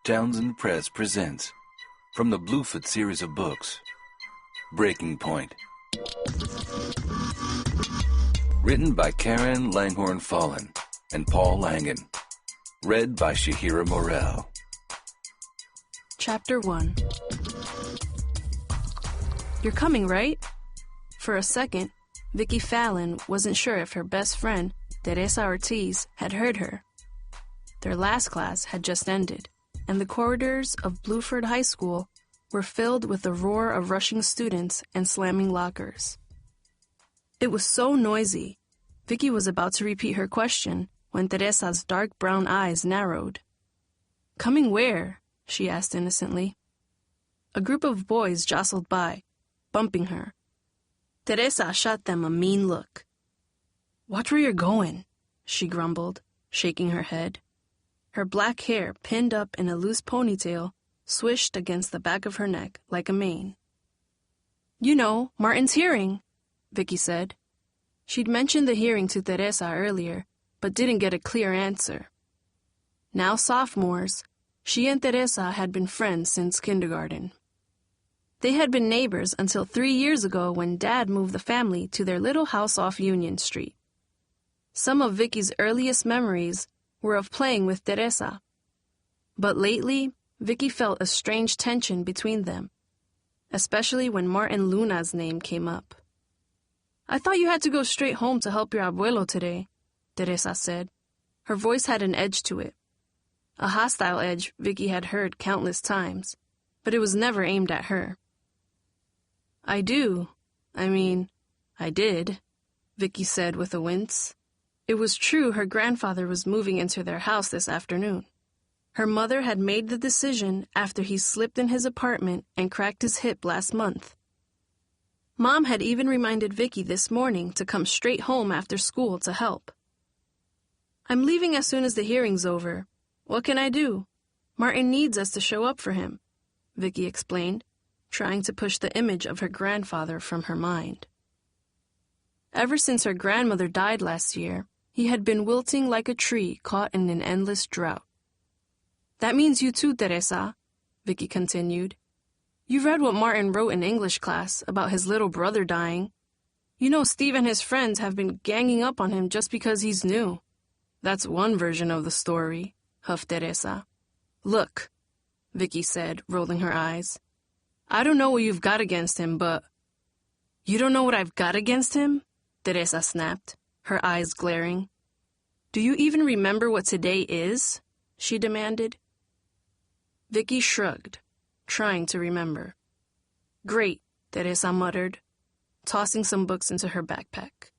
Townsend Press presents, from the Bluford series of books, Breaking Point. Written by Karen Langhorne Fallon and Paul Langan. Read by Shahira Morel. Chapter 1. You're coming, right? For a second, Vicky Fallon wasn't sure if her best friend, Teresa Ortiz, had heard her. Their last class had just ended, and the corridors of Bluford High School were filled with the roar of rushing students and slamming lockers. It was so noisy, Vicky was about to repeat her question when Teresa's dark brown eyes narrowed. "Coming where?" she asked innocently. A group of boys jostled by, bumping her. Teresa shot them a mean look. "Watch where you're going," she grumbled, shaking her head. Her black hair, pinned up in a loose ponytail, swished against the back of her neck like a mane. "You know, Martin's hearing," Vicky said. She'd mentioned the hearing to Teresa earlier, but didn't get a clear answer. Now sophomores, she and Teresa had been friends since kindergarten. They had been neighbors until 3 years ago when Dad moved the family to their little house off Union Street. Some of Vicky's earliest memories were of playing with Teresa. But lately, Vicky felt a strange tension between them, especially when Martin Luna's name came up. "I thought you had to go straight home to help your abuelo today," Teresa said. Her voice had an edge to it. A hostile edge Vicky had heard countless times, but it was never aimed at her. I did, Vicky said with a wince. It was true her grandfather was moving into their house this afternoon. Her mother had made the decision after he slipped in his apartment and cracked his hip last month. Mom had even reminded Vicky this morning to come straight home after school to help. "I'm leaving as soon as the hearing's over. What can I do? Martin needs us to show up for him," Vicky explained, trying to push the image of her grandfather from her mind. Ever since her grandmother died last year, he had been wilting like a tree caught in an endless drought. "That means you too, Teresa," Vicky continued. "You read what Martin wrote in English class about his little brother dying. You know Steve and his friends have been ganging up on him just because he's new." "That's one version of the story," huffed Teresa. "Look," Vicky said, rolling her eyes. "I don't know what you've got against him, but—" "You don't know what I've got against him?" Teresa snapped, her eyes glaring. "Do you even remember what today is?" she demanded. Vicky shrugged, trying to remember. "Great," Teresa muttered, tossing some books into her backpack.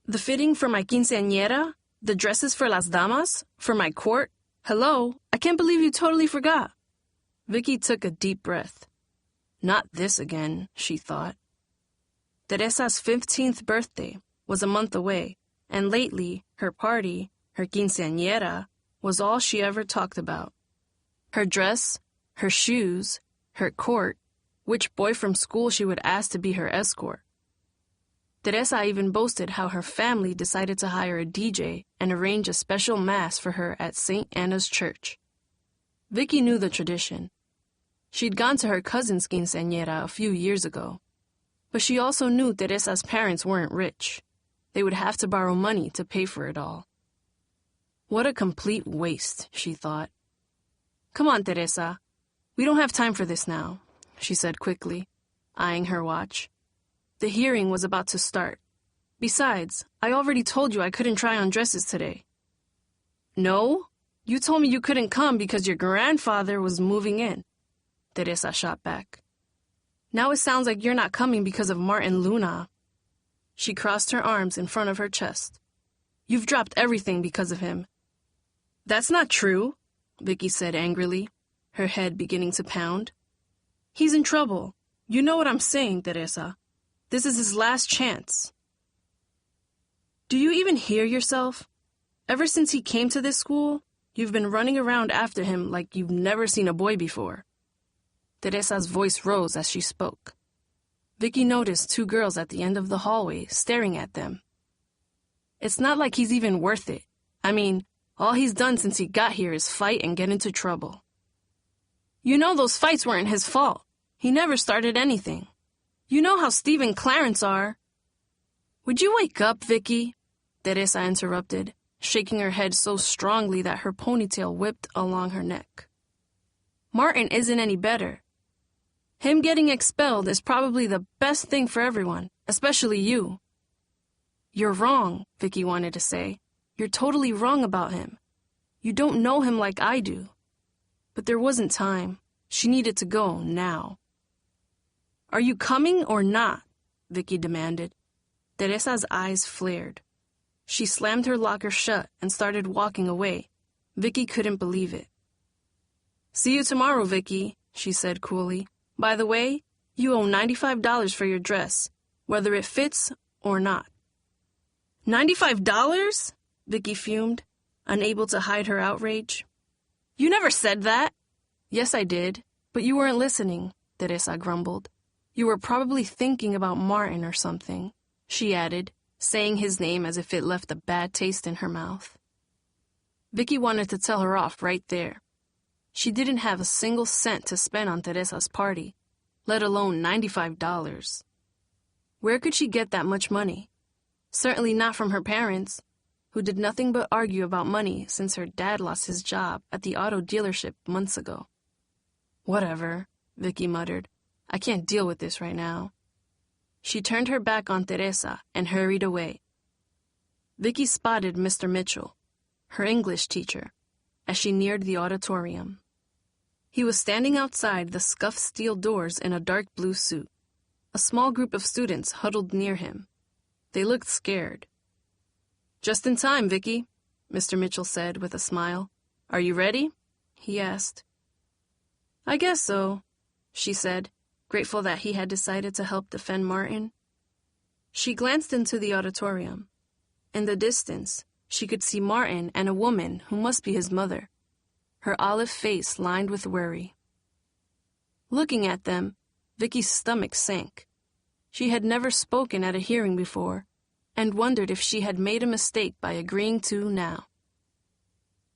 "The fitting for my quinceañera? The dresses for las damas? For my court? Hello, I can't believe you totally forgot." Vicky took a deep breath. Not this again, she thought. Teresa's 15th birthday was a month away, and lately, her party, her quinceañera, was all she ever talked about. Her dress, her shoes, her court, which boy from school she would ask to be her escort. Teresa even boasted how her family decided to hire a DJ and arrange a special mass for her at St. Anna's Church. Vicky knew the tradition. She'd gone to her cousin's quinceañera a few years ago. But she also knew Teresa's parents weren't rich. They would have to borrow money to pay for it all. What a complete waste, she thought. "Come on, Teresa. We don't have time for this now," she said quickly, eyeing her watch. The hearing was about to start. Besides, I already told you I couldn't try on dresses today. "No? You told me you couldn't come because your grandfather was moving in," Teresa shot back. "Now it sounds like you're not coming because of Martin Luna." She crossed her arms in front of her chest. "You've dropped everything because of him." "That's not true," Vicky said angrily, her head beginning to pound. "He's in trouble. You know what I'm saying, Teresa. This is his last chance." "Do you even hear yourself? Ever since he came to this school, you've been running around after him like you've never seen a boy before." Teresa's voice rose as she spoke. Vicky noticed 2 girls at the end of the hallway staring at them. "It's not like he's even worth it. I mean, All he's done since he got here is fight and get into trouble. You know those fights weren't his fault. He never started anything. You know how Steve and Clarence are. Would you wake up, Vicky? Teresa interrupted, shaking her head so strongly that her ponytail whipped along her neck. Martin isn't any better. Him getting expelled is probably the best thing for everyone, especially you. You're wrong, Vicky wanted to say. You're totally wrong about him. You don't know him like I do. But there wasn't time. She needed to go now. Are you coming or not? Vicky demanded. Teresa's eyes flared. She slammed her locker shut and started walking away. Vicky couldn't believe it. See you tomorrow, Vicky, she said coolly. By the way, you owe $95 for your dress, whether it fits or not. $95? Vicky fumed, unable to hide her outrage. You never said that. Yes, I did, but you weren't listening, Teresa grumbled. You were probably thinking about Martin or something, she added, saying his name as if it left a bad taste in her mouth. Vicky wanted to tell her off right there. She didn't have a single cent to spend on Teresa's party, let alone $95. Where could she get that much money? Certainly not from her parents, who did nothing but argue about money since her dad lost his job at the auto dealership months ago. Whatever, Vicky muttered. I can't deal with this right now. She turned her back on Teresa and hurried away. Vicky spotted Mr. Mitchell, her English teacher, as she neared the auditorium. He was standing outside the scuffed steel doors in a dark blue suit. A small group of students huddled near him. They looked scared. Just in time, Vicky, Mr. Mitchell said with a smile. Are you ready? He asked. I guess so, she said, grateful that he had decided to help defend Martin. She glanced into the auditorium. In the distance, she could see Martin and a woman who must be his mother, her olive face lined with worry. Looking at them, Vicky's stomach sank. She had never spoken at a hearing before, and wondered if she had made a mistake by agreeing to now.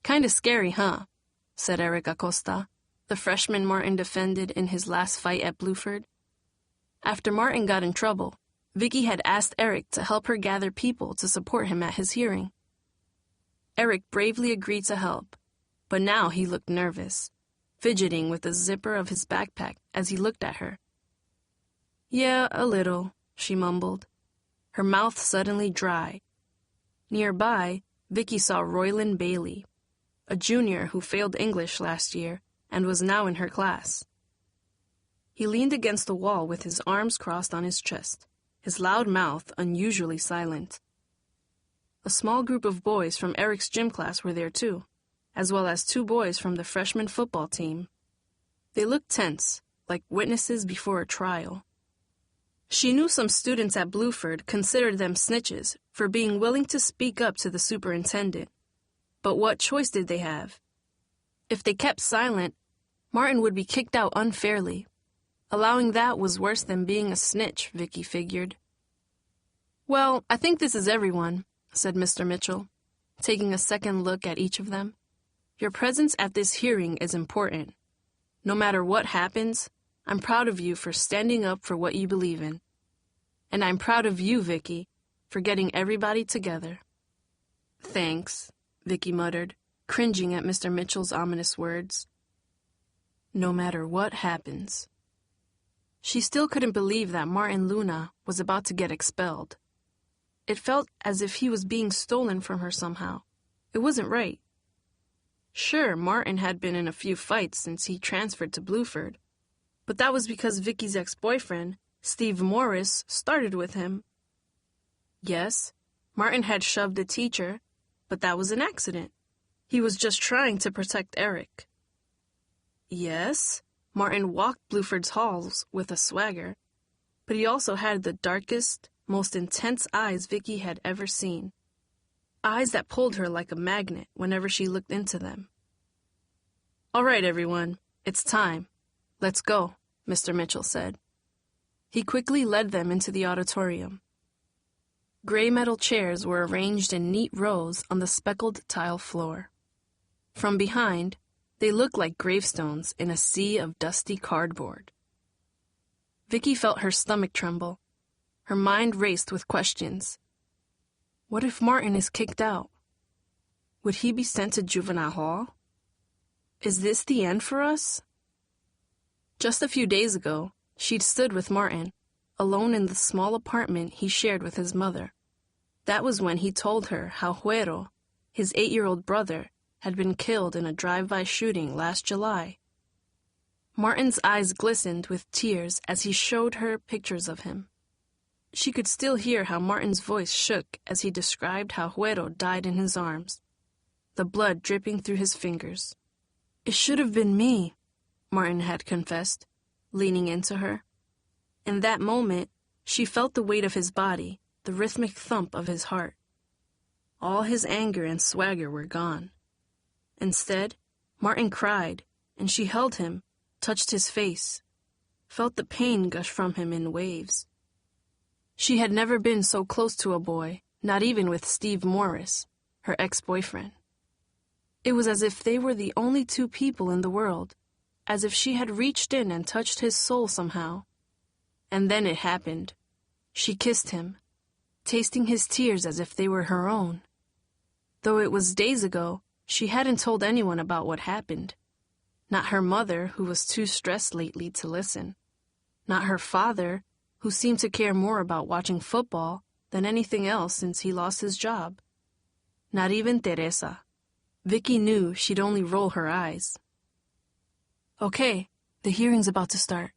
Kinda scary, huh? Said Eric Acosta, the freshman Martin defended in his last fight at Bluford. After Martin got in trouble, Vicky had asked Eric to help her gather people to support him at his hearing. Eric bravely agreed to help, but now he looked nervous, fidgeting with the zipper of his backpack as he looked at her. Yeah, a little, she mumbled, her mouth suddenly dry. Nearby, Vicky saw Royland Bailey, a junior who failed English last year and was now in her class. He leaned against the wall with his arms crossed on his chest, his loud mouth unusually silent. A small group of boys from Eric's gym class were there too, as well as 2 boys from the freshman football team. They looked tense, like witnesses before a trial. She knew some students at Bluford considered them snitches for being willing to speak up to the superintendent. But what choice did they have? If they kept silent, Martin would be kicked out unfairly. Allowing that was worse than being a snitch, Vicky figured. Well, I think this is everyone, said Mr. Mitchell, taking a second look at each of them. Your presence at this hearing is important. No matter what happens, I'm proud of you for standing up for what you believe in. And I'm proud of you, Vicky, for getting everybody together. Thanks, Vicky muttered, cringing at Mr. Mitchell's ominous words. No matter what happens. She still couldn't believe that Martin Luna was about to get expelled. It felt as if he was being stolen from her somehow. It wasn't right. Sure, Martin had been in a few fights since he transferred to Bluford, but that was because Vicky's ex-boyfriend, Steve Morris, started with him. Yes, Martin had shoved a teacher, but that was an accident. He was just trying to protect Eric. Yes, Martin walked Bluford's halls with a swagger, but he also had the darkest, most intense eyes Vicky had ever seen. Eyes that pulled her like a magnet whenever she looked into them. All right, everyone, it's time. Let's go, Mr. Mitchell said. He quickly led them into the auditorium. Gray metal chairs were arranged in neat rows on the speckled tile floor. From behind, they looked like gravestones in a sea of dusty cardboard. Vicky felt her stomach tremble. Her mind raced with questions. What if Martin is kicked out? Would he be sent to juvenile hall? Is this the end for us? Just a few days ago, she'd stood with Martin, alone in the small apartment he shared with his mother. That was when he told her how Huero, his 8-year-old brother, had been killed in a drive-by shooting last July. Martin's eyes glistened with tears as he showed her pictures of him. She could still hear how Martin's voice shook as he described how Huero died in his arms, the blood dripping through his fingers. It should have been me, Martin had confessed, leaning into her. In that moment, she felt the weight of his body, the rhythmic thump of his heart. All his anger and swagger were gone. Instead, Martin cried, and she held him, touched his face, felt the pain gush from him in waves. She had never been so close to a boy, not even with Steve Morris, her ex-boyfriend. It was as if they were the only two people in the world, as if she had reached in and touched his soul somehow. And then it happened. She kissed him, tasting his tears as if they were her own. Though it was days ago, she hadn't told anyone about what happened. Not her mother, who was too stressed lately to listen. Not her father, who seemed to care more about watching football than anything else since he lost his job. Not even Teresa. Vicky knew she'd only roll her eyes. Okay, the hearing's about to start,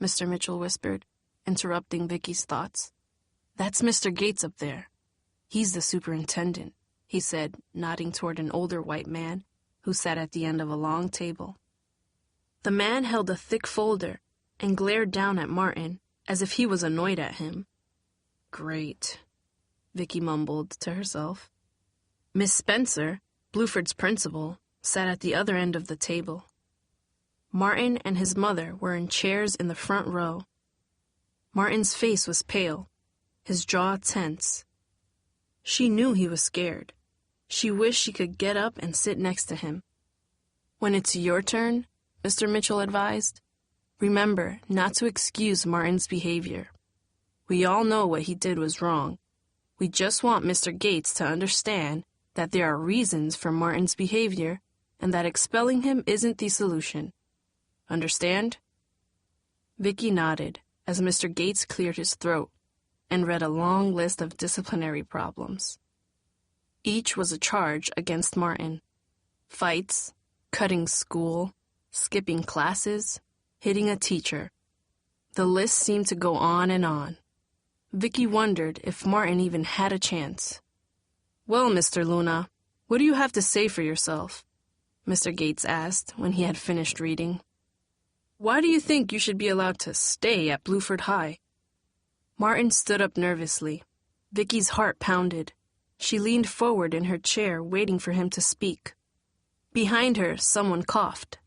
Mr. Mitchell whispered, interrupting Vicky's thoughts. That's Mr. Gates up there. He's the superintendent, he said, nodding toward an older white man who sat at the end of a long table. The man held a thick folder and glared down at Martin as if he was annoyed at him. Great, Vicky mumbled to herself. Miss Spencer, Bluford's principal, sat at the other end of the table. Martin and his mother were in chairs in the front row. Martin's face was pale, his jaw tense. She knew he was scared. She wished she could get up and sit next to him. When it's your turn, Mr. Mitchell advised, remember not to excuse Martin's behavior. We all know what he did was wrong. We just want Mr. Gates to understand that there are reasons for Martin's behavior and that expelling him isn't the solution. Understand? Vicky nodded as Mr. Gates cleared his throat and read a long list of disciplinary problems. Each was a charge against Martin. Fights, cutting school, skipping classes, hitting a teacher. The list seemed to go on and on. Vicky wondered if Martin even had a chance. Well, Mr. Luna, what do you have to say for yourself? Mr. Gates asked when he had finished reading. Why do you think you should be allowed to stay at Bluford High? Martin stood up nervously. Vicky's heart pounded. She leaned forward in her chair, waiting for him to speak. Behind her, someone coughed.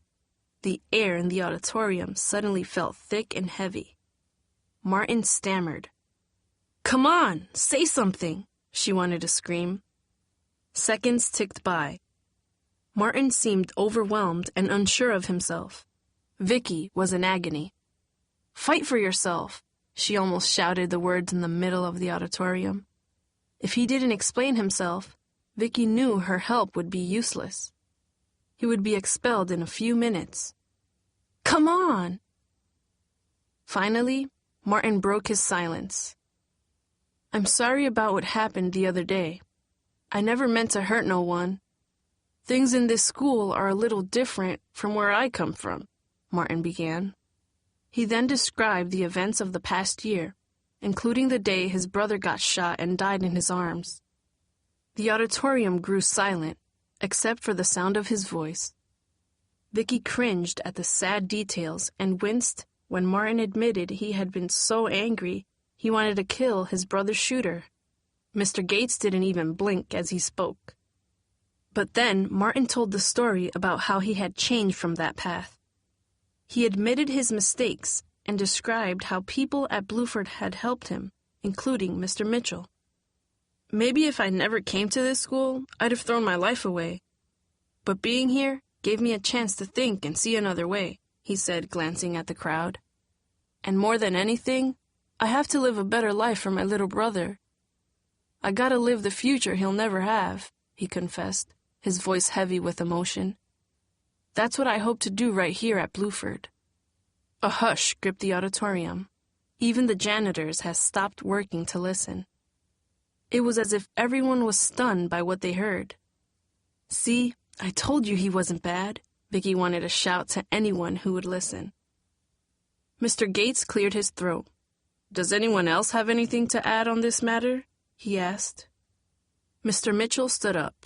The air in the auditorium suddenly felt thick and heavy. Martin stammered. Come on, say something, she wanted to scream. Seconds ticked by. Martin seemed overwhelmed and unsure of himself. Vicky was in agony. Fight for yourself, she almost shouted the words in the middle of the auditorium. If he didn't explain himself, Vicky knew her help would be useless. He would be expelled in a few minutes. Come on! Finally, Martin broke his silence. I'm sorry about what happened the other day. I never meant to hurt no one. Things in this school are a little different from where I come from, Martin began. He then described the events of the past year, including the day his brother got shot and died in his arms. The auditorium grew silent, except for the sound of his voice. Vicky cringed at the sad details and winced when Martin admitted he had been so angry he wanted to kill his brother's shooter. Mr. Gates didn't even blink as he spoke. But then Martin told the story about how he had changed from that path. He admitted his mistakes and described how people at Bluford had helped him, including Mr. Mitchell. Maybe if I never came to this school, I'd have thrown my life away. but being here gave me a chance to think and see another way," he said, glancing at the crowd. "And more than anything, I have to live a better life for my little brother. I gotta live the future he'll never have," he confessed, his voice heavy with emotion. "That's what I hope to do right here at Bluford." A hush gripped the auditorium. Even the janitors had stopped working to listen. It was as if everyone was stunned by what they heard. "See, I told you he wasn't bad," Vicky wanted to shout to anyone who would listen. Mr. Gates cleared his throat. "Does anyone else have anything to add on this matter?" he asked. Mr. Mitchell stood up.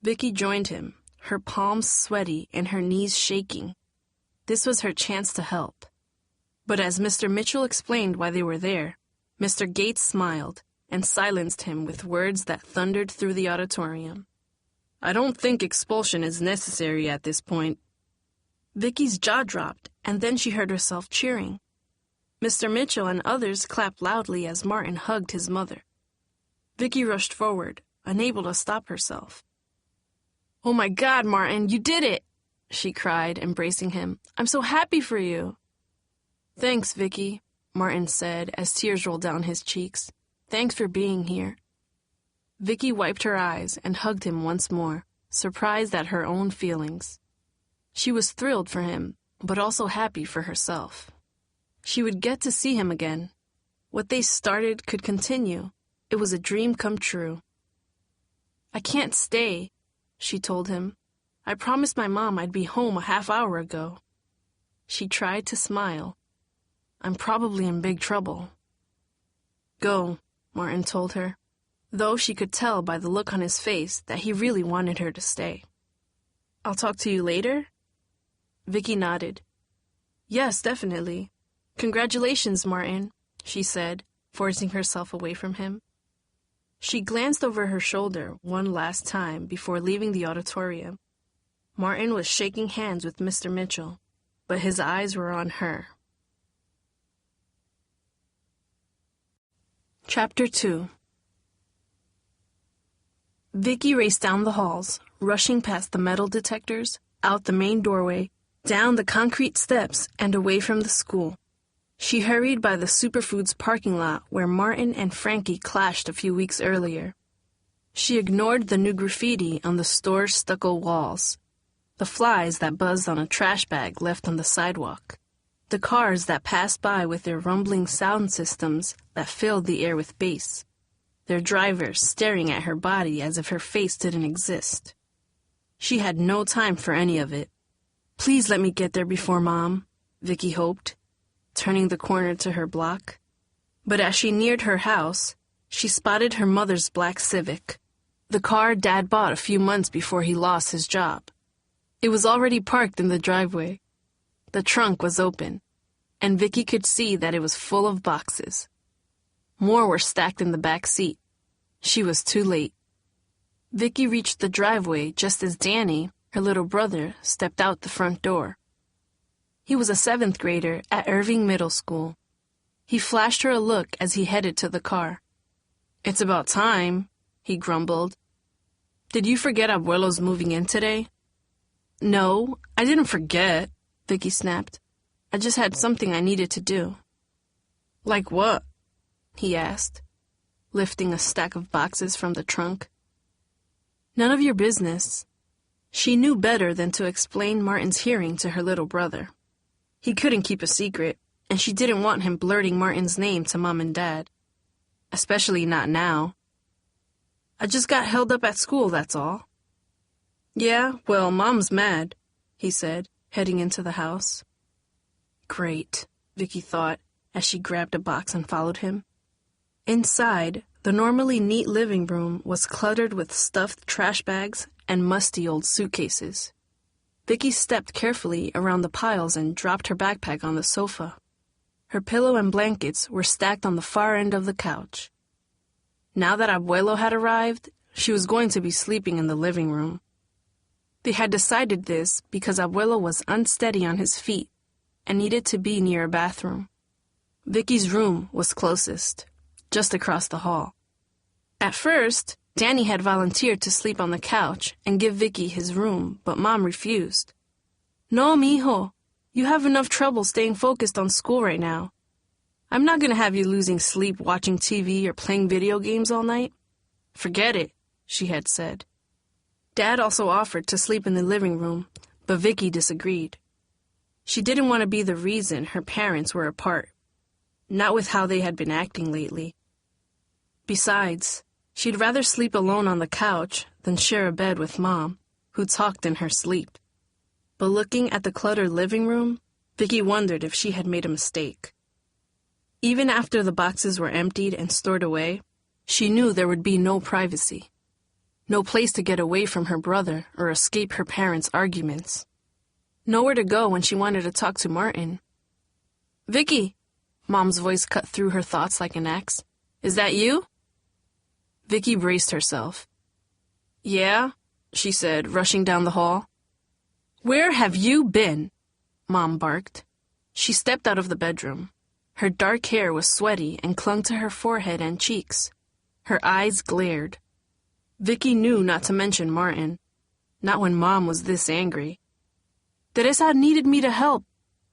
Vicky joined him, her palms sweaty and her knees shaking. This was her chance to help. But as Mr. Mitchell explained why they were there, Mr. Gates smiled and silenced him with words that thundered through the auditorium. "I don't think expulsion is necessary at this point." Vicky's jaw dropped, and then she heard herself cheering. Mr. Mitchell and others clapped loudly as Martin hugged his mother. Vicky rushed forward, unable to stop herself. "Oh my God, Martin, you did it!" she cried, embracing him. "I'm so happy for you." "Thanks, Vicky," Martin said as tears rolled down his cheeks. "Thanks for being here." Vicky wiped her eyes and hugged him once more, surprised at her own feelings. She was thrilled for him, but also happy for herself. She would get to see him again. What they started could continue. It was a dream come true. "I can't stay," she told him. "I promised my mom I'd be home a half hour ago." She tried to smile. "I'm probably in big trouble." "Go," Martin told her, though she could tell by the look on his face that he really wanted her to stay. "I'll talk to you later?" Vicky nodded. "Yes, definitely. Congratulations, Martin," she said, forcing herself away from him. She glanced over her shoulder one last time before leaving the auditorium. Martin was shaking hands with Mr. Mitchell, but his eyes were on her. Chapter 2. Vicky raced down the halls, rushing past the metal detectors, out the main doorway, down the concrete steps, and away from the school. She hurried by the Superfoods parking lot where Martin and Frankie clashed a few weeks earlier. She ignored the new graffiti on the store's stucco walls, the flies that buzzed on a trash bag left on the sidewalk, the cars that passed by with their rumbling sound systems that filled the air with bass, their drivers staring at her body as if her face didn't exist. She had no time for any of it. "Please let me get there before Mom," Vicky hoped, turning the corner to her block. But as she neared her house, she spotted her mother's black Civic, the car Dad bought a few months before he lost his job. It was already parked in the driveway. The trunk was open, and Vicky could see that it was full of boxes. More were stacked in the back seat. She was too late. Vicky reached the driveway just as Danny, her little brother, stepped out the front door. He was a 7th grader at Irving Middle School. He flashed her a look as he headed to the car. "It's about time," he grumbled. "Did you forget Abuelo's moving in today?" "No, I didn't forget," Vicky snapped. "I just had something I needed to do." "Like what?" he asked, lifting a stack of boxes from the trunk. "None of your business." She knew better than to explain Martin's hearing to her little brother. He couldn't keep a secret, and she didn't want him blurting Martin's name to Mom and Dad. Especially not now. "I just got held up at school, that's all." "Yeah, well, Mom's mad," he said, heading into the house. Great, Vicky thought, as she grabbed a box and followed him. Inside, the normally neat living room was cluttered with stuffed trash bags and musty old suitcases. Vicky stepped carefully around the piles and dropped her backpack on the sofa. Her pillow and blankets were stacked on the far end of the couch. Now that Abuelo had arrived, she was going to be sleeping in the living room. They had decided this because Abuelo was unsteady on his feet and needed to be near a bathroom. Vicky's room was closest, just across the hall. At first, Danny had volunteered to sleep on the couch and give Vicky his room, but Mom refused. No, mijo. You have enough trouble staying focused on school right now. I'm not going to have you losing sleep watching TV or playing video games all night. Forget it, she had said. Dad also offered to sleep in the living room, but Vicky disagreed. She didn't want to be the reason her parents were apart, not with how they had been acting lately. Besides, she'd rather sleep alone on the couch than share a bed with Mom, who talked in her sleep. But looking at the cluttered living room, Vicky wondered if she had made a mistake. Even after the boxes were emptied and stored away, she knew there would be no privacy. No place to get away from her brother or escape her parents' arguments. Nowhere to go when she wanted to talk to Martin. Vicky, Mom's voice cut through her thoughts like an axe. Is that you? Vicky braced herself. Yeah, she said, rushing down the hall. Where have you been? Mom barked. She stepped out of the bedroom. Her dark hair was sweaty and clung to her forehead and cheeks. Her eyes glared. Vicky knew not to mention Martin. Not when Mom was this angry. Teresa needed me to help.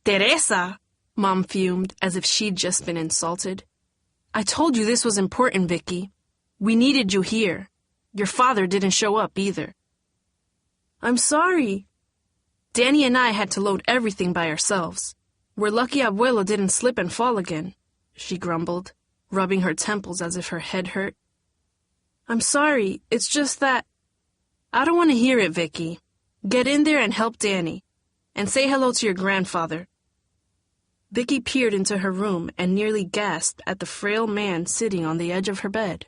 Teresa! Mom fumed as if she'd just been insulted. I told you this was important, Vicky. We needed you here. Your father didn't show up either. I'm sorry. Danny and I had to load everything by ourselves. We're lucky Abuelo didn't slip and fall again, she grumbled, rubbing her temples as if her head hurt. I'm sorry, it's just that... I don't want to hear it, Vicky. Get in there and help Danny. And say hello to your grandfather. Vicky peered into her room and nearly gasped at the frail man sitting on the edge of her bed.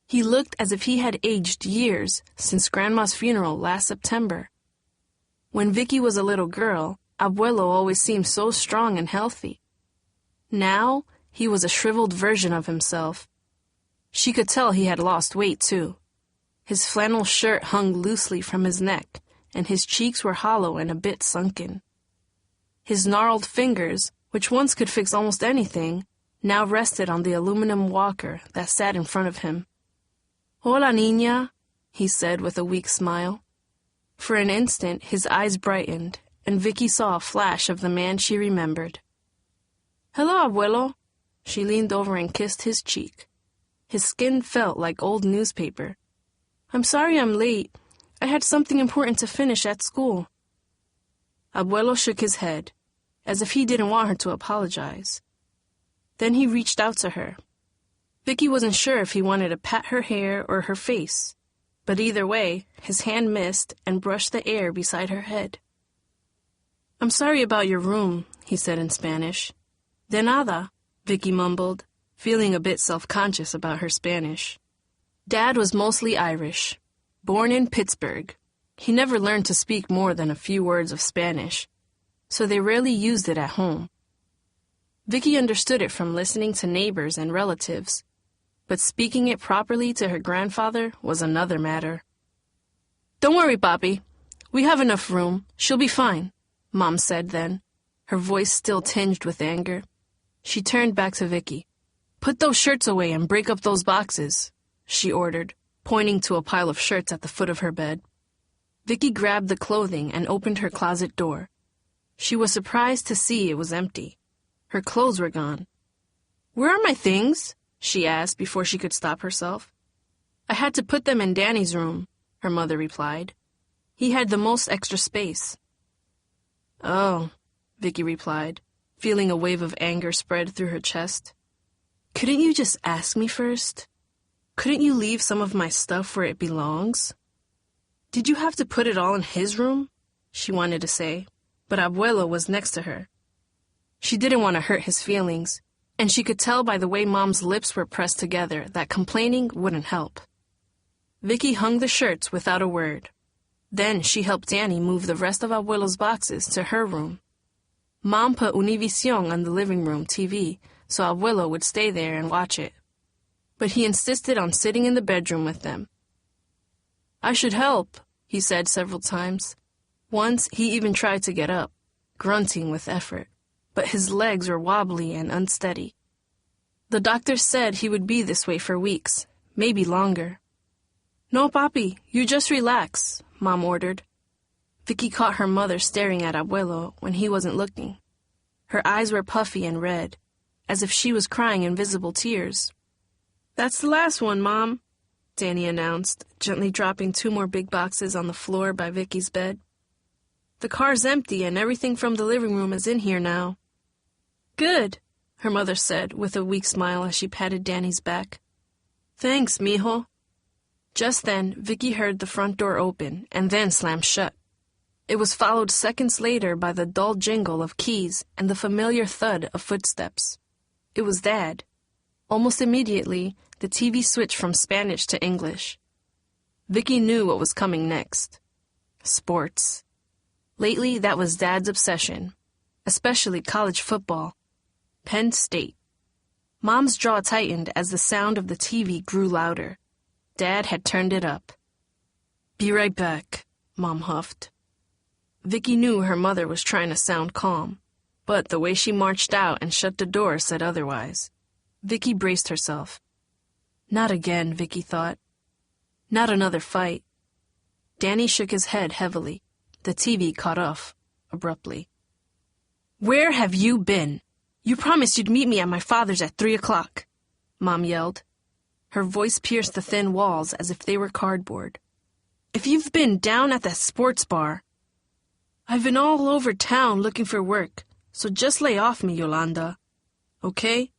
He looked as if he had aged years since Grandma's funeral last September. When Vicky was a little girl, Abuelo always seemed so strong and healthy. Now, he was a shriveled version of himself. She could tell he had lost weight, too. His flannel shirt hung loosely from his neck, and his cheeks were hollow and a bit sunken. His gnarled fingers, which once could fix almost anything, now rested on the aluminum walker that sat in front of him. Hola, niña, he said with a weak smile. For an instant, his eyes brightened, and Vicky saw a flash of the man she remembered. Hello, Abuelo. She leaned over and kissed his cheek. His skin felt like old newspaper. I'm sorry I'm late. I had something important to finish at school. Abuelo shook his head, as if he didn't want her to apologize. Then he reached out to her. Vicky wasn't sure if he wanted to pat her hair or her face, but either way, his hand missed and brushed the air beside her head. I'm sorry about your room, he said in Spanish. De nada, Vicky mumbled, feeling a bit self-conscious about her Spanish. Dad was mostly Irish, born in Pittsburgh. He never learned to speak more than a few words of Spanish, so they rarely used it at home. Vicky understood it from listening to neighbors and relatives, but speaking it properly to her grandfather was another matter. Don't worry, Papi. We have enough room. She'll be fine, Mom said then, her voice still tinged with anger. She turned back to Vicky. Put those shirts away and break up those boxes, she ordered, pointing to a pile of shirts at the foot of her bed. Vicky grabbed the clothing and opened her closet door. She was surprised to see it was empty. Her clothes were gone. Where are my things? She asked before she could stop herself. I had to put them in Danny's room, her mother replied. He had the most extra space. Oh, Vicky replied, feeling a wave of anger spread through her chest. Couldn't you just ask me first? Couldn't you leave some of my stuff where it belongs? Did you have to put it all in his room? She wanted to say, but Abuelo was next to her. She didn't want to hurt his feelings, and she could tell by the way Mom's lips were pressed together that complaining wouldn't help. Vicky hung the shirts without a word. Then she helped Danny move the rest of Abuelo's boxes to her room. Mom put Univision on the living room TV so Abuelo would stay there and watch it. But he insisted on sitting in the bedroom with them. I should help, he said several times. Once he even tried to get up, grunting with effort, but his legs were wobbly and unsteady. The doctor said he would be this way for weeks, maybe longer. No, Papi, you just relax, Mom ordered. Vicky caught her mother staring at Abuelo when he wasn't looking. Her eyes were puffy and red, as if she was crying invisible tears. That's the last one, Mom, Danny announced, gently dropping 2 more big boxes on the floor by Vicky's bed. The car's empty and everything from the living room is in here now. Good, her mother said with a weak smile as she patted Danny's back. Thanks, mijo. Just then, Vicky heard the front door open and then slam shut. It was followed seconds later by the dull jingle of keys and the familiar thud of footsteps. It was Dad. Almost immediately, the TV switched from Spanish to English. Vicky knew what was coming next. Sports. Lately, that was Dad's obsession, especially college football. Penn State. Mom's jaw tightened as the sound of the TV grew louder. Dad had turned it up. Be right back, Mom huffed. Vicky knew her mother was trying to sound calm, but the way she marched out and shut the door said otherwise. Vicky braced herself. Not again, Vicky thought. Not another fight. Danny shook his head heavily. The TV cut off, abruptly. Where have you been? You promised you'd meet me at my father's at 3 o'clock, Mom yelled. Her voice pierced the thin walls as if they were cardboard. If you've been down at that sports bar... I've been all over town looking for work, so just lay off me, Yolanda. Okay?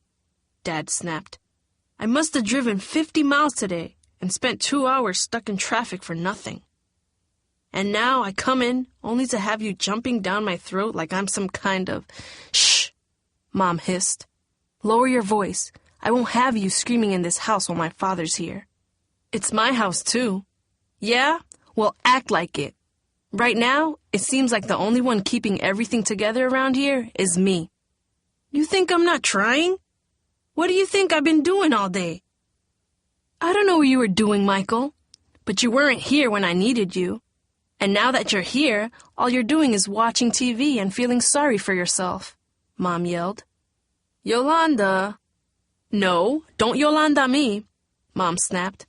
Dad snapped. I must have driven 50 miles today and spent 2 hours stuck in traffic for nothing. And now I come in only to have you jumping down my throat like I'm some kind of... Shh! Mom hissed. Lower your voice. I won't have you screaming in this house while my father's here. It's my house, too. Yeah? Well, act like it. Right now, it seems like the only one keeping everything together around here is me. You think I'm not trying? What do you think I've been doing all day? I don't know what you were doing, Michael, but you weren't here when I needed you. And now that you're here, all you're doing is watching TV and feeling sorry for yourself, Mom yelled. Yolanda. No, don't Yolanda me, Mom snapped.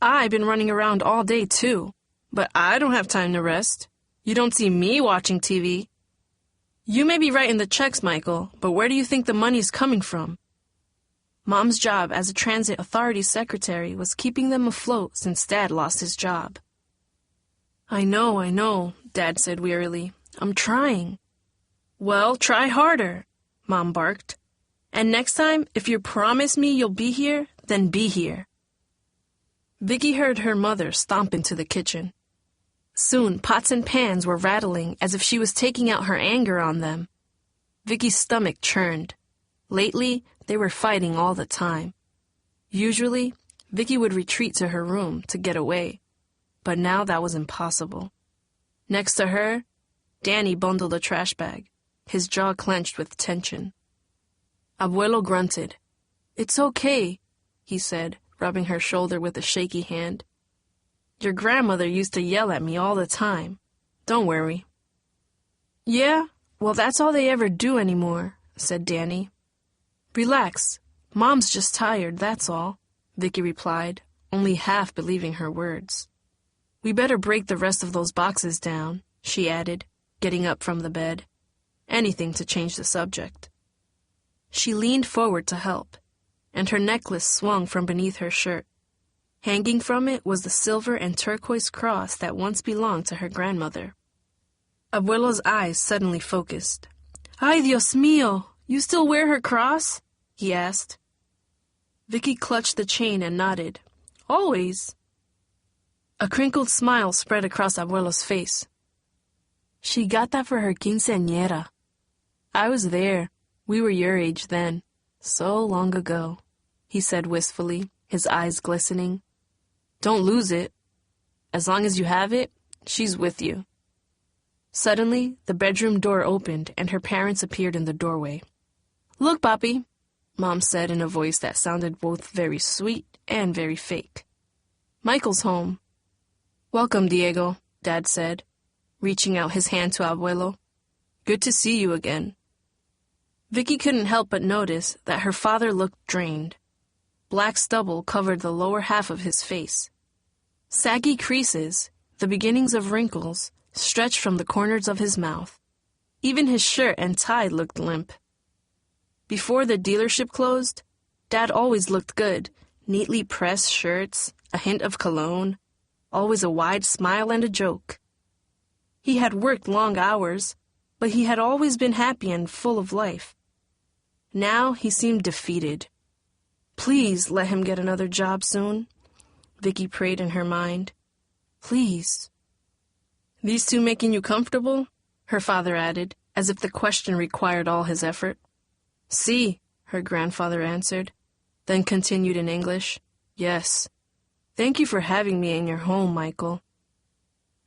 I've been running around all day, too. But I don't have time to rest. You don't see me watching TV. You may be writing the checks, Michael, but where do you think the money's coming from? Mom's job as a transit authority secretary was keeping them afloat since Dad lost his job. I know, Dad said wearily. I'm trying. Well, try harder, Mom barked. And next time, if you promise me you'll be here, then be here. Vicky heard her mother stomp into the kitchen. Soon, pots and pans were rattling as if she was taking out her anger on them. Vicky's stomach churned. Lately, they were fighting all the time. Usually, Vicky would retreat to her room to get away, but now that was impossible. Next to her, Danny bundled a trash bag, his jaw clenched with tension. Abuelo grunted. It's okay, he said, rubbing her shoulder with a shaky hand. Your grandmother used to yell at me all the time. Don't worry. Yeah, well, that's all they ever do anymore, said Danny. Relax. Mom's just tired, that's all, Vicky replied, only half believing her words. We better break the rest of those boxes down, she added, getting up from the bed. Anything to change the subject. She leaned forward to help, and her necklace swung from beneath her shirt. Hanging from it was the silver and turquoise cross that once belonged to her grandmother. Abuelo's eyes suddenly focused. Ay, Dios mío, you still wear her cross? He asked. Vicky clutched the chain and nodded. Always. A crinkled smile spread across Abuelo's face. She got that for her quinceañera. I was there. We were your age then. So long ago, he said wistfully, his eyes glistening. Don't lose it. As long as you have it, she's with you. Suddenly, the bedroom door opened and her parents appeared in the doorway. Look, Papi, Mom said in a voice that sounded both very sweet and very fake. Michael's home. Welcome, Diego, Dad said, reaching out his hand to Abuelo. Good to see you again. Vicky couldn't help but notice that her father looked drained. Black stubble covered the lower half of his face. Saggy creases, the beginnings of wrinkles, stretched from the corners of his mouth. Even his shirt and tie looked limp. Before the dealership closed, Dad always looked good. Neatly pressed shirts, a hint of cologne, always a wide smile and a joke. He had worked long hours, but he had always been happy and full of life. Now he seemed defeated. Please let him get another job soon, Vicky prayed in her mind. Please. These two making you comfortable? Her father added, as if the question required all his effort. Si, her grandfather answered, then continued in English. Yes. Thank you for having me in your home, Michael.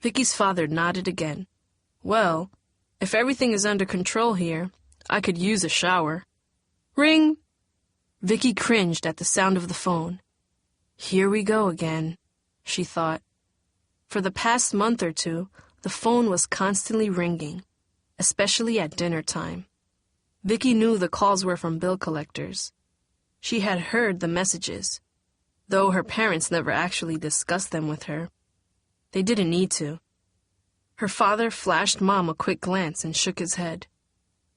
Vicky's father nodded again. Well, if everything is under control here, I could use a shower. Ring! Vicky cringed at the sound of the phone. Here we go again, she thought. For the past month or two, the phone was constantly ringing, especially at dinner time. Vicky knew the calls were from bill collectors. She had heard the messages, though her parents never actually discussed them with her. They didn't need to. Her father flashed Mom a quick glance and shook his head.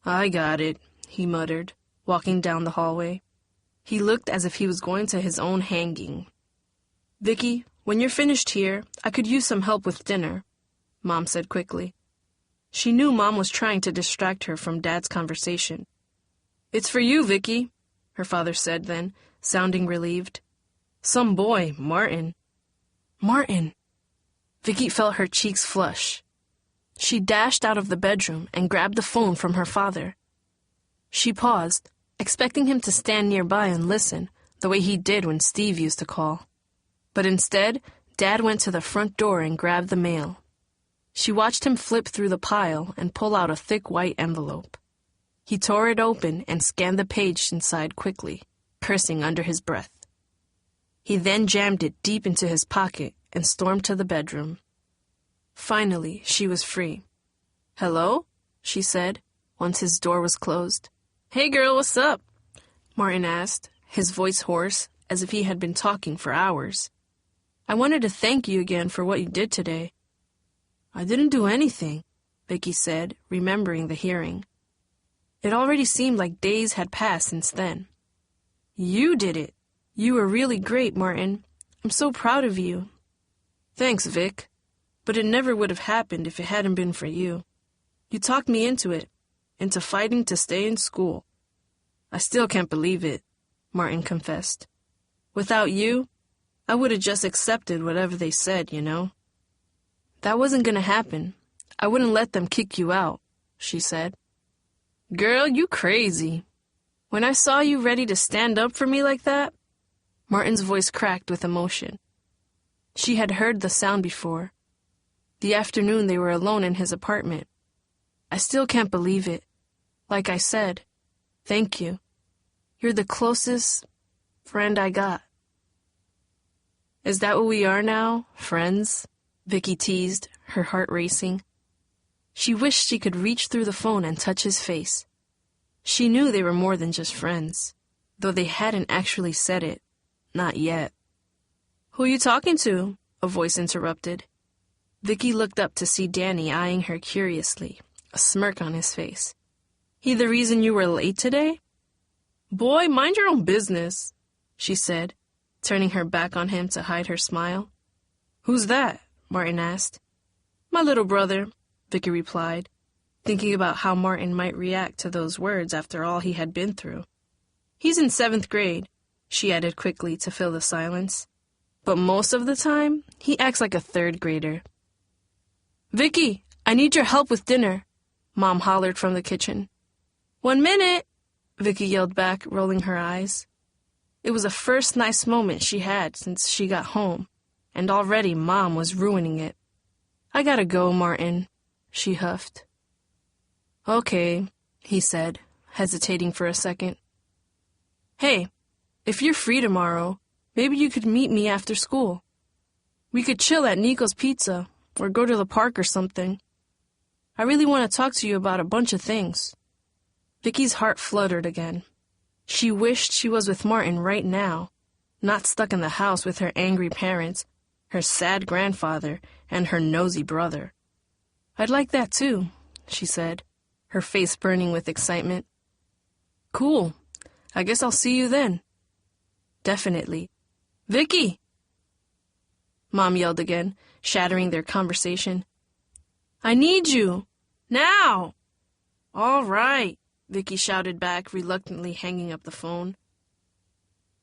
I got it, he muttered, walking down the hallway. He looked as if he was going to his own hanging. Vicky, when you're finished here, I could use some help with dinner, Mom said quickly. She knew Mom was trying to distract her from Dad's conversation. It's for you, Vicky, her father said then, sounding relieved. Some boy, Martin. Martin. Vicky felt her cheeks flush. She dashed out of the bedroom and grabbed the phone from her father. She paused, expecting him to stand nearby and listen, the way he did when Steve used to call. But instead, Dad went to the front door and grabbed the mail. She watched him flip through the pile and pull out a thick white envelope. He tore it open and scanned the page inside quickly, cursing under his breath. He then jammed it deep into his pocket and stormed to the bedroom. Finally, she was free. Hello? She said, once his door was closed. Hey girl, what's up? Martin asked, his voice hoarse, as if he had been talking for hours. I wanted to thank you again for what you did today. I didn't do anything, Vicky said, remembering the hearing. It already seemed like days had passed since then. You did it. You were really great, Martin. I'm so proud of you. Thanks, Vic. But it never would have happened if it hadn't been for you. You talked me into it, into fighting to stay in school. I still can't believe it, Martin confessed. Without you, I would have just accepted whatever they said, you know. That wasn't going to happen. I wouldn't let them kick you out, she said. Girl, you crazy. When I saw you ready to stand up for me like that, Martin's voice cracked with emotion. She had heard the sound before. The afternoon they were alone in his apartment. I still can't believe it. Like I said, thank you. You're the closest friend I got. Is that what we are now, friends? Vicky teased, her heart racing. She wished she could reach through the phone and touch his face. She knew they were more than just friends, though they hadn't actually said it. Not yet. Who you talking to? A voice interrupted. Vicky looked up to see Danny eyeing her curiously, a smirk on his face. He the reason you were late today? Boy, mind your own business, she said, turning her back on him to hide her smile. Who's that? Martin asked. My little brother, Vicky replied, thinking about how Martin might react to those words after all he had been through. He's in 7th grade, she added quickly to fill the silence. But most of the time, he acts like a 3rd grader. Vicky, I need your help with dinner, Mom hollered from the kitchen. 1 minute, Vicky yelled back, rolling her eyes. It was the first nice moment she had since she got home, and already Mom was ruining it. I gotta go, Martin, she huffed. Okay, he said, hesitating for a second. Hey, if you're free tomorrow, maybe you could meet me after school. We could chill at Nico's Pizza or go to the park or something. I really want to talk to you about a bunch of things. Vicky's heart fluttered again. She wished she was with Martin right now, not stuck in the house with her angry parents, her sad grandfather, and her nosy brother. "I'd like that too," she said, her face burning with excitement. "Cool. I guess I'll see you then." "Definitely. Vicky!" Mom yelled again, shattering their conversation. "I need you! Now!" "All right," Vicky shouted back, reluctantly hanging up the phone.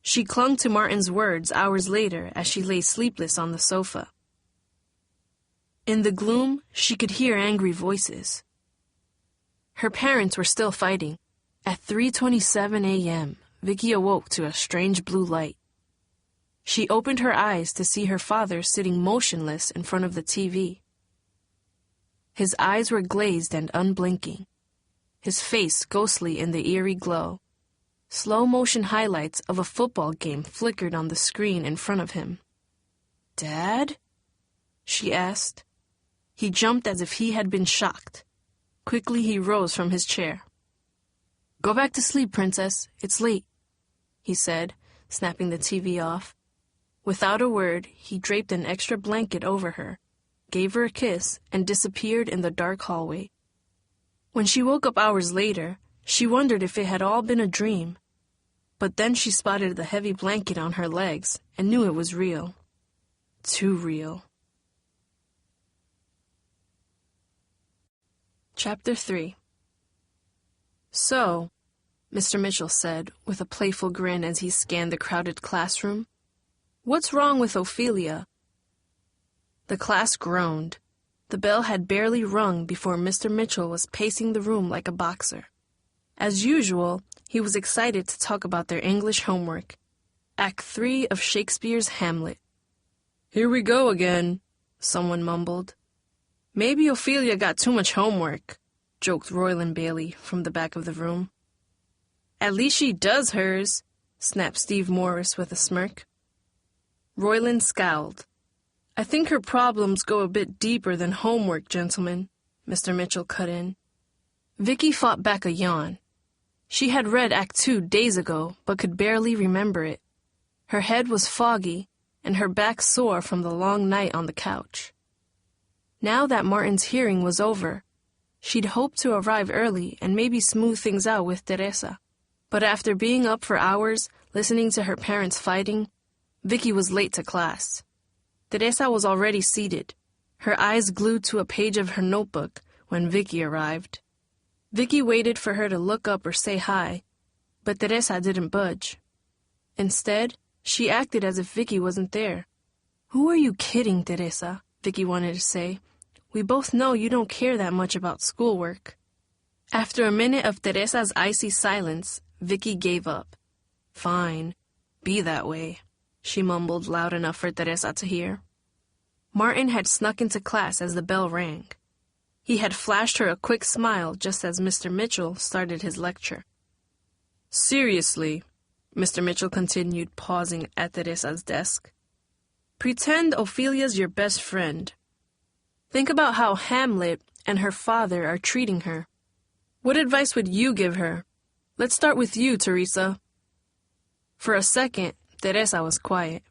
She clung to Martin's words hours later as she lay sleepless on the sofa. In the gloom, she could hear angry voices. Her parents were still fighting. At 3:27 a.m., Vicky awoke to a strange blue light. She opened her eyes to see her father sitting motionless in front of the TV. His eyes were glazed and unblinking, his face ghostly in the eerie glow. Slow-motion highlights of a football game flickered on the screen in front of him. "Dad?" she asked. He jumped as if he had been shocked. Quickly he rose from his chair. "Go back to sleep, Princess. It's late," he said, snapping the TV off. Without a word, he draped an extra blanket over her, gave her a kiss, and disappeared in the dark hallway. When she woke up hours later, she wondered if it had all been a dream. But then she spotted the heavy blanket on her legs and knew it was real. Too real. Chapter 3. "So," Mr. Mitchell said, with a playful grin as he scanned the crowded classroom, "what's wrong with Ophelia?" The class groaned. The bell had barely rung before Mr. Mitchell was pacing the room like a boxer. As usual, he was excited to talk about their English homework. Act 3 of Shakespeare's Hamlet. "Here we go again," someone mumbled. "Maybe Ophelia got too much homework," joked Royland Bailey from the back of the room. "At least she does hers," snapped Steve Morris with a smirk. Royland scowled. "I think her problems go a bit deeper than homework, gentlemen," Mr. Mitchell cut in. Vicky fought back a yawn. She had read Act 2 days ago, but could barely remember it. Her head was foggy, and her back sore from the long night on the couch. Now that Martin's hearing was over, she'd hoped to arrive early and maybe smooth things out with Teresa. But after being up for hours, listening to her parents fighting, Vicky was late to class. Teresa was already seated, her eyes glued to a page of her notebook when Vicky arrived. Vicky waited for her to look up or say hi, but Teresa didn't budge. Instead, she acted as if Vicky wasn't there. "Who are you kidding, Teresa?" Vicky wanted to say. "We both know you don't care that much about schoolwork." After a minute of Teresa's icy silence, Vicky gave up. "Fine, be that way," she mumbled loud enough for Teresa to hear. Martin had snuck into class as the bell rang. He had flashed her a quick smile just as Mr. Mitchell started his lecture. "Seriously," Mr. Mitchell continued, pausing at Teresa's desk, "pretend Ophelia's your best friend. Think about how Hamlet and her father are treating her. What advice would you give her? Let's start with you, Teresa." For a second, Teresa was quiet.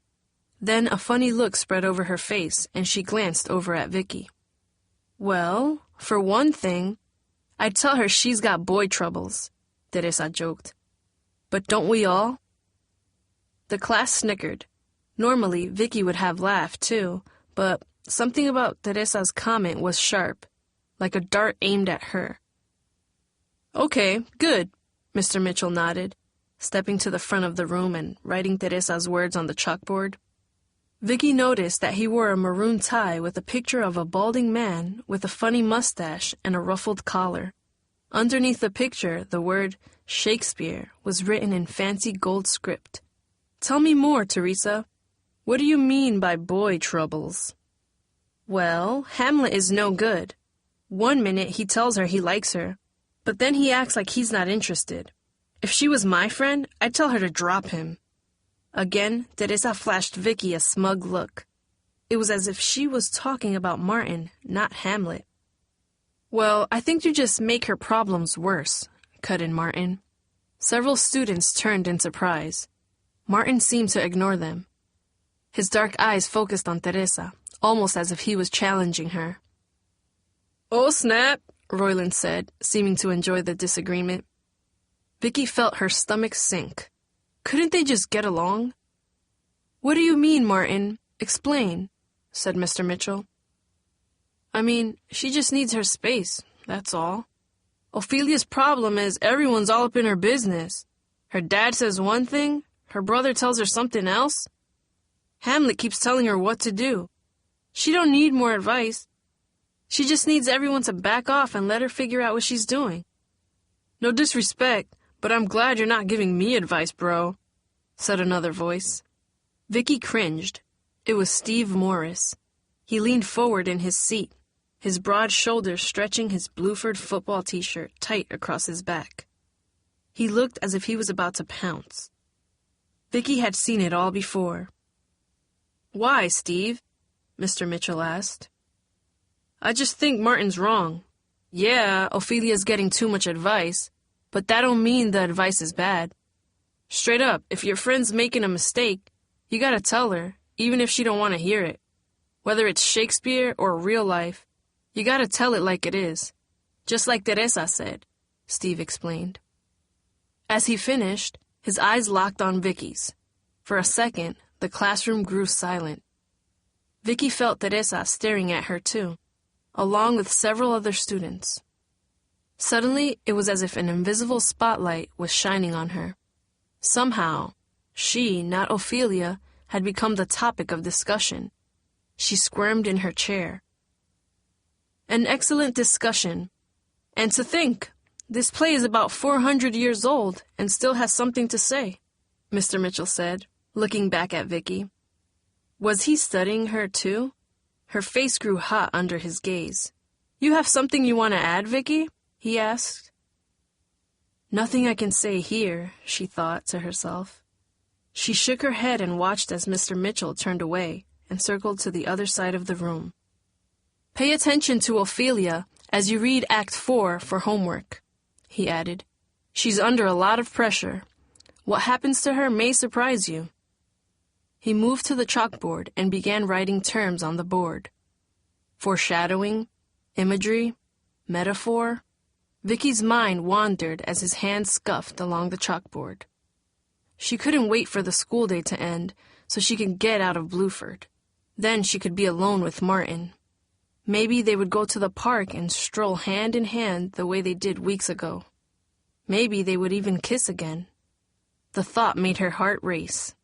Then a funny look spread over her face, and she glanced over at Vicky. "Well, for one thing, I'd tell her she's got boy troubles," Teresa joked. "But don't we all?" The class snickered. Normally, Vicky would have laughed, too, but something about Teresa's comment was sharp, like a dart aimed at her. "Okay, good," Mr. Mitchell nodded, stepping to the front of the room and writing Teresa's words on the chalkboard. Vicky noticed that he wore a maroon tie with a picture of a balding man with a funny mustache and a ruffled collar. Underneath the picture, the word Shakespeare was written in fancy gold script. "Tell me more, Teresa. What do you mean by boy troubles?" "Well, Hamlet is no good. One minute he tells her he likes her, but then he acts like he's not interested. If she was my friend, I'd tell her to drop him." Again, Teresa flashed Vicky a smug look. It was as if she was talking about Martin, not Hamlet. "Well, I think you just make her problems worse," cut in Martin. Several students turned in surprise. Martin seemed to ignore them. His dark eyes focused on Teresa, almost as if he was challenging her. "Oh, snap," Royland said, seeming to enjoy the disagreement. Vicky felt her stomach sink. Couldn't they just get along? "What do you mean, Martin? Explain," said Mr. Mitchell. "I mean, she just needs her space, that's all. Ophelia's problem is everyone's all up in her business. Her dad says one thing, her brother tells her something else. Hamlet keeps telling her what to do. She don't need more advice. She just needs everyone to back off and let her figure out what she's doing. No disrespect, but I'm glad you're not giving me advice, bro," said another voice. Vicky cringed. It was Steve Morris. He leaned forward in his seat, his broad shoulders stretching his Bluford football t-shirt tight across his back. He looked as if he was about to pounce. Vicky had seen it all before. "Why, Steve?" Mr. Mitchell asked. "I just think Martin's wrong. Yeah, Ophelia's getting too much advice, but that don't mean the advice is bad. Straight up, if your friend's making a mistake, you gotta tell her, even if she don't want to hear it. Whether it's Shakespeare or real life, you gotta tell it like it is. Just like Teresa said," Steve explained. As he finished, his eyes locked on Vicky's. For a second, the classroom grew silent. Vicky felt Teresa staring at her too, along with several other students. Suddenly, it was as if an invisible spotlight was shining on her. Somehow, she, not Ophelia, had become the topic of discussion. She squirmed in her chair. "An excellent discussion. And to think, this play is about 400 years old and still has something to say," Mr. Mitchell said, looking back at Vicky. Was he studying her too? Her face grew hot under his gaze. "You have something you want to add, Vicky?" he asked. "Nothing I can say here," she thought to herself. She shook her head and watched as Mr. Mitchell turned away and circled to the other side of the room. "Pay attention to Ophelia as you read Act 4 for homework," he added. "She's under a lot of pressure. What happens to her may surprise you." He moved to the chalkboard and began writing terms on the board. Foreshadowing, imagery, metaphor. Vicky's mind wandered as his hand scuffed along the chalkboard. She couldn't wait for the school day to end so she could get out of Bluford. Then she could be alone with Martin. Maybe they would go to the park and stroll hand in hand the way they did weeks ago. Maybe they would even kiss again. The thought made her heart race.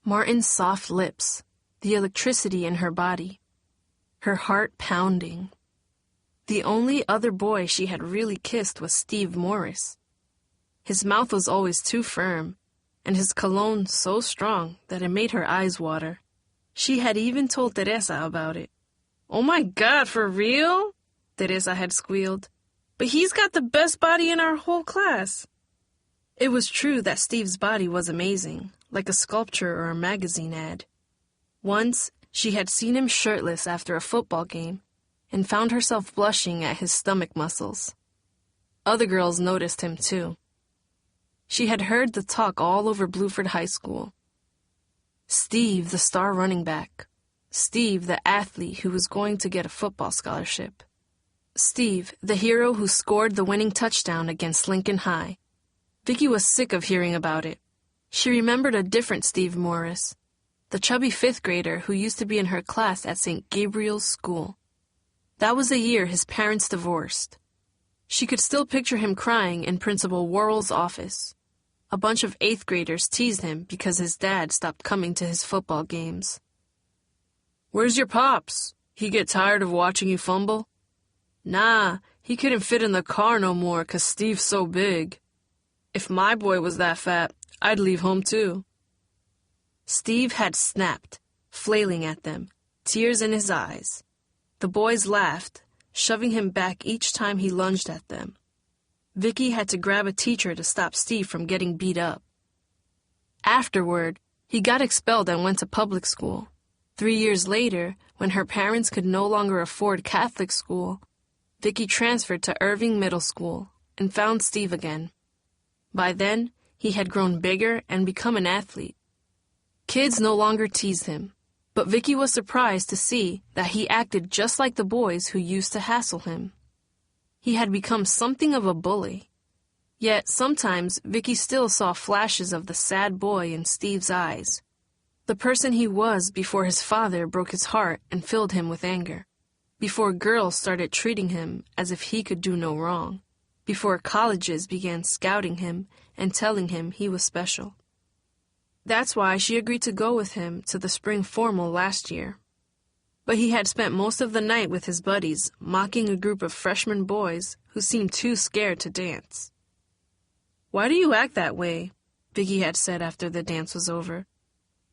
Martin's soft lips, the electricity in her body, her heart pounding. The only other boy she had really kissed was Steve Morris. His mouth was always too firm, and his cologne so strong that it made her eyes water. She had even told Teresa about it. "Oh my God, for real?" Teresa had squealed. "But he's got the best body in our whole class." It was true that Steve's body was amazing, like a sculpture or a magazine ad. Once, she had seen him shirtless after a football game and found herself blushing at his stomach muscles. Other girls noticed him too. She had heard the talk all over Bluford High School. Steve, the star running back. Steve, the athlete who was going to get a football scholarship. Steve, the hero who scored the winning touchdown against Lincoln High. Vicky was sick of hearing about it. She remembered a different Steve Morris, the chubby fifth grader who used to be in her class at St. Gabriel's School. That was the year his parents divorced. She could still picture him crying in Principal Worrell's office. A bunch of eighth graders teased him because his dad stopped coming to his football games. "Where's your pops? He get tired of watching you fumble?" "Nah, he couldn't fit in the car no more 'cause Steve's so big. If my boy was that fat, I'd leave home too." Steve had snapped, flailing at them, tears in his eyes. The boys laughed, shoving him back each time he lunged at them. Vicky had to grab a teacher to stop Steve from getting beat up. Afterward, he got expelled and went to public school. 3 years later, when her parents could no longer afford Catholic school, Vicky transferred to Irving Middle School and found Steve again. By then, he had grown bigger and become an athlete. Kids no longer teased him, but Vicky was surprised to see that he acted just like the boys who used to hassle him. He had become something of a bully. Yet sometimes Vicky still saw flashes of the sad boy in Steve's eyes, the person he was before his father broke his heart and filled him with anger, before girls started treating him as if he could do no wrong, before colleges began scouting him and telling him he was special. That's why she agreed to go with him to the spring formal last year. But he had spent most of the night with his buddies, mocking a group of freshman boys who seemed too scared to dance. "Why do you act that way?" Vicky had said after the dance was over.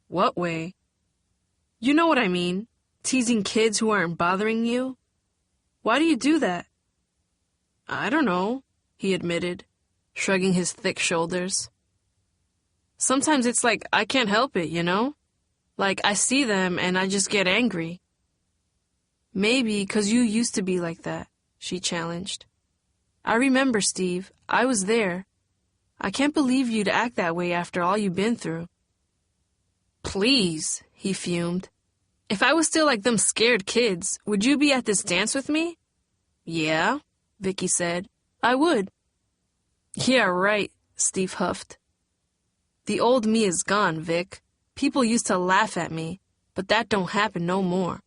"What way?" "You know what I mean. Teasing kids who aren't bothering you. Why do you do that?" "I don't know," he admitted, shrugging his thick shoulders. "Sometimes it's like I can't help it, you know? Like I see them and I just get angry." "Maybe 'cause you used to be like that," she challenged. "I remember, Steve. I was there. I can't believe you'd act that way after all you've been through." "Please," he fumed. "If I was still like them scared kids, would you be at this dance with me?" "Yeah," Vicky said. "I would." "Yeah, right," Steve huffed. "The old me is gone, Vic. People used to laugh at me, but that don't happen no more.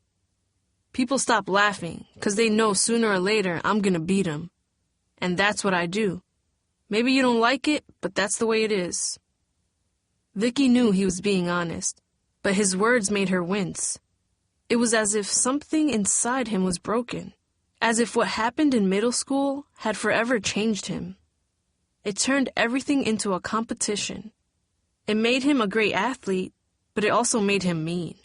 People stop laughing 'cause they know sooner or later I'm gonna beat 'em. And that's what I do. Maybe you don't like it, but that's the way it is." Vicky knew he was being honest, but his words made her wince. It was as if something inside him was broken, as if what happened in middle school had forever changed him. It turned everything into a competition. It made him a great athlete, but it also made him mean.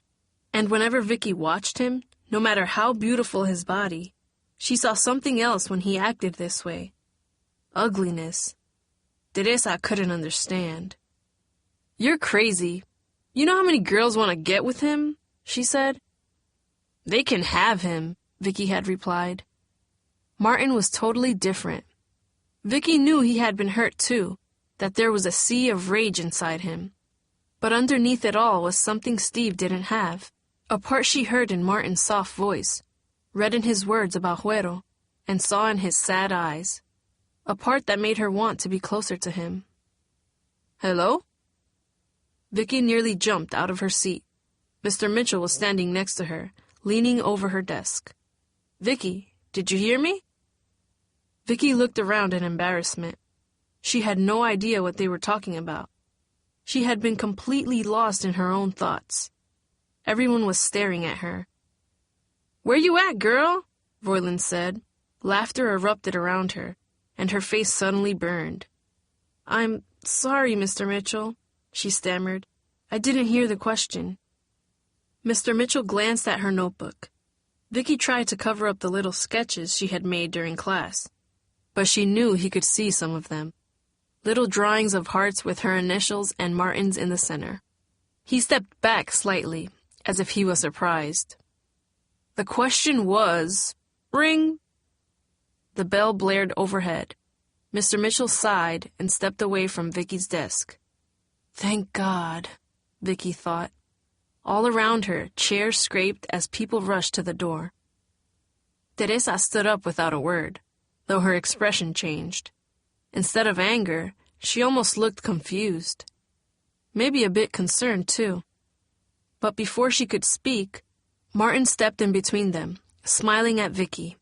And whenever Vicky watched him, no matter how beautiful his body, she saw something else when he acted this way. Ugliness. Teresa couldn't understand. "You're crazy. You know how many girls want to get with him?" she said. "They can have him," Vicky had replied. Martin was totally different. Vicky knew he had been hurt too, that there was a sea of rage inside him. But underneath it all was something Steve didn't have, a part she heard in Martin's soft voice, read in his words about Juero, and saw in his sad eyes, a part that made her want to be closer to him. "Hello?" Vicky nearly jumped out of her seat. Mr. Mitchell was standing next to her, leaning over her desk. "Vicky, did you hear me?" Vicky looked around in embarrassment. She had no idea what they were talking about. She had been completely lost in her own thoughts. Everyone was staring at her. "Where you at, girl?" Vroyland said. Laughter erupted around her, and her face suddenly burned. "I'm sorry, Mr. Mitchell," she stammered. "I didn't hear the question." Mr. Mitchell glanced at her notebook. Vicky tried to cover up the little sketches she had made during class, but she knew he could see some of them. Little drawings of hearts with her initials and Martin's in the center. He stepped back slightly, as if he was surprised. The question was, "Ring!" The bell blared overhead. Mr. Mitchell sighed and stepped away from Vicky's desk. Thank God, Vicky thought. All around her, chairs scraped as people rushed to the door. Teresa stood up without a word, though her expression changed. Instead of anger, she almost looked confused. Maybe a bit concerned, too. But before she could speak, Martin stepped in between them, smiling at Vicky.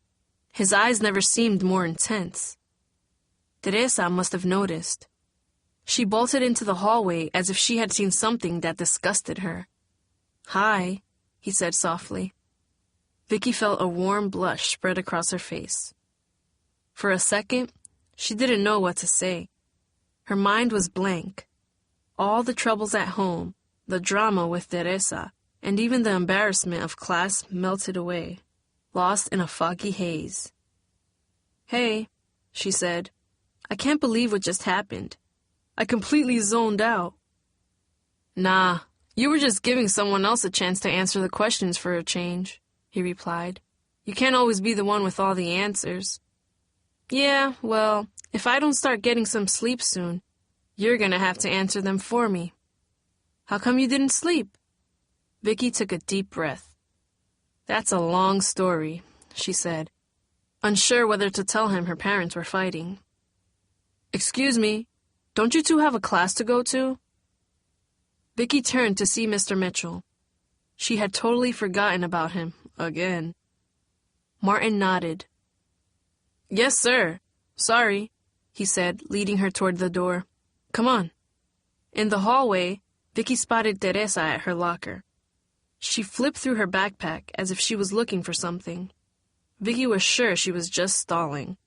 His eyes never seemed more intense. Teresa must have noticed. She bolted into the hallway as if she had seen something that disgusted her. "Hi," he said softly. Vicky felt a warm blush spread across her face. For a second, she didn't know what to say. Her mind was blank. All the troubles at home, the drama with Teresa, and even the embarrassment of class melted away, lost in a foggy haze. "Hey," she said. "I can't believe what just happened. I completely zoned out." "Nah, you were just giving someone else a chance to answer the questions for a change," he replied. "You can't always be the one with all the answers." "Yeah, well, if I don't start getting some sleep soon, you're gonna have to answer them for me." How come you didn't sleep? Vicky took a deep breath. That's a long story, she said, unsure whether to tell him her parents were fighting. Excuse me, don't you two have a class to go to? Vicky turned to see Mr. Mitchell. She had totally forgotten about him, again. Martin nodded. Yes, sir. Sorry, he said, leading her toward the door. Come on. In the hallway, Vicky spotted Teresa at her locker. She flipped through her backpack as if she was looking for something. Vicky was sure she was just stalling.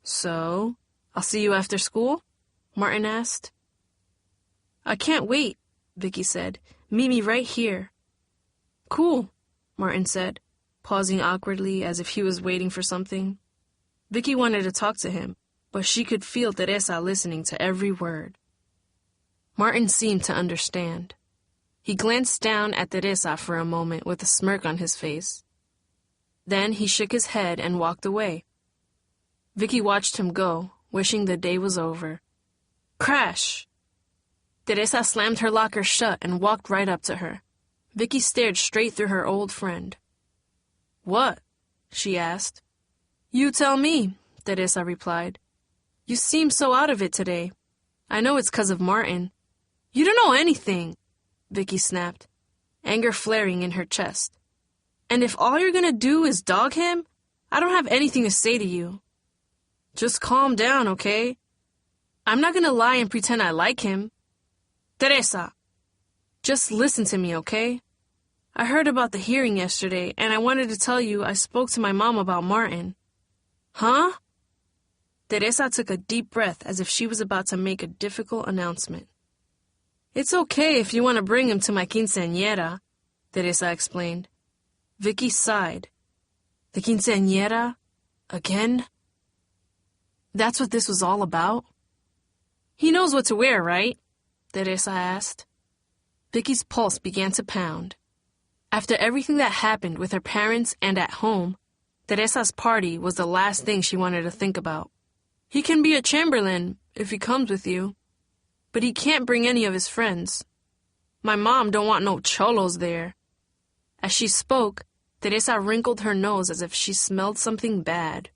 So, I'll see you after school? Martin asked. I can't wait, Vicky said. Meet me right here. Cool, Martin said, pausing awkwardly as if he was waiting for something. Vicky wanted to talk to him, but she could feel Teresa listening to every word. Martin seemed to understand. He glanced down at Teresa for a moment with a smirk on his face. Then he shook his head and walked away. Vicky watched him go, wishing the day was over. Crash! Teresa slammed her locker shut and walked right up to her. Vicky stared straight through her old friend. What? She asked. You tell me, Teresa replied. You seem so out of it today. I know it's 'cause of Martin. You don't know anything, Vicky snapped, anger flaring in her chest. And if all you're gonna do is dog him, I don't have anything to say to you. Just calm down, okay? I'm not gonna lie and pretend I like him. Teresa, just listen to me, okay? I heard about the hearing yesterday, and I wanted to tell you I spoke to my mom about Martin. Huh? Teresa took a deep breath as if she was about to make a difficult announcement. It's okay if you want to bring him to my quinceañera, Teresa explained. Vicky sighed. The quinceañera? Again? That's what this was all about? He knows what to wear, right? Teresa asked. Vicky's pulse began to pound. After everything that happened with her parents and at home, Teresa's party was the last thing she wanted to think about. He can be a Chamberlain if he comes with you, but he can't bring any of his friends. My mom don't want no cholos there. As she spoke, Teresa wrinkled her nose as if she smelled something bad.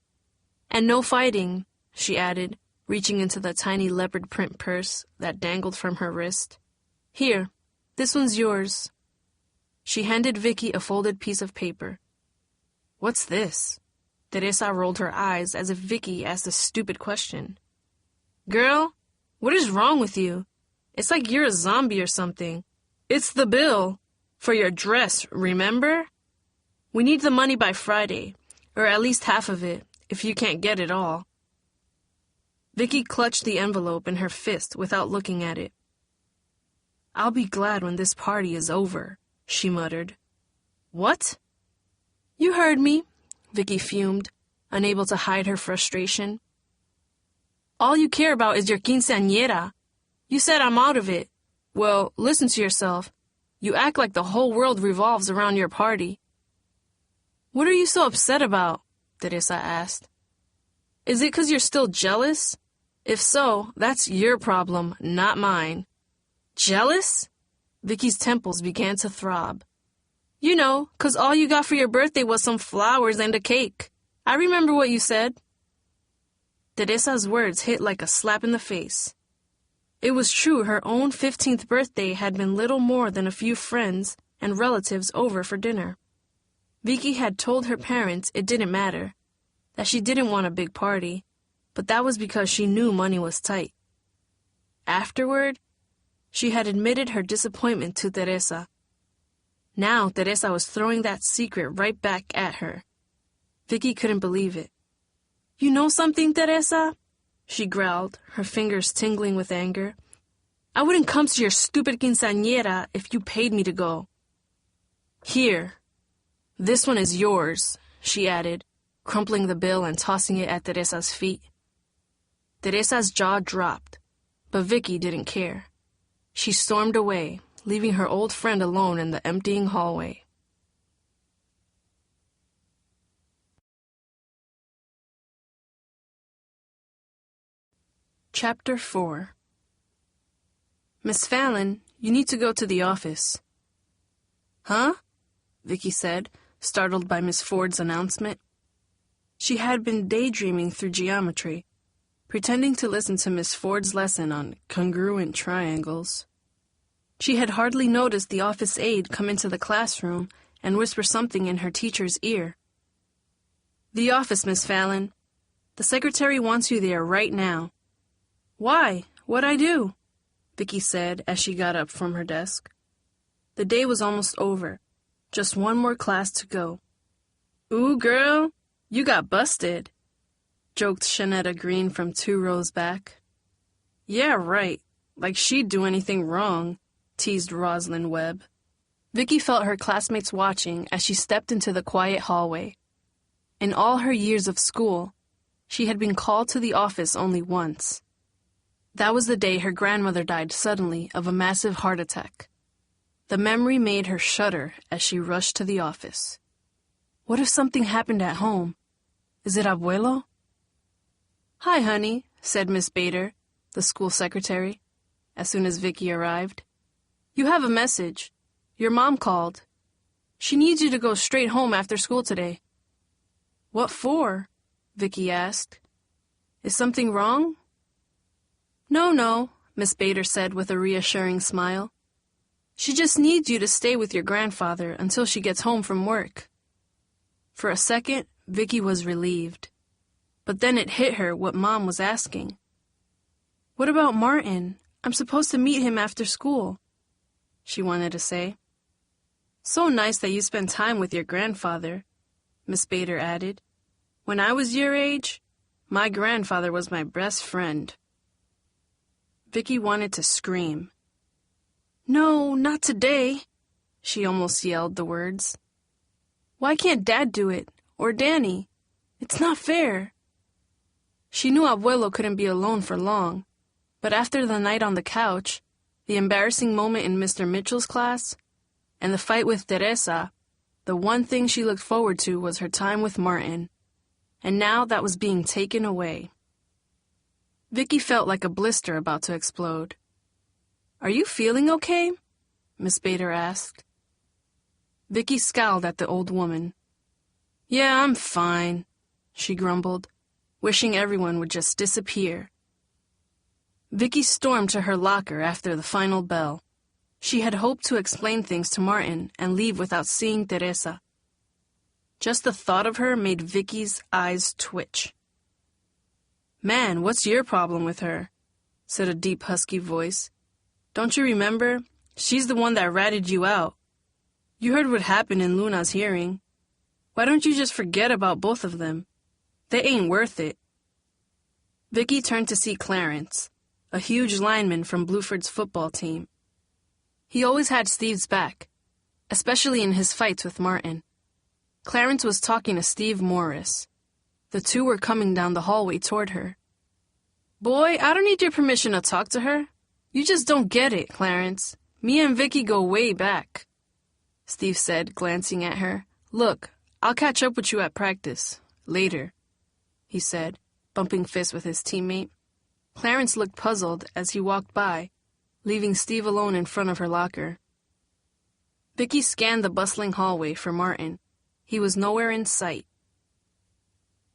And no fighting, she added, reaching into the tiny leopard print purse that dangled from her wrist. Here, this one's yours. She handed Vicky a folded piece of paper. What's this? Teresa rolled her eyes as if Vicky asked a stupid question. Girl, what is wrong with you? It's like you're a zombie or something. It's the bill for your dress, remember? We need the money by Friday, or at least half of it, if you can't get it all. Vicky clutched the envelope in her fist without looking at it. I'll be glad when this party is over, she muttered. What? You heard me, Vicky fumed, unable to hide her frustration. All you care about is your quinceañera. You said I'm out of it. Well, listen to yourself. You act like the whole world revolves around your party. What are you so upset about? Teresa asked. Is it 'cause you're still jealous? If so, that's your problem, not mine. Jealous? Vicky's temples began to throb. You know, 'cause all you got for your birthday was some flowers and a cake. I remember what you said. Teresa's words hit like a slap in the face. It was true her own 15th birthday had been little more than a few friends and relatives over for dinner. Vicky had told her parents it didn't matter, that she didn't want a big party, but that was because she knew money was tight. Afterward, she had admitted her disappointment to Teresa. Now Teresa was throwing that secret right back at her. Vicky couldn't believe it. You know something, Teresa? She growled, her fingers tingling with anger. I wouldn't come to your stupid quinceañera if you paid me to go. Here. This one is yours, she added, crumpling the bill and tossing it at Teresa's feet. Teresa's jaw dropped, but Vicky didn't care. She stormed away, leaving her old friend alone in the emptying hallway. Chapter 4. Miss Fallon, You need to go to the office." "Huh?" Vicky said, startled by Miss Ford's announcement. She had been daydreaming through geometry, pretending to listen to Miss Ford's lesson on congruent triangles. She had hardly noticed the office aide come into the classroom and whisper something in her teacher's ear. "The office, Miss Fallon. The secretary wants you there right now." "Why? What'd I do?" Vicky said as she got up from her desk. The day was almost over. Just one more class to go. "Ooh, girl, you got busted," joked Shanetta Green from 2 rows back. "Yeah, right. Like she'd do anything wrong," teased Rosalind Webb. Vicky felt her classmates watching as she stepped into the quiet hallway. In all her years of school, she had been called to the office only once. That was the day her grandmother died suddenly of a massive heart attack. The memory made her shudder as she rushed to the office. What if something happened at home? Is it Abuelo? "Hi, honey," said Miss Bader, the school secretary, as soon as Vicky arrived. "You have a message. Your mom called. She needs you to go straight home after school today." "What for?" Vicky asked. "Is something wrong?" No, Miss Bader said with a reassuring smile. "She just needs you to stay with your grandfather until she gets home from work." For a second, Vicky was relieved. But then it hit her what Mom was asking. "What about Martin? I'm supposed to meet him after school," she wanted to say. "So nice that you spend time with your grandfather," Miss Bader added. "When I was your age, my grandfather was my best friend." Vicky wanted to scream. "No, not today," she almost yelled the words. "Why can't Dad do it? Or Danny? It's not fair." She knew Abuelo couldn't be alone for long, but after the night on the couch, the embarrassing moment in Mr. Mitchell's class, and the fight with Teresa, the one thing she looked forward to was her time with Martin. And now that was being taken away. Vicky felt like a blister about to explode. "Are you feeling okay?" Miss Bader asked. Vicky scowled at the old woman. "Yeah, I'm fine," she grumbled, wishing everyone would just disappear. Vicky stormed to her locker after the final bell. She had hoped to explain things to Martin and leave without seeing Teresa. Just the thought of her made Vicky's eyes twitch. "Man, what's your problem with her?" said a deep, husky voice. "Don't you remember? She's the one that ratted you out. You heard what happened in Luna's hearing. Why don't you just forget about both of them? They ain't worth it." Vicky turned to see Clarence, a huge lineman from Bluford's football team. He always had Steve's back, especially in his fights with Martin. Clarence was talking to Steve Morris. The two were coming down the hallway toward her. "Boy, I don't need your permission to talk to her. You just don't get it, Clarence. Me and Vicky go way back," Steve said, glancing at her. "Look, I'll catch up with you at practice. Later," he said, bumping fists with his teammate. Clarence looked puzzled as he walked by, leaving Steve alone in front of her locker. Vicky scanned the bustling hallway for Martin. He was nowhere in sight.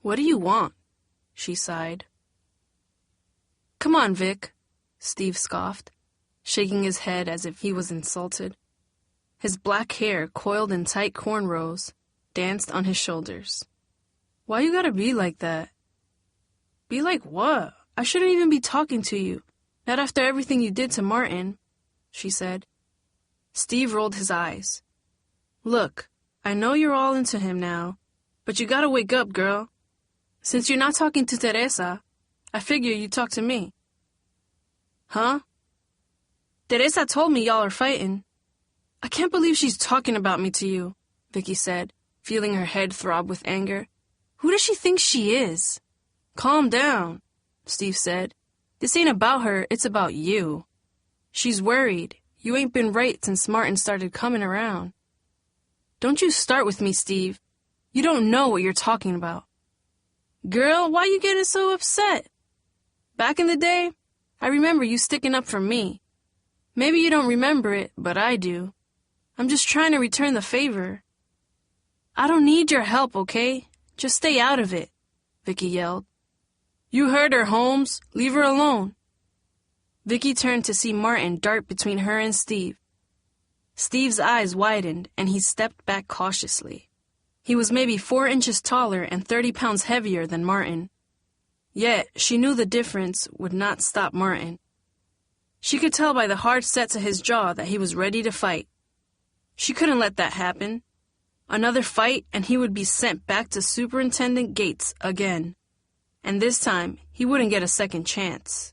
"What do you want?" she sighed. "Come on, Vic," Steve scoffed, shaking his head as if he was insulted. His black hair, coiled in tight cornrows, danced on his shoulders. "Why you gotta be like that?" "Be like what? I shouldn't even be talking to you. Not after everything you did to Martin," she said. Steve rolled his eyes. "Look, I know you're all into him now, but you gotta wake up, girl. Since you're not talking to Teresa, I figure you talk to me." "Huh?" "Teresa told me y'all are fighting." "I can't believe she's talking about me to you," Vicky said, feeling her head throb with anger. "Who does she think she is?" "Calm down," Steve said. "This ain't about her, it's about you. She's worried. You ain't been right since Martin started coming around." "Don't you start with me, Steve. You don't know what you're talking about." "Girl, why you getting so upset? Back in the day, I remember you sticking up for me. Maybe you don't remember it, but I do. I'm just trying to return the favor. I don't need your help, okay? Just stay out of it, Vicky yelled. You heard her, Holmes. Leave her alone. Vicky turned to see Martin dart between her and Steve. Steve's eyes widened, and he stepped back cautiously. He was maybe 4 inches taller and 30 pounds heavier than Martin. Yet, she knew the difference would not stop Martin. She could tell by the hard sets of his jaw that he was ready to fight. She couldn't let that happen. Another fight, and he would be sent back to Superintendent Gates again. And this time, he wouldn't get a second chance.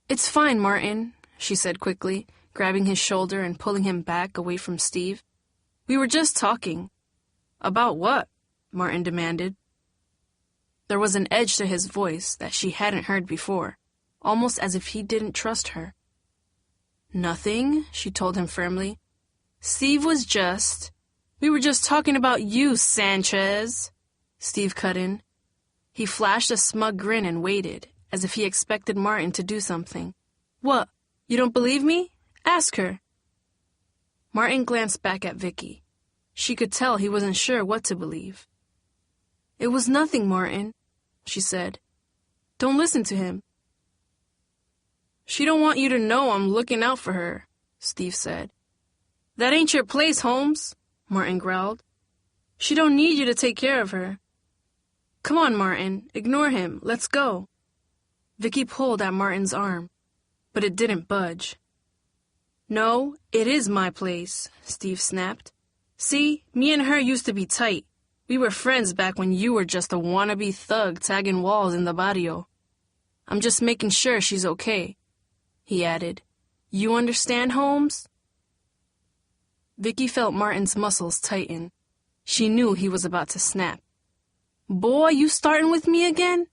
It's fine, Martin, she said quickly, grabbing his shoulder and pulling him back away from Steve. We were just talking. About what? Martin demanded. There was an edge to his voice that she hadn't heard before, almost as if he didn't trust her. Nothing, she told him firmly. Steve was just... We were just talking about you, Sanchez. Steve cut in. He flashed a smug grin and waited, as if he expected Martin to do something. What? You don't believe me? Ask her. Martin glanced back at Vicky. She could tell he wasn't sure what to believe. It was nothing, Martin, she said. Don't listen to him. She don't want you to know I'm looking out for her, Steve said. That ain't your place, Holmes, Martin growled. She don't need you to take care of her. Come on, Martin, ignore him, let's go. Vicky pulled at Martin's arm, but it didn't budge. No, it is my place, Steve snapped. See, me and her used to be tight. We were friends back when you were just a wannabe thug tagging walls in the barrio. I'm just making sure she's okay, he added. You understand, Holmes? Vicky felt Martin's muscles tighten. She knew he was about to snap. Boy, you starting with me again?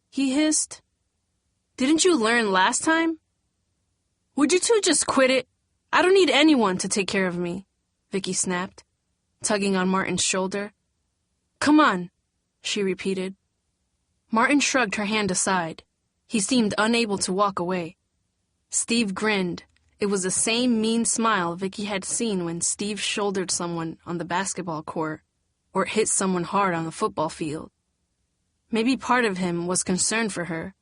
He hissed. Didn't you learn last time? Would you two just quit it? I don't need anyone to take care of me, Vicky snapped, tugging on Martin's shoulder. Come on, she repeated. Martin shrugged her hand aside. He seemed unable to walk away. Steve grinned. It was the same mean smile Vicky had seen when Steve shouldered someone on the basketball court or hit someone hard on the football field. Maybe part of him was concerned for her,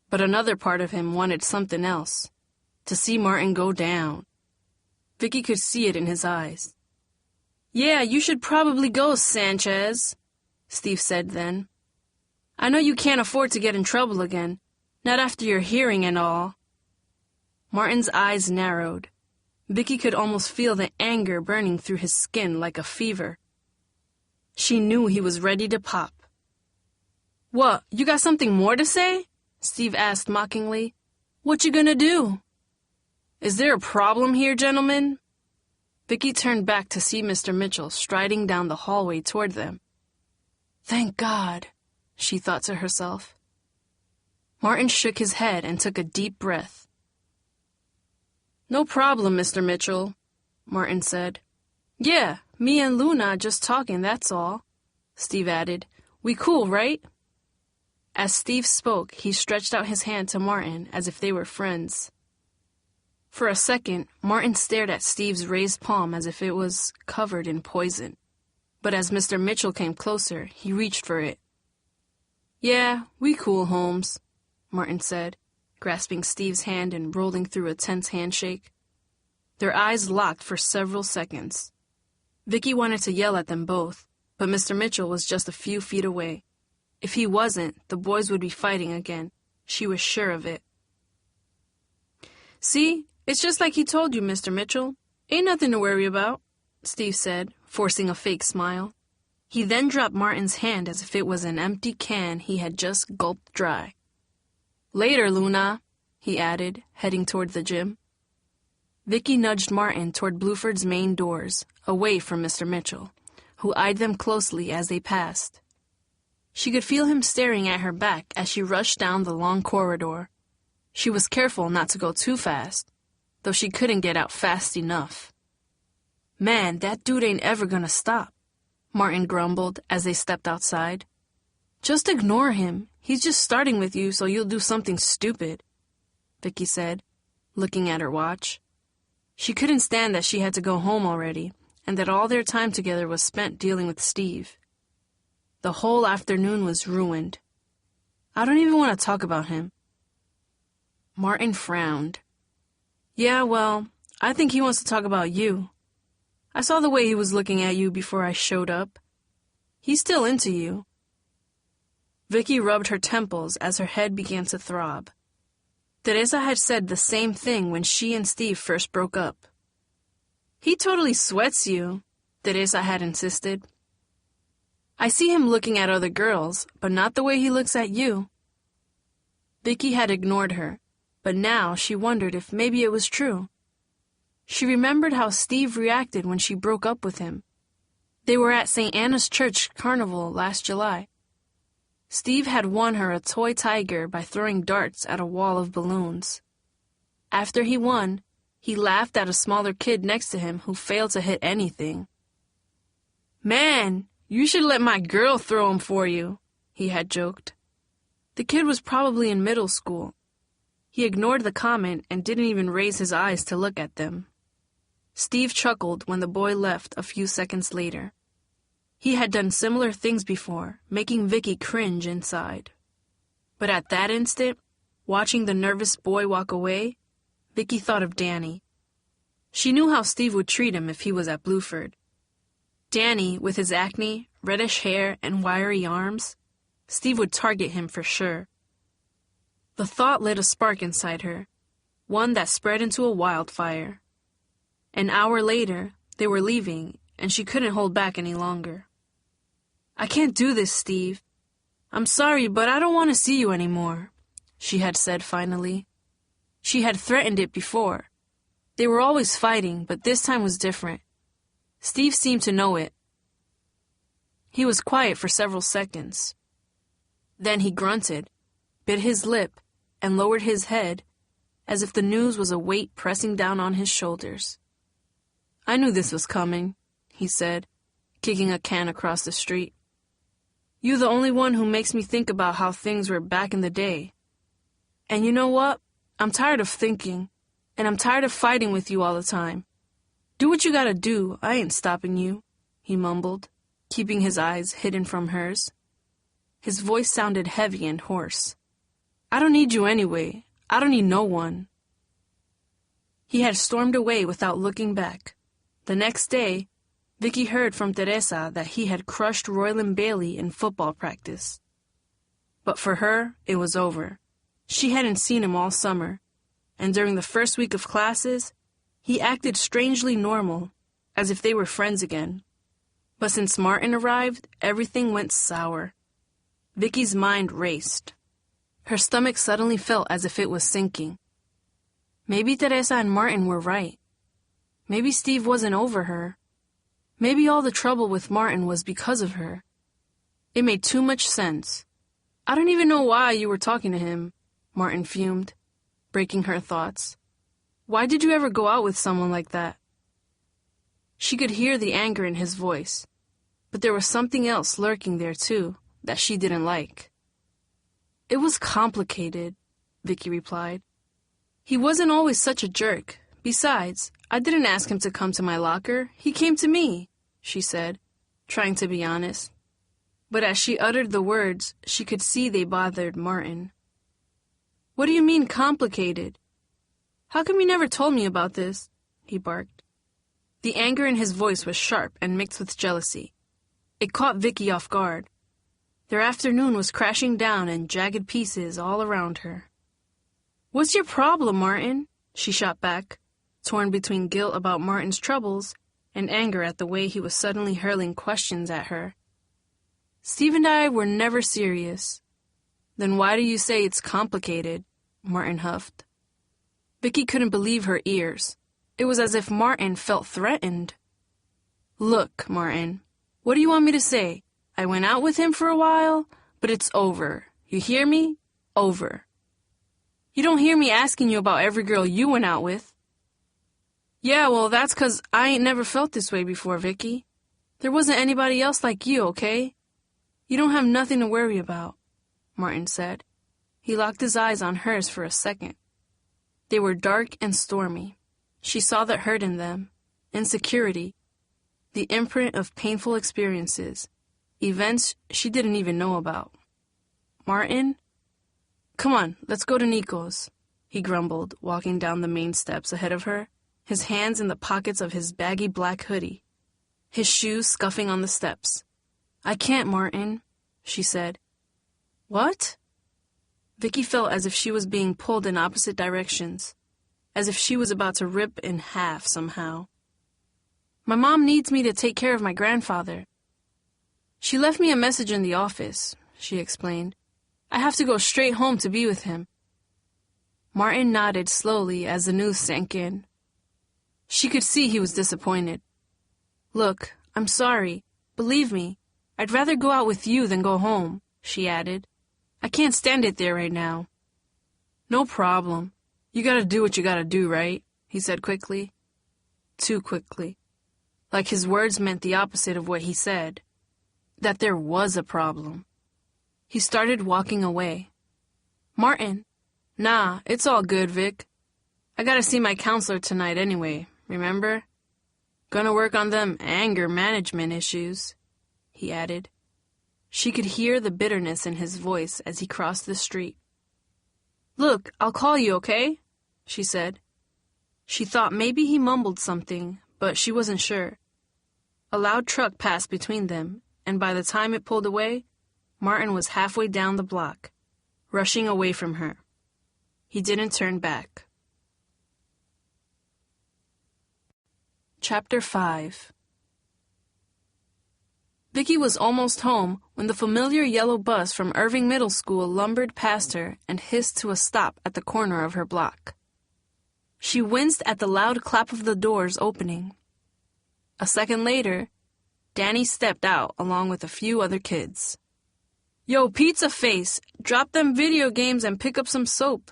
but another part of him wanted something else, to see Martin go down. Vicky could see it in his eyes. Yeah, you should probably go, Sanchez, Steve said then. I know you can't afford to get in trouble again, not after your hearing and all. Martin's eyes narrowed. Vicky could almost feel the anger burning through his skin like a fever. She knew he was ready to pop. What, you got something more to say? Steve asked mockingly. What you gonna do? Is there a problem here, gentlemen? Vicky turned back to see Mr. Mitchell striding down the hallway toward them. Thank God, she thought to herself. Martin shook his head and took a deep breath. No problem, Mr. Mitchell, Martin said. Yeah, me and Luna just talking, that's all, Steve added. We cool, right? As Steve spoke, he stretched out his hand to Martin as if they were friends. For a second, Martin stared at Steve's raised palm as if it was covered in poison. But as Mr. Mitchell came closer, he reached for it. Yeah, we cool, Holmes, Martin said, grasping Steve's hand and rolling through a tense handshake. Their eyes locked for several seconds. Vicky wanted to yell at them both, but Mr. Mitchell was just a few feet away. If he wasn't, the boys would be fighting again. She was sure of it. See, it's just like he told you, Mr. Mitchell. Ain't nothing to worry about, Steve said, forcing a fake smile. He then dropped Martin's hand as if it was an empty can he had just gulped dry. Later, Luna, he added, heading toward the gym. Vicky nudged Martin toward Bluford's main doors, away from Mr. Mitchell, who eyed them closely as they passed. She could feel him staring at her back as she rushed down the long corridor. She was careful not to go too fast, though she couldn't get out fast enough. Man, that dude ain't ever gonna stop, Martin grumbled as they stepped outside. Just ignore him. He's just starting with you so you'll do something stupid, Vicky said. looking at her watch. She couldn't stand that she had to go home already, and that all their time together was spent dealing with Steve. The whole afternoon was ruined. I don't even want to talk about him. Martin frowned. Yeah, well, I think he wants to talk about you. I saw the way he was looking at you before I showed up. He's still into you. Vicky rubbed her temples as her head began to throb. Teresa had said the same thing when she and Steve first broke up. He totally sweats you, Teresa had insisted. I see him looking at other girls, but not the way he looks at you. Vicky had ignored her, but now she wondered if maybe it was true. She remembered how Steve reacted when she broke up with him. They were at St. Anna's Church Carnival last July. Steve had won her a toy tiger by throwing darts at a wall of balloons. After he won, he laughed at a smaller kid next to him who failed to hit anything. Man, you should let my girl throw 'em for you, he had joked. The kid was probably in middle school. He ignored the comment and didn't even raise his eyes to look at them. Steve chuckled when the boy left a few seconds later. He had done similar things before, making Vicky cringe inside. But at that instant, watching the nervous boy walk away, Vicky thought of Danny. She knew how Steve would treat him if he was at Bluford. Danny, with his acne, reddish hair, and wiry arms, Steve would target him for sure. The thought lit a spark inside her, one that spread into a wildfire. An hour later, they were leaving, and she couldn't hold back any longer. I can't do this, Steve. I'm sorry, but I don't want to see you anymore, she had said finally. She had threatened it before. They were always fighting, but this time was different. Steve seemed to know it. He was quiet for several seconds. Then he grunted, bit his lip, and lowered his head, as if the news was a weight pressing down on his shoulders. I knew this was coming, he said, kicking a can across the street. You're the only one who makes me think about how things were back in the day. And you know what? I'm tired of thinking, and I'm tired of fighting with you all the time. Do what you gotta do, I ain't stopping you, he mumbled, keeping his eyes hidden from hers. His voice sounded heavy and hoarse. I don't need you anyway. I don't need no one. He had stormed away without looking back. The next day, Vicky heard from Teresa that he had crushed Royland Bailey in football practice. But for her, it was over. She hadn't seen him all summer, and during the first week of classes, he acted strangely normal, as if they were friends again. But since Martin arrived, everything went sour. Vicky's mind raced. Her stomach suddenly felt as if it was sinking. Maybe Teresa and Martin were right. Maybe Steve wasn't over her. Maybe all the trouble with Martin was because of her. It made too much sense. I don't even know why you were talking to him, Martin fumed, breaking her thoughts. Why did you ever go out with someone like that? She could hear the anger in his voice, but there was something else lurking there too that she didn't like. It was complicated, Vicky replied. He wasn't always such a jerk. Besides, I didn't ask him to come to my locker. He came to me, she said, trying to be honest. But as she uttered the words, she could see they bothered Martin. What do you mean complicated? How come you never told me about this? He barked. The anger in his voice was sharp and mixed with jealousy. It caught Vicky off guard. Their afternoon was crashing down in jagged pieces all around her. What's your problem, Martin? She shot back, torn between guilt about Martin's troubles and anger at the way he was suddenly hurling questions at her. Steve and I were never serious. Then why do you say it's complicated? Martin huffed. Vicky couldn't believe her ears. It was as if Martin felt threatened. Look, Martin, what do you want me to say? I went out with him for a while, but it's over. You hear me? Over. You don't hear me asking you about every girl you went out with. Yeah, well, that's 'cause I ain't never felt this way before, Vicky. There wasn't anybody else like you, okay? You don't have nothing to worry about, Martin said. He locked his eyes on hers for a second. They were dark and stormy. She saw the hurt in them, insecurity, the imprint of painful experiences, events she didn't even know about. Martin? Come on, let's go to Nico's, he grumbled, walking down the main steps ahead of her, his hands in the pockets of his baggy black hoodie, his shoes scuffing on the steps. I can't, Martin, she said. What? Vicky felt as if she was being pulled in opposite directions, as if she was about to rip in half somehow. My mom needs me to take care of my grandfather. She left me a message in the office, she explained. I have to go straight home to be with him. Martin nodded slowly as the news sank in. She could see he was disappointed. Look, I'm sorry. Believe me, I'd rather go out with you than go home, she added. I can't stand it there right now. No problem. You gotta do what you gotta do, right? He said quickly. Too quickly. Like his words meant the opposite of what he said. That there was a problem. He started walking away. Martin. Nah, it's all good, Vic. I gotta see my counselor tonight anyway, remember? Gonna work on them anger management issues, he added. She could hear the bitterness in his voice as he crossed the street. Look, I'll call you, okay? She said. She thought maybe he mumbled something, but she wasn't sure. A loud truck passed between them, and by the time it pulled away, Martin was halfway down the block, rushing away from her. He didn't turn back. Chapter 5. Vicky was almost home when the familiar yellow bus from Irving Middle School lumbered past her and hissed to a stop at the corner of her block. She winced at the loud clap of the doors opening. A second later, Danny stepped out along with a few other kids. Yo, pizza face, drop them video games and pick up some soap,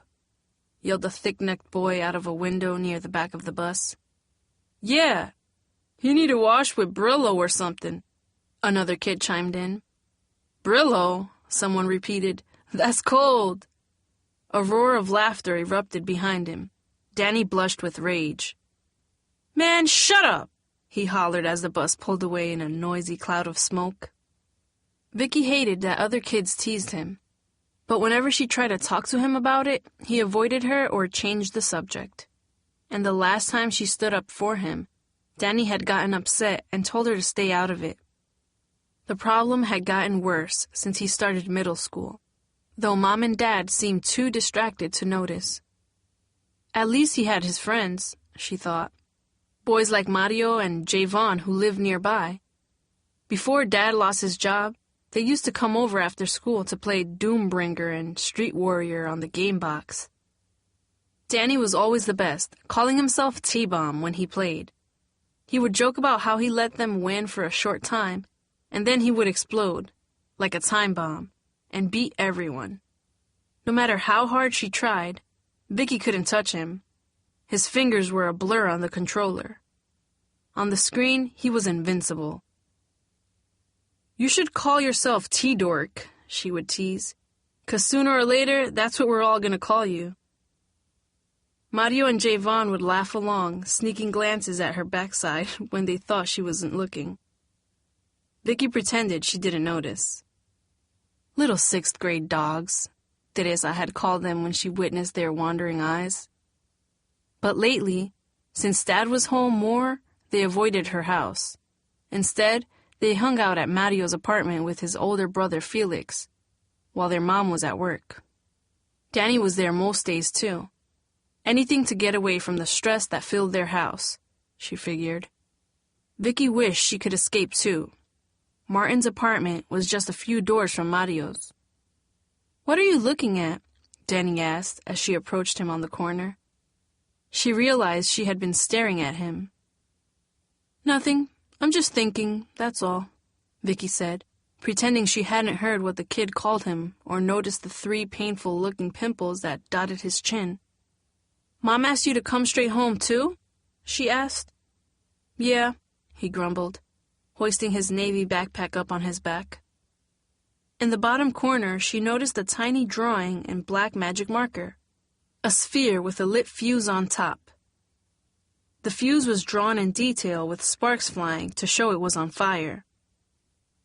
yelled a thick-necked boy out of a window near the back of the bus. Yeah, you need to wash with Brillo or something, another kid chimed in. Brillo, someone repeated. That's cold. A roar of laughter erupted behind him. Danny blushed with rage. Man, shut up, he hollered as the bus pulled away in a noisy cloud of smoke. Vicky hated that other kids teased him, but whenever she tried to talk to him about it, he avoided her or changed the subject. And the last time she stood up for him, Danny had gotten upset and told her to stay out of it. The problem had gotten worse since he started middle school, though Mom and Dad seemed too distracted to notice. At least he had his friends, she thought. Boys like Mario and Javon who lived nearby. Before Dad lost his job, they used to come over after school to play Doombringer and Street Warrior on the game box. Danny was always the best, calling himself T-Bomb when he played. He would joke about how he let them win for a short time, and then he would explode, like a time bomb, and beat everyone. No matter how hard she tried, Vicky couldn't touch him. His fingers were a blur on the controller. On the screen, he was invincible. You should call yourself T-Dork, she would tease, 'cause sooner or later, that's what we're all gonna call you. Mario and Javon would laugh along, sneaking glances at her backside when they thought she wasn't looking. Vicky pretended she didn't notice. Little sixth-grade dogs, Teresa had called them when she witnessed their wandering eyes. But lately, since Dad was home more, they avoided her house. Instead, they hung out at Mario's apartment with his older brother Felix, while their mom was at work. Danny was there most days, too. Anything to get away from the stress that filled their house, she figured. Vicky wished she could escape, too. Martin's apartment was just a few doors from Mario's. What are you looking at? Danny asked as she approached him on the corner. She realized she had been staring at him. Nothing. I'm just thinking, that's all, Vicky said, pretending she hadn't heard what the kid called him or noticed the 3 painful-looking pimples that dotted his chin. Mom asked you to come straight home, too? She asked. Yeah, he grumbled, hoisting his navy backpack up on his back. In the bottom corner, she noticed a tiny drawing in black magic marker. a sphere with a lit fuse on top. The fuse was drawn in detail with sparks flying to show it was on fire.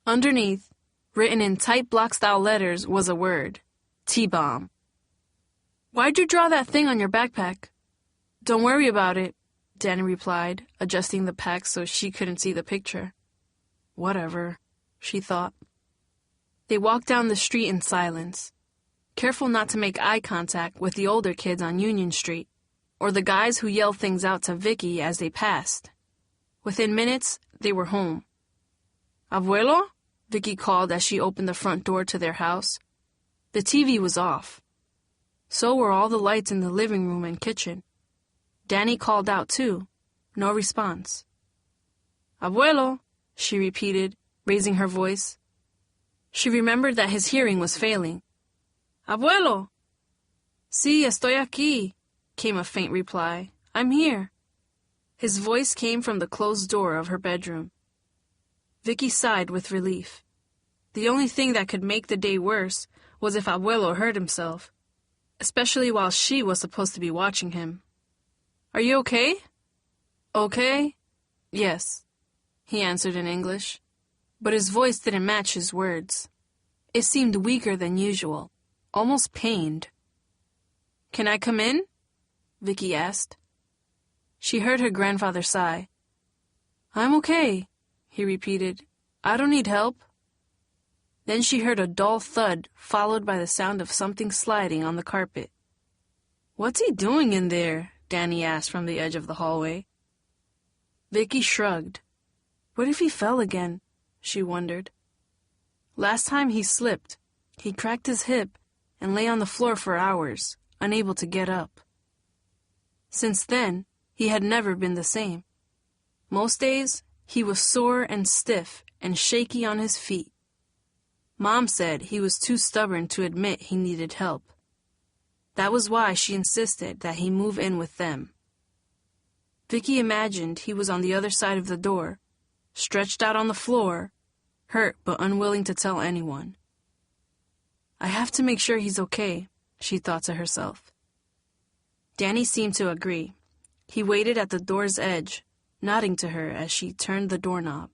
Underneath, written in tight block-style letters, was a word: T-bomb. "Why'd you draw that thing on your backpack?" "Don't worry about it," Danny replied, adjusting the pack so she couldn't see the picture. Whatever, she thought. They walked down the street in silence, careful not to make eye contact with the older kids on Union Street, or the guys who yelled things out to Vicky as they passed. Within minutes, they were home. "Abuelo?" Vicky called as she opened the front door to their house. The TV was off. So were all the lights in the living room and kitchen. Danny called out too. No response. "Abuelo," she repeated, raising her voice. She remembered that his hearing was failing. "Abuelo!" "Sí, estoy aquí," came a faint reply. "I'm here." His voice came from the closed door of her bedroom. Vicky sighed with relief. The only thing that could make the day worse was if Abuelo hurt himself, especially while she was supposed to be watching him. "Are you okay?" "Okay? Yes," he answered in English, but his voice didn't match his words. It seemed weaker than usual, almost pained. "Can I come in?" Vicky asked. She heard her grandfather sigh. "I'm okay," he repeated. "I don't need help." Then she heard a dull thud, followed by the sound of something sliding on the carpet. "What's he doing in there?" Danny asked from the edge of the hallway. Vicky shrugged. What if he fell again? She wondered. Last time he slipped, he cracked his hip and lay on the floor for hours, unable to get up. Since then, he had never been the same. Most days, he was sore and stiff and shaky on his feet. Mom said he was too stubborn to admit he needed help. That was why she insisted that he move in with them. Vicky imagined he was on the other side of the door, stretched out on the floor, hurt but unwilling to tell anyone. I have to make sure he's okay, she thought to herself. Danny seemed to agree. He waited at the door's edge, nodding to her as she turned the doorknob.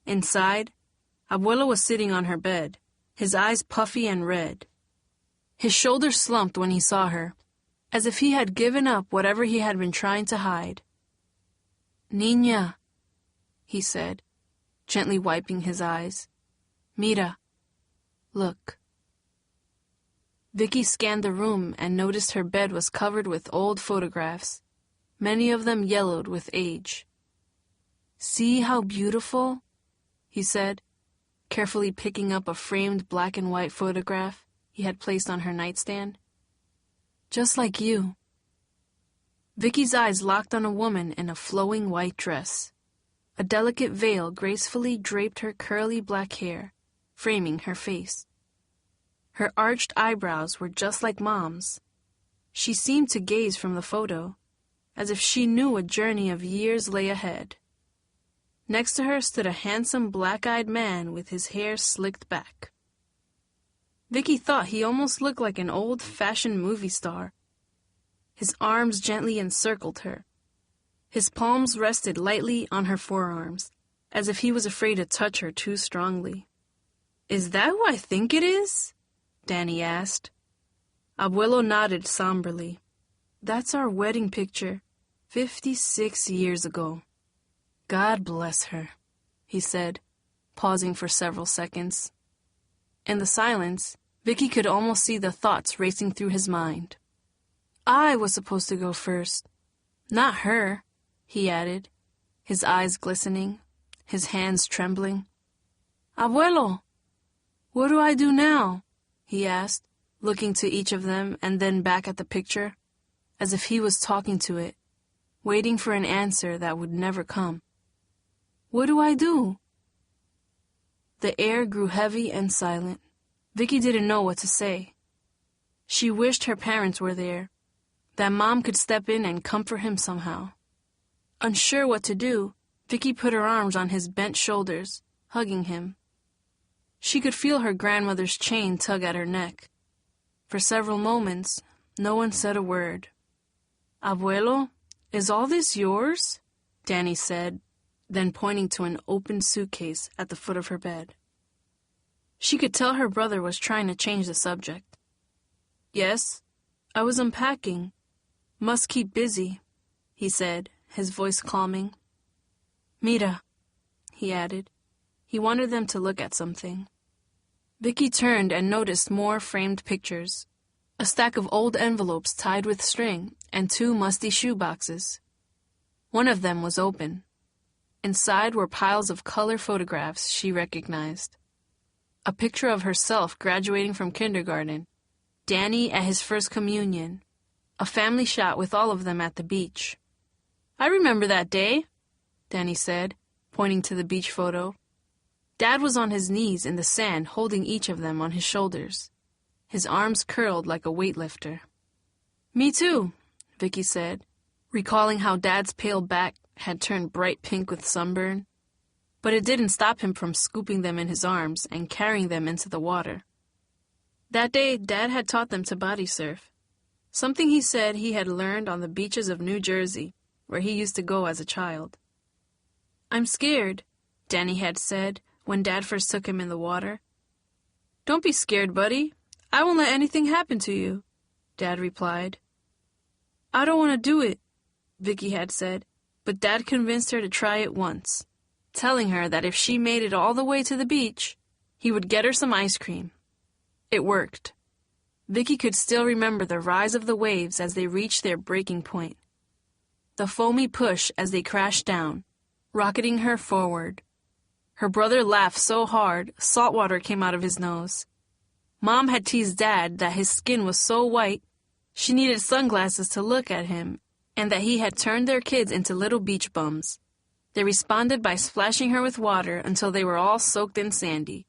Inside, Abuelo was sitting on her bed, his eyes puffy and red. His shoulders slumped when he saw her, as if he had given up whatever he had been trying to hide. Niña, he said, gently wiping his eyes. Mira, look. Vicky scanned the room and noticed her bed was covered with old photographs, many of them yellowed with age. See how beautiful? He said, carefully picking up a framed black and white photograph he had placed on her nightstand. Just like you. Vicky's eyes locked on a woman in a flowing white dress. A delicate veil gracefully draped her curly black hair, framing her face. Her arched eyebrows were just like Mom's. She seemed to gaze from the photo, as if she knew a journey of years lay ahead. Next to her stood a handsome black-eyed man with his hair slicked back. Vicky thought he almost looked like an old-fashioned movie star. His arms gently encircled her. His palms rested lightly on her forearms, as if he was afraid to touch her too strongly. Is that who I think it is? Danny asked. Abuelo nodded somberly. That's our wedding picture, 56 years ago. God bless her, he said, pausing for several seconds. In the silence, Vicky could almost see the thoughts racing through his mind. I was supposed to go first, not her, he added, his eyes glistening, his hands trembling. Abuelo, what do I do now? He asked, looking to each of them and then back at the picture, as if he was talking to it, waiting for an answer that would never come. What do I do? The air grew heavy and silent. Vicky didn't know what to say. She wished her parents were there, that Mom could step in and comfort him somehow. Unsure what to do, Vicky put her arms on his bent shoulders, hugging him. She could feel her grandmother's chain tug at her neck. For several moments, No one said a word. "Abuelo, is all this yours?" Danny said, then pointing to an open suitcase at the foot of her bed. She could tell her brother was trying to change the subject. "Yes, I was unpacking. Must keep busy," he said, his voice calming. "Mira," he added. He wanted them to look at something. Vicky turned and noticed more framed pictures, a stack of old envelopes tied with string, and 2 musty shoe boxes. One of them was open. Inside were piles of color photographs she recognized. A picture of herself graduating from kindergarten, Danny at his first communion, a family shot with all of them at the beach. "I remember that day," Danny said, pointing to the beach photo. Dad was on his knees in the sand holding each of them on his shoulders, his arms curled like a weightlifter. "Me too," Vicky said, recalling how Dad's pale back had turned bright pink with sunburn. But it didn't stop him from scooping them in his arms and carrying them into the water. That day, Dad had taught them to body surf, something he said he had learned on the beaches of New Jersey, where he used to go as a child. "I'm scared," Danny had said when Dad first took him in the water. "Don't be scared, buddy. I won't let anything happen to you," Dad replied. "I don't want to do it," Vicky had said, but Dad convinced her to try it once, telling her that if she made it all the way to the beach, he would get her some ice cream. It worked. Vicky could still remember the rise of the waves as they reached their breaking point, the foamy push as they crashed down, rocketing her forward. Her brother laughed so hard, salt water came out of his nose. Mom had teased Dad that his skin was so white, she needed sunglasses to look at him, and that he had turned their kids into little beach bums. They responded by splashing her with water until they were all soaked in sandy.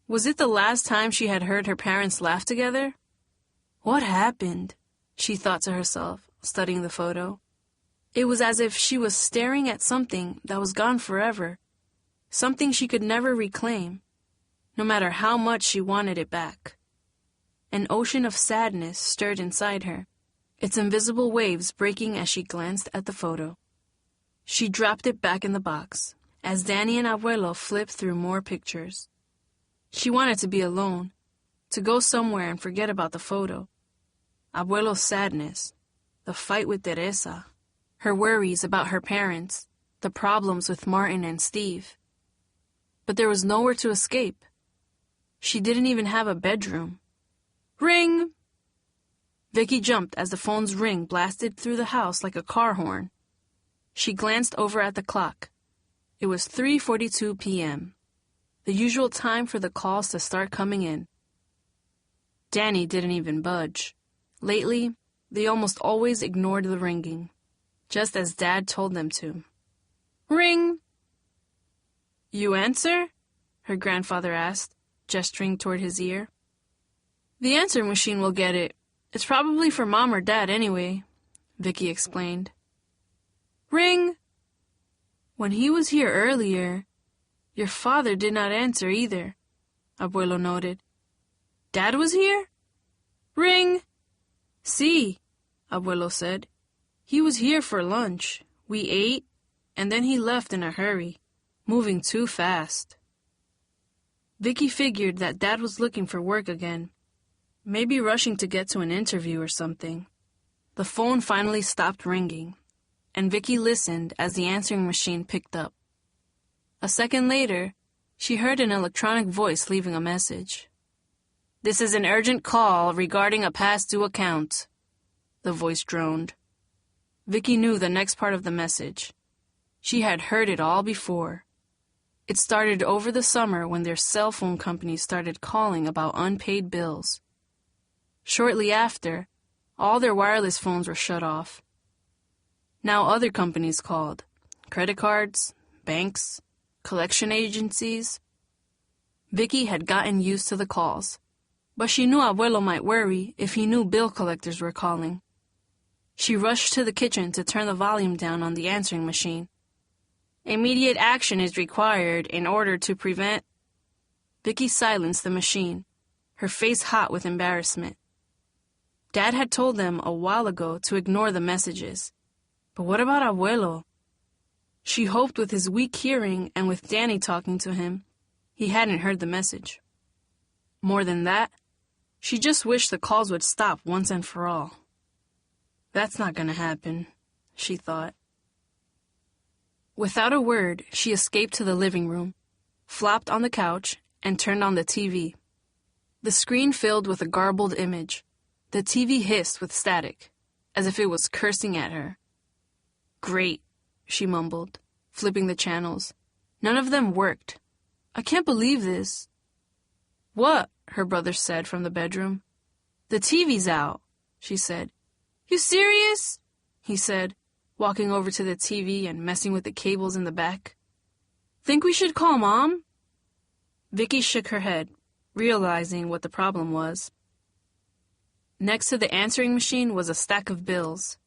Was it the last time she had heard her parents laugh together? What happened? She thought to herself, studying the photo. It was as if she was staring at something that was gone forever, something she could never reclaim, no matter how much she wanted it back. An ocean of sadness stirred inside her, its invisible waves breaking as she glanced at the photo. She dropped it back in the box, as Danny and Abuelo flipped through more pictures. She wanted to be alone, to go somewhere and forget about the photo. Abuelo's sadness, the fight with Teresa, her worries about her parents, the problems with Martin and Steve. But there was nowhere to escape. She didn't even have a bedroom. Ring! Vicky jumped as the phone's ring blasted through the house like a car horn. She glanced over at the clock. It was 3:42 p.m., the usual time for the calls to start coming in. Danny didn't even budge. Lately, they almost always ignored the ringing, just as Dad told them to. Ring! "You answer?" her grandfather asked, gesturing toward his ear. "The answering machine will get it. It's probably for Mom or Dad anyway," Vicky explained. Ring! "When he was here earlier, your father did not answer either," Abuelo noted. "Dad was here?" Ring! "Sí," Abuelo said. "He was here for lunch. We ate, and then he left in a hurry, moving too fast." Vicky figured that Dad was looking for work again, maybe rushing to get to an interview or something. The phone finally stopped ringing, and Vicky listened as the answering machine picked up. A second later, she heard an electronic voice leaving a message. "This is an urgent call regarding a past due account," the voice droned. Vicky knew the next part of the message. She had heard it all before. It started over the summer when their cell phone companies started calling about unpaid bills. Shortly after, all their wireless phones were shut off. Now other companies called: credit cards, banks, collection agencies. Vicky had gotten used to the calls, but she knew Abuelo might worry if he knew bill collectors were calling. She rushed to the kitchen to turn the volume down on the answering machine. "Immediate action is required in order to prevent..." Vicky silenced the machine, her face hot with embarrassment. Dad had told them a while ago to ignore the messages. But what about Abuelo? She hoped with his weak hearing and with Danny talking to him, he hadn't heard the message. More than that, she just wished the calls would stop once and for all. That's not gonna happen, she thought. Without a word, she escaped to the living room, flopped on the couch, and turned on the TV. The screen filled with a garbled image. The TV hissed with static, as if it was cursing at her. Great, she mumbled, flipping the channels. None of them worked. I can't believe this. What? Her brother said from the bedroom. The TV's out, she said. You serious? He said, walking over to the TV and messing with the cables in the back. Think we should call Mom? Vicky shook her head, realizing what the problem was. Next to the answering machine was a stack of bills.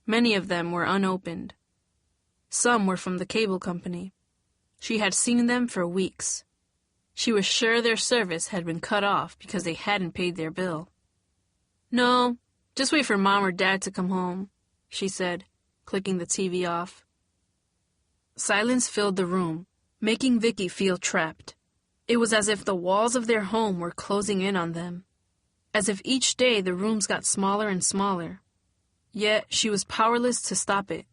Many of them were unopened. Some were from the cable company. She had seen them for weeks. She was sure their service had been cut off because they hadn't paid their bill. No, just wait for Mom or Dad to come home, she said, clicking the TV off. Silence filled the room, making Vicky feel trapped. It was as if the walls of their home were closing in on them, as if each day the rooms got smaller and smaller. Yet she was powerless to stop it.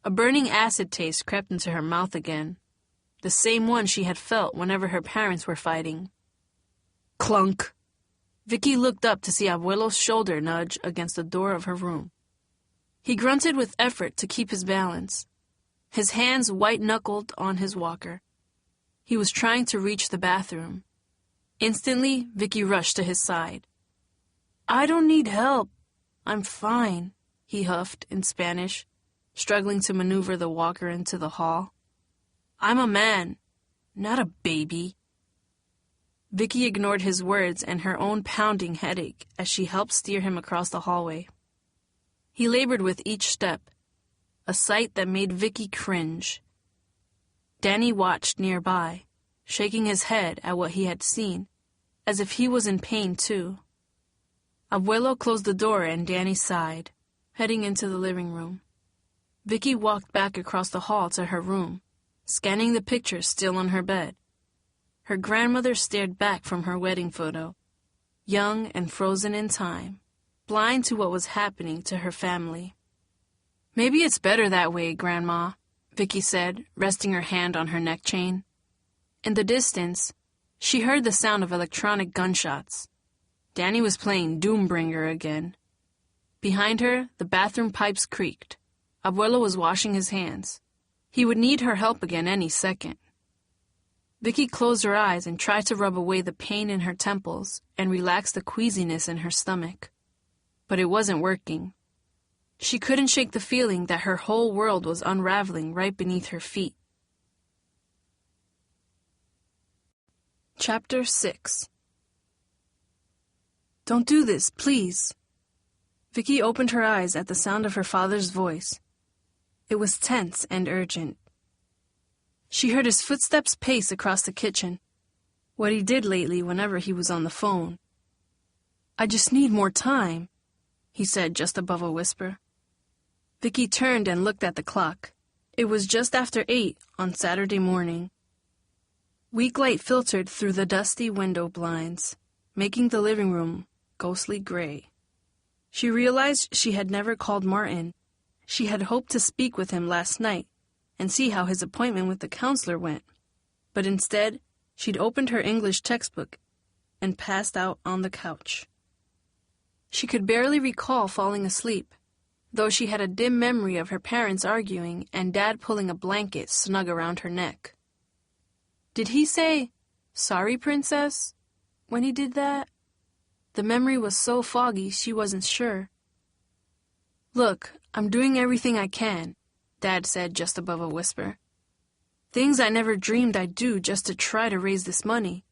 A burning acid taste crept into her mouth again, the same one she had felt whenever her parents were fighting. Clunk! Vicky looked up to see Abuelo's shoulder nudge against the door of her room. He grunted with effort to keep his balance, his hands white-knuckled on his walker. He was trying to reach the bathroom. Instantly, Vicky rushed to his side. I don't need help. I'm fine, he huffed in Spanish, struggling to maneuver the walker into the hall. I'm a man, not a baby. Vicky ignored his words and her own pounding headache as she helped steer him across the hallway. He labored with each step, a sight that made Vicky cringe. Danny watched nearby, shaking his head at what he had seen, as if he was in pain too. Abuelo closed the door and Danny sighed, heading into the living room. Vicky walked back across the hall to her room, scanning the pictures still on her bed. Her grandmother stared back from her wedding photo, young and frozen in time, blind to what was happening to her family. Maybe it's better that way, Grandma, Vicky said, resting her hand on her neck chain. In the distance, she heard the sound of electronic gunshots. Danny was playing Doombringer again. Behind her, the bathroom pipes creaked. Abuelo was washing his hands. He would need her help again any second. Vicky closed her eyes and tried to rub away the pain in her temples and relax the queasiness in her stomach. But it wasn't working. She couldn't shake the feeling that her whole world was unraveling right beneath her feet. Chapter 6. Don't do this, please. Vicky opened her eyes at the sound of her father's voice. It was tense and urgent. She heard his footsteps pace across the kitchen, what he did lately whenever he was on the phone. I just need more time, he said just above a whisper. Vicky turned and looked at the clock. It was just after 8 on Saturday morning. Weak light filtered through the dusty window blinds, making the living room ghostly gray. She realized she had never called Martin. She had hoped to speak with him last night and see how his appointment with the counselor went. But instead, she'd opened her English textbook and passed out on the couch. She could barely recall falling asleep, though she had a dim memory of her parents arguing and Dad pulling a blanket snug around her neck. Did he say, "Sorry, Princess," when he did that? The memory was so foggy she wasn't sure. Look, I'm doing everything I can, Dad said just above a whisper. Things I never dreamed I'd do just to try to raise this money.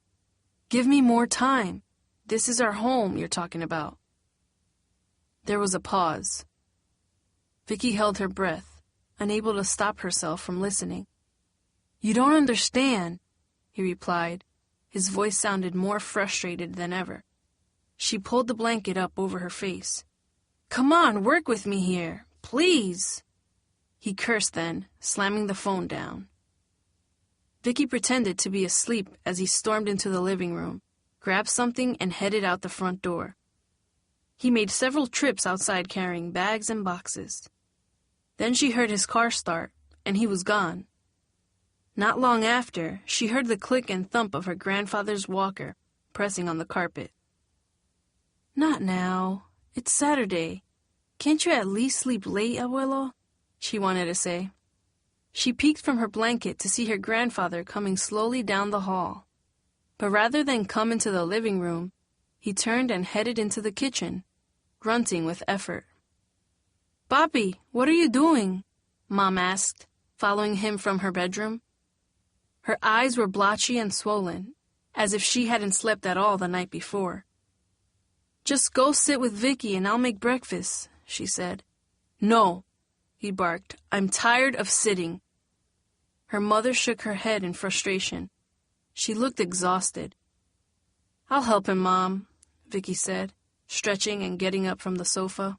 Give me more time. This is our home you're talking about. There was a pause. Vicky held her breath, unable to stop herself from listening. You don't understand, he replied. His voice sounded more frustrated than ever. She pulled the blanket up over her face. "Come on, work with me here, please." He cursed then, slamming the phone down. Vicky pretended to be asleep as he stormed into the living room, grabbed something, and headed out the front door. He made several trips outside carrying bags and boxes. Then she heard his car start, and he was gone. Not long after, she heard the click and thump of her grandfather's walker pressing on the carpet. "Not now. It's Saturday. Can't you at least sleep late, abuelo?" she wanted to say. She peeked from her blanket to see her grandfather coming slowly down the hall. But rather than come into the living room, he turned and headed into the kitchen, grunting with effort. "Papi, what are you doing?" Mom asked, following him from her bedroom. Her eyes were blotchy and swollen, as if she hadn't slept at all the night before. "Just go sit with Vicky and I'll make breakfast," she said. "No," he barked. "I'm tired of sitting." Her mother shook her head in frustration. She looked exhausted. "I'll help him, Mom," Vicky said, stretching and getting up from the sofa.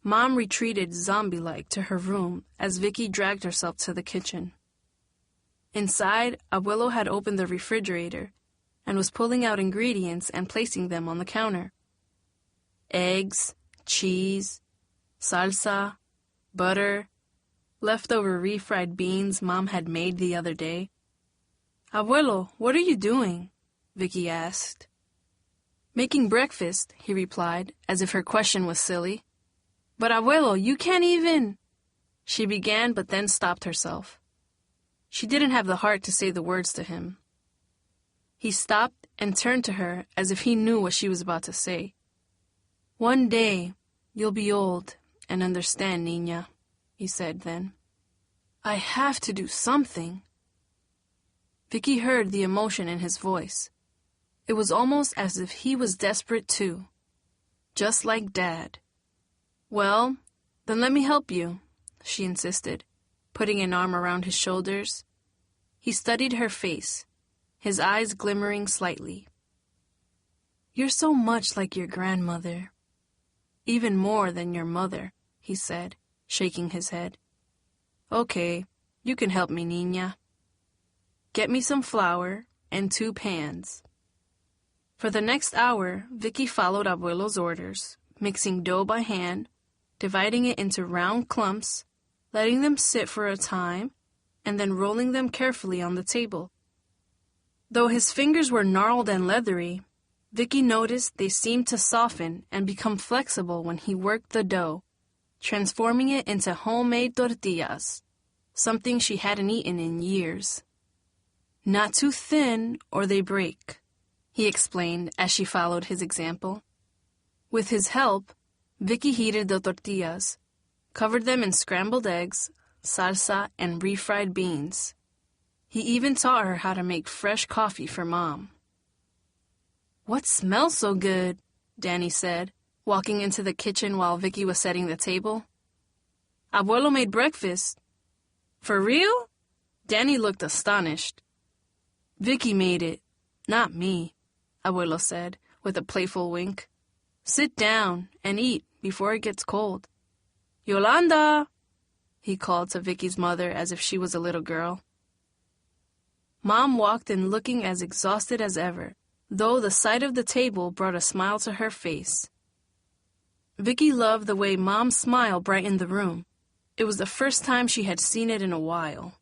Mom retreated zombie-like to her room as Vicky dragged herself to the kitchen. Inside, Abuelo had opened the refrigerator and was pulling out ingredients and placing them on the counter. Eggs, cheese, salsa, butter, leftover refried beans Mom had made the other day. "Abuelo, what are you doing?" Vicky asked. "Making breakfast," he replied, as if her question was silly. "But Abuelo, you can't even—" She began, but then stopped herself. She didn't have the heart to say the words to him. He stopped and turned to her as if he knew what she was about to say. "One day, you'll be old and understand, niña," he said then. "I have to do something." Vicky heard the emotion in his voice. It was almost as if he was desperate too, just like Dad. "Well, then let me help you," she insisted, putting an arm around his shoulders. He studied her face, his eyes glimmering slightly. "You're so much like your grandmother. Even more than your mother," he said, shaking his head. "Okay, you can help me, niña. Get me some flour and 2 pans." For the next hour, Vicky followed Abuelo's orders, mixing dough by hand, dividing it into round clumps, letting them sit for a time, and then rolling them carefully on the table. Though his fingers were gnarled and leathery, Vicky noticed they seemed to soften and become flexible when he worked the dough, transforming it into homemade tortillas, something she hadn't eaten in years. "Not too thin, or they break," he explained as she followed his example. With his help, Vicky heated the tortillas, covered them in scrambled eggs, salsa, and refried beans. He even taught her how to make fresh coffee for Mom. "What smells so good?" Danny said, walking into the kitchen while Vicky was setting the table. "Abuelo made breakfast." "For real?" Danny looked astonished. "Vicky made it, not me," Abuelo said, with a playful wink. "Sit down and eat before it gets cold." "Yolanda!" he called to Vicky's mother as if she was a little girl. Mom walked in looking as exhausted as ever, though the sight of the table brought a smile to her face. Vicky loved the way Mom's smile brightened the room. It was the first time she had seen it in a while.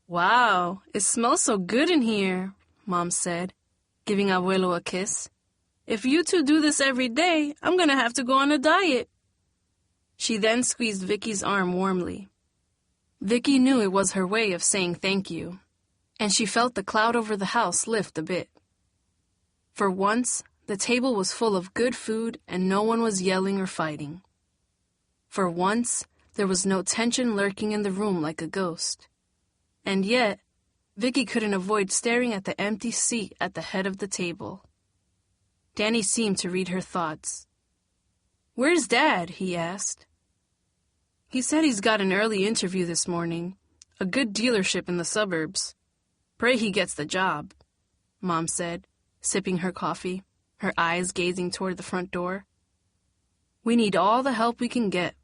"Wow, it smells so good in here," Mom said, giving Abuelo a kiss. "If you two do this every day, I'm going to have to go on a diet." She then squeezed Vicky's arm warmly. Vicky knew it was her way of saying thank you, and she felt the cloud over the house lift a bit. For once, the table was full of good food and no one was yelling or fighting. For once, there was no tension lurking in the room like a ghost. And yet, Vicky couldn't avoid staring at the empty seat at the head of the table. Danny seemed to read her thoughts. "Where's Dad?" he asked. "He said he's got an early interview this morning, a good dealership in the suburbs. Pray he gets the job," Mom said, sipping her coffee. her eyes gazing toward the front door. "We need all the help we can get."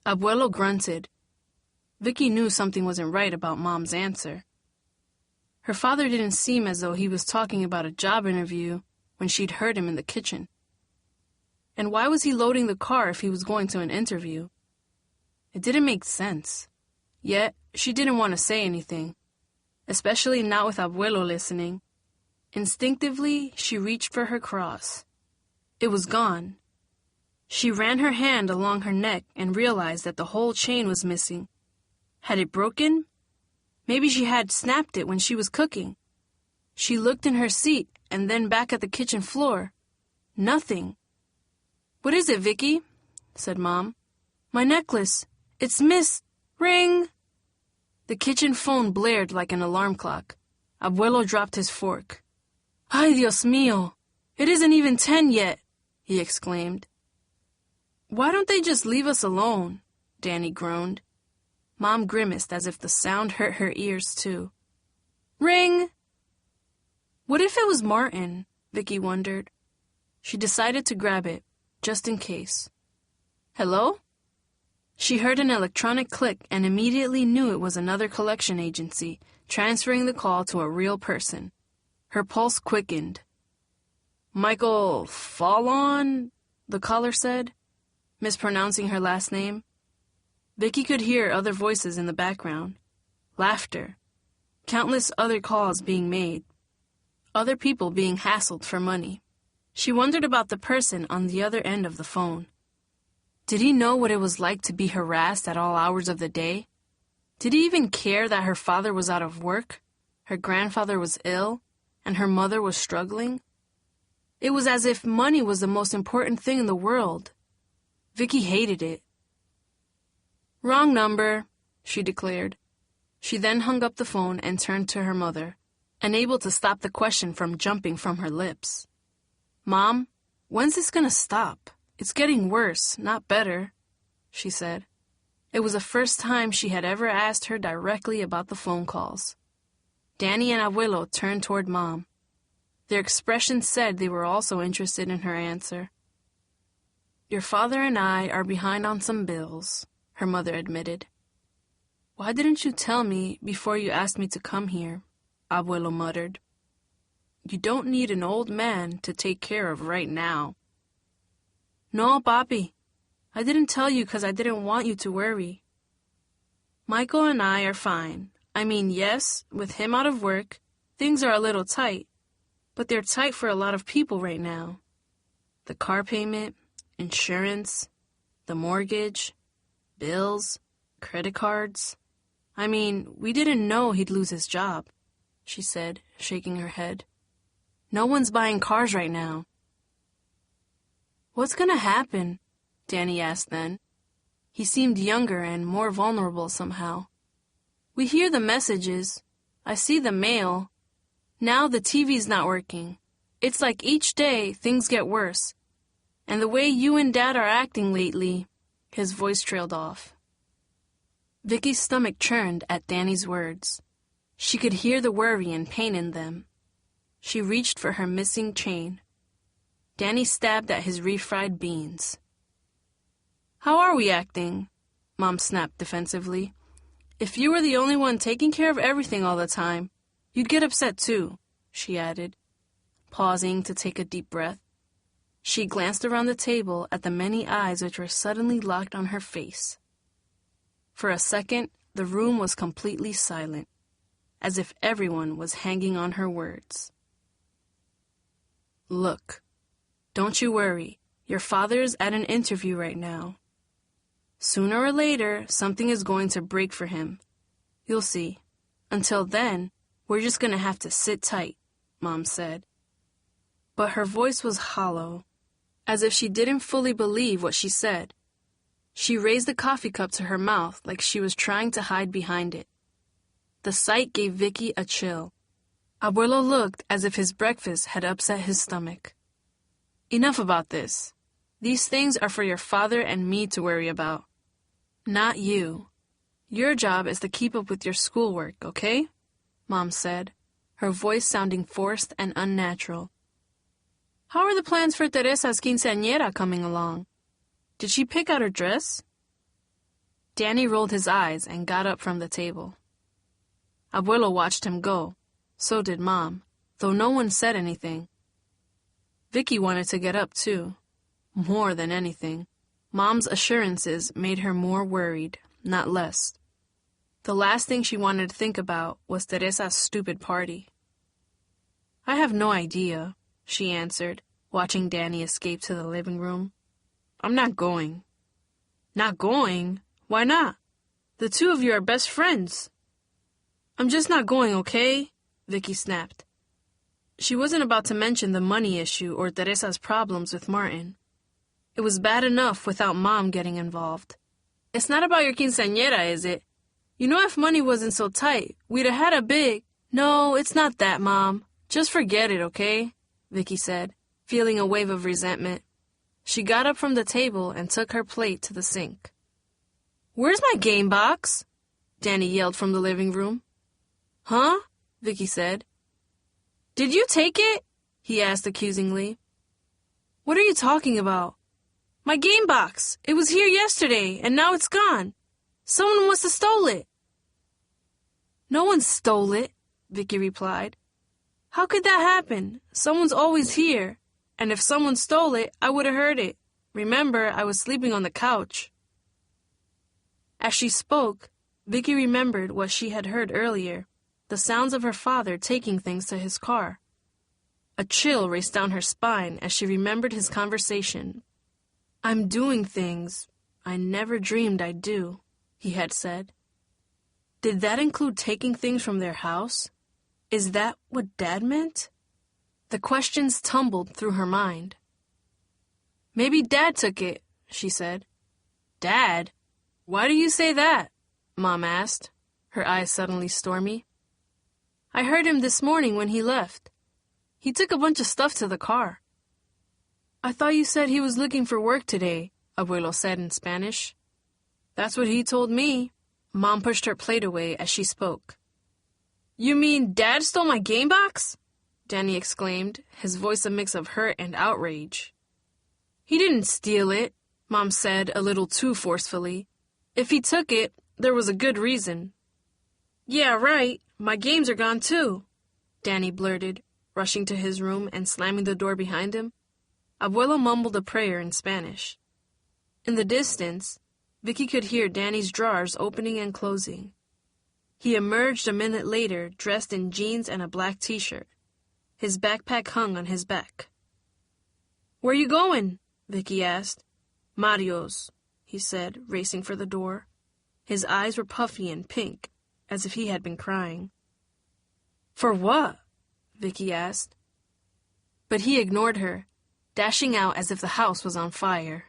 Abuelo grunted. Vicky knew something wasn't right about Mom's answer. Her father didn't seem as though he was talking about a job interview when she'd heard him in the kitchen. And why was he loading the car if he was going to an interview? It didn't make sense. Yet, she didn't want to say anything, especially not with Abuelo listening. Instinctively, she reached for her cross. It was gone. She ran her hand along her neck and realized that the whole chain was missing. Had it broken? Maybe she had snapped it when she was cooking. She looked in her seat and then back at the kitchen floor. Nothing. "What is it, Vicky?" said Mom. "My necklace. It's missed. Ring!" The kitchen phone blared like an alarm clock. Abuelo dropped his fork. "Ay, Dios mío! It isn't even 10 yet!" he exclaimed. "Why don't they just leave us alone?" Danny groaned. Mom grimaced as if the sound hurt her ears, too. "Ring!" What if it was Martin? Vicky wondered. She decided to grab it, just in case. "Hello?" She heard an electronic click and immediately knew it was another collection agency, transferring the call to a real person. Her pulse quickened. "Michael Fallon?" the caller said, mispronouncing her last name. Vicky could hear other voices in the background. Laughter. Countless other calls being made. Other people being hassled for money. She wondered about the person on the other end of the phone. Did he know what it was like to be harassed at all hours of the day? Did he even care that her father was out of work, her grandfather was ill, and her mother was struggling? It was as if money was the most important thing in the world. Vicky hated it. "Wrong number," she declared. She then hung up the phone and turned to her mother, unable to stop the question from jumping from her lips. "Mom, when's this gonna stop? It's getting worse, not better," she said. It was the first time she had ever asked her directly about the phone calls. Danny and Abuelo turned toward Mom. Their expressions said they were also interested in her answer. "Your father and I are behind on some bills," her mother admitted. "Why didn't you tell me before you asked me to come here?" Abuelo muttered. "You don't need an old man to take care of right now." "No, Papi. I didn't tell you because I didn't want you to worry. Michael and I are fine. I mean, yes, with him out of work, things are a little tight, but they're tight for a lot of people right now. The car payment, insurance, the mortgage, bills, credit cards. I mean, we didn't know he'd lose his job," she said, shaking her head. "No one's buying cars right now." "What's gonna happen?" Danny asked then. He seemed younger and more vulnerable somehow. "We hear the messages. I see the mail. Now the TV's not working. It's like each day things get worse. And the way you and Dad are acting lately," his voice trailed off. Vicky's stomach churned at Danny's words. She could hear the worry and pain in them. She reached for her missing chain. Danny stabbed at his refried beans. "How are we acting?" Mom snapped defensively. "If you were the only one taking care of everything all the time, you'd get upset too," she added, pausing to take a deep breath. She glanced around the table at the many eyes which were suddenly locked on her face. For a second, the room was completely silent, as if everyone was hanging on her words. "Look, don't you worry. Your father's at an interview right now. Sooner or later, something is going to break for him. You'll see. Until then, we're just going to have to sit tight," Mom said. But her voice was hollow, as if she didn't fully believe what she said. She raised the coffee cup to her mouth like she was trying to hide behind it. The sight gave Vicky a chill. Abuelo looked as if his breakfast had upset his stomach. "Enough about this. These things are for your father and me to worry about. Not you. Your job is to keep up with your schoolwork, okay?" Mom said, her voice sounding forced and unnatural. How are the plans for Teresa's quinceañera coming along? Did she pick out her dress? Danny rolled his eyes and got up from the table. Abuelo watched him go. So did Mom, though no one said anything. Vicky wanted to get up, too. More than anything. Mom's assurances made her more worried, not less. The last thing she wanted to think about was Teresa's stupid party. I have no idea, she answered, watching Danny escape to the living room. I'm not going. Not going? Why not? The two of you are best friends. I'm just not going, okay? Vicky snapped. She wasn't about to mention the money issue or Teresa's problems with Martin. It was bad enough without Mom getting involved. It's not about your quinceañera, is it? You know, if money wasn't so tight, we'd have had a big... No, it's not that, Mom. Just forget it, okay? Vicky said, feeling a wave of resentment. She got up from the table and took her plate to the sink. Where's my game box? Danny yelled from the living room. Huh? Vicky said. Did you take it? He asked accusingly. What are you talking about? My game box. It was here yesterday, and now it's gone. Someone must have stole it. No one stole it, Vicky replied. How could that happen? Someone's always here, and if someone stole it, I would have heard it. Remember, I was sleeping on the couch. As she spoke, Vicky remembered what she had heard earlier, the sounds of her father taking things to his car. A chill raced down her spine as she remembered his conversation. I'm doing things I never dreamed I'd do, he had said. Did that include taking things from their house? Is that what Dad meant? The questions tumbled through her mind. Maybe Dad took it, she said. Dad? Why do you say that? Mom asked, her eyes suddenly stormy. I heard him this morning when he left. He took a bunch of stuff to the car. I thought you said he was looking for work today, Abuelo said in Spanish. That's what he told me. Mom pushed her plate away as she spoke. You mean Dad stole my game box? Danny exclaimed, his voice a mix of hurt and outrage. He didn't steal it, Mom said a little too forcefully. If he took it, there was a good reason. Yeah, right. My games are gone too, Danny blurted, rushing to his room and slamming the door behind him. Abuelo mumbled a prayer in Spanish. In the distance, Vicky could hear Danny's drawers opening and closing. He emerged a minute later, dressed in jeans and a black t-shirt. His backpack hung on his back. Where you going? Vicky asked. Mario's, he said, racing for the door. His eyes were puffy and pink, as if he had been crying. For what? Vicky asked. But he ignored her, dashing out as if the house was on fire.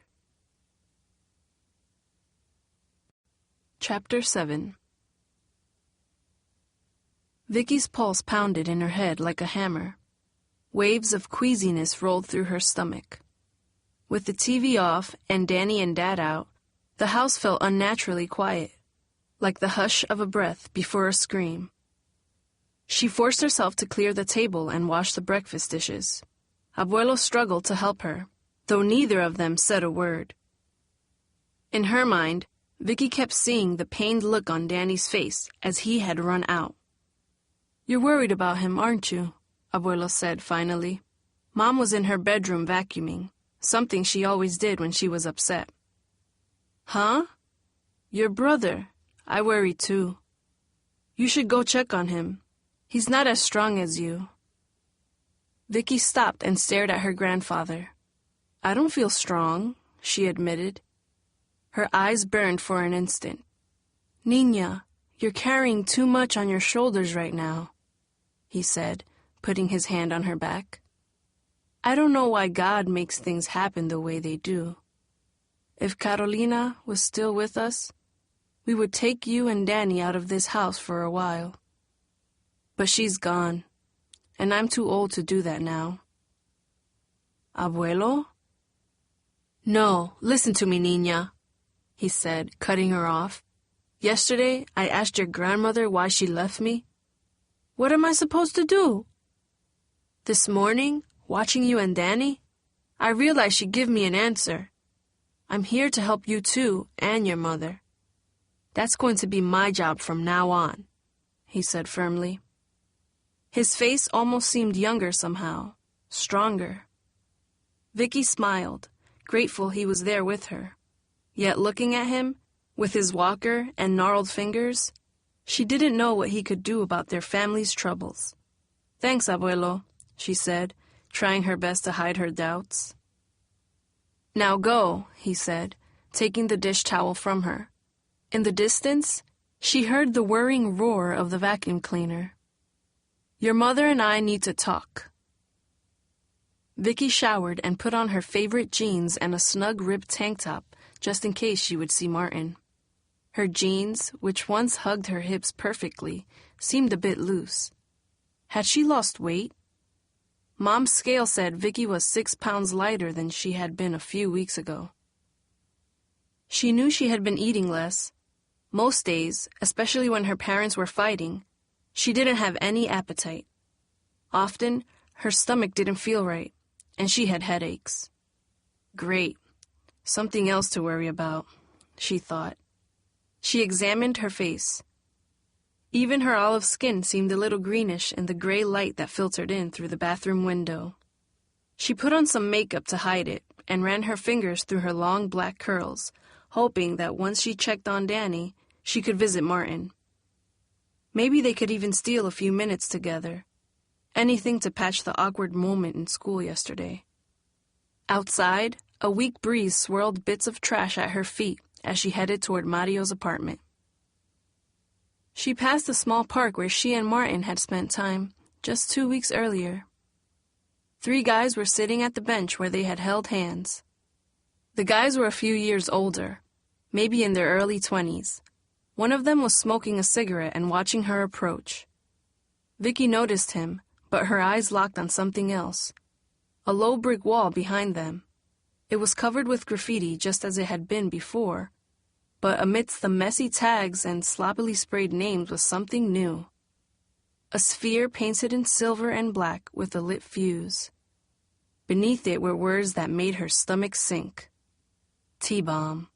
Chapter 7. Vicky's pulse pounded in her head like a hammer. Waves of queasiness rolled through her stomach. With the TV off and Danny and Dad out, the house felt unnaturally quiet, like the hush of a breath before a scream. She forced herself to clear the table and wash the breakfast dishes. Abuelo struggled to help her, though neither of them said a word. In her mind, Vicky kept seeing the pained look on Danny's face as he had run out. You're worried about him, aren't you? Abuelo said finally. Mom was in her bedroom vacuuming, something she always did when she was upset. Huh? Your brother. I worry too. You should go check on him. He's not as strong as you. Vicky stopped and stared at her grandfather. I don't feel strong, she admitted. Her eyes burned for an instant. Niña, you're carrying too much on your shoulders right now, he said, putting his hand on her back. I don't know why God makes things happen the way they do. If Carolina was still with us, we would take you and Danny out of this house for a while. But she's gone, and I'm too old to do that now. Abuelo? No, listen to me, Niña, he said, cutting her off. Yesterday, I asked your grandmother why she left me. What am I supposed to do? This morning, Watching you and Danny, I realized she'd give me an answer. I'm here to help you too, and your mother. That's going to be my job from now on, he said firmly. His face almost seemed younger somehow, stronger. Vicky smiled, grateful he was there with her. Yet looking at him, with his walker and gnarled fingers, she didn't know what he could do about their family's troubles. Thanks, abuelo, she said, trying her best to hide her doubts. Now go, he said, taking the dish towel from her. In the distance, she heard the whirring roar of the vacuum cleaner. Your mother and I need to talk. Vicky showered and put on her favorite jeans and a snug ribbed tank top, just in case she would see Martin. Her jeans, which once hugged her hips perfectly, seemed a bit loose. Had she lost weight? Mom's scale said Vicky was 6 pounds lighter than she had been a few weeks ago. She knew she had been eating less. Most days, especially when her parents were fighting, she didn't have any appetite. Often, her stomach didn't feel right, and she had headaches. Great. Something else to worry about, she thought. She examined her face. Even her olive skin seemed a little greenish in the gray light that filtered in through the bathroom window. She put on some makeup to hide it and ran her fingers through her long black curls, hoping that once she checked on Danny, she could visit Martin. Maybe they could even steal a few minutes together. Anything to patch the awkward moment in school yesterday. Outside, a weak breeze swirled bits of trash at her feet as she headed toward Mario's apartment. She passed a small park where she and Martin had spent time just 2 weeks earlier. 3 guys were sitting at the bench where they had held hands. The guys were a few years older, maybe in their early 20s. One of them was smoking a cigarette and watching her approach. Vicky noticed him, but her eyes locked on something else. A low brick wall behind them. It was covered with graffiti just as it had been before, but amidst the messy tags and sloppily sprayed names was something new. A sphere painted in silver and black with a lit fuse. Beneath it were words that made her stomach sink. T-bomb.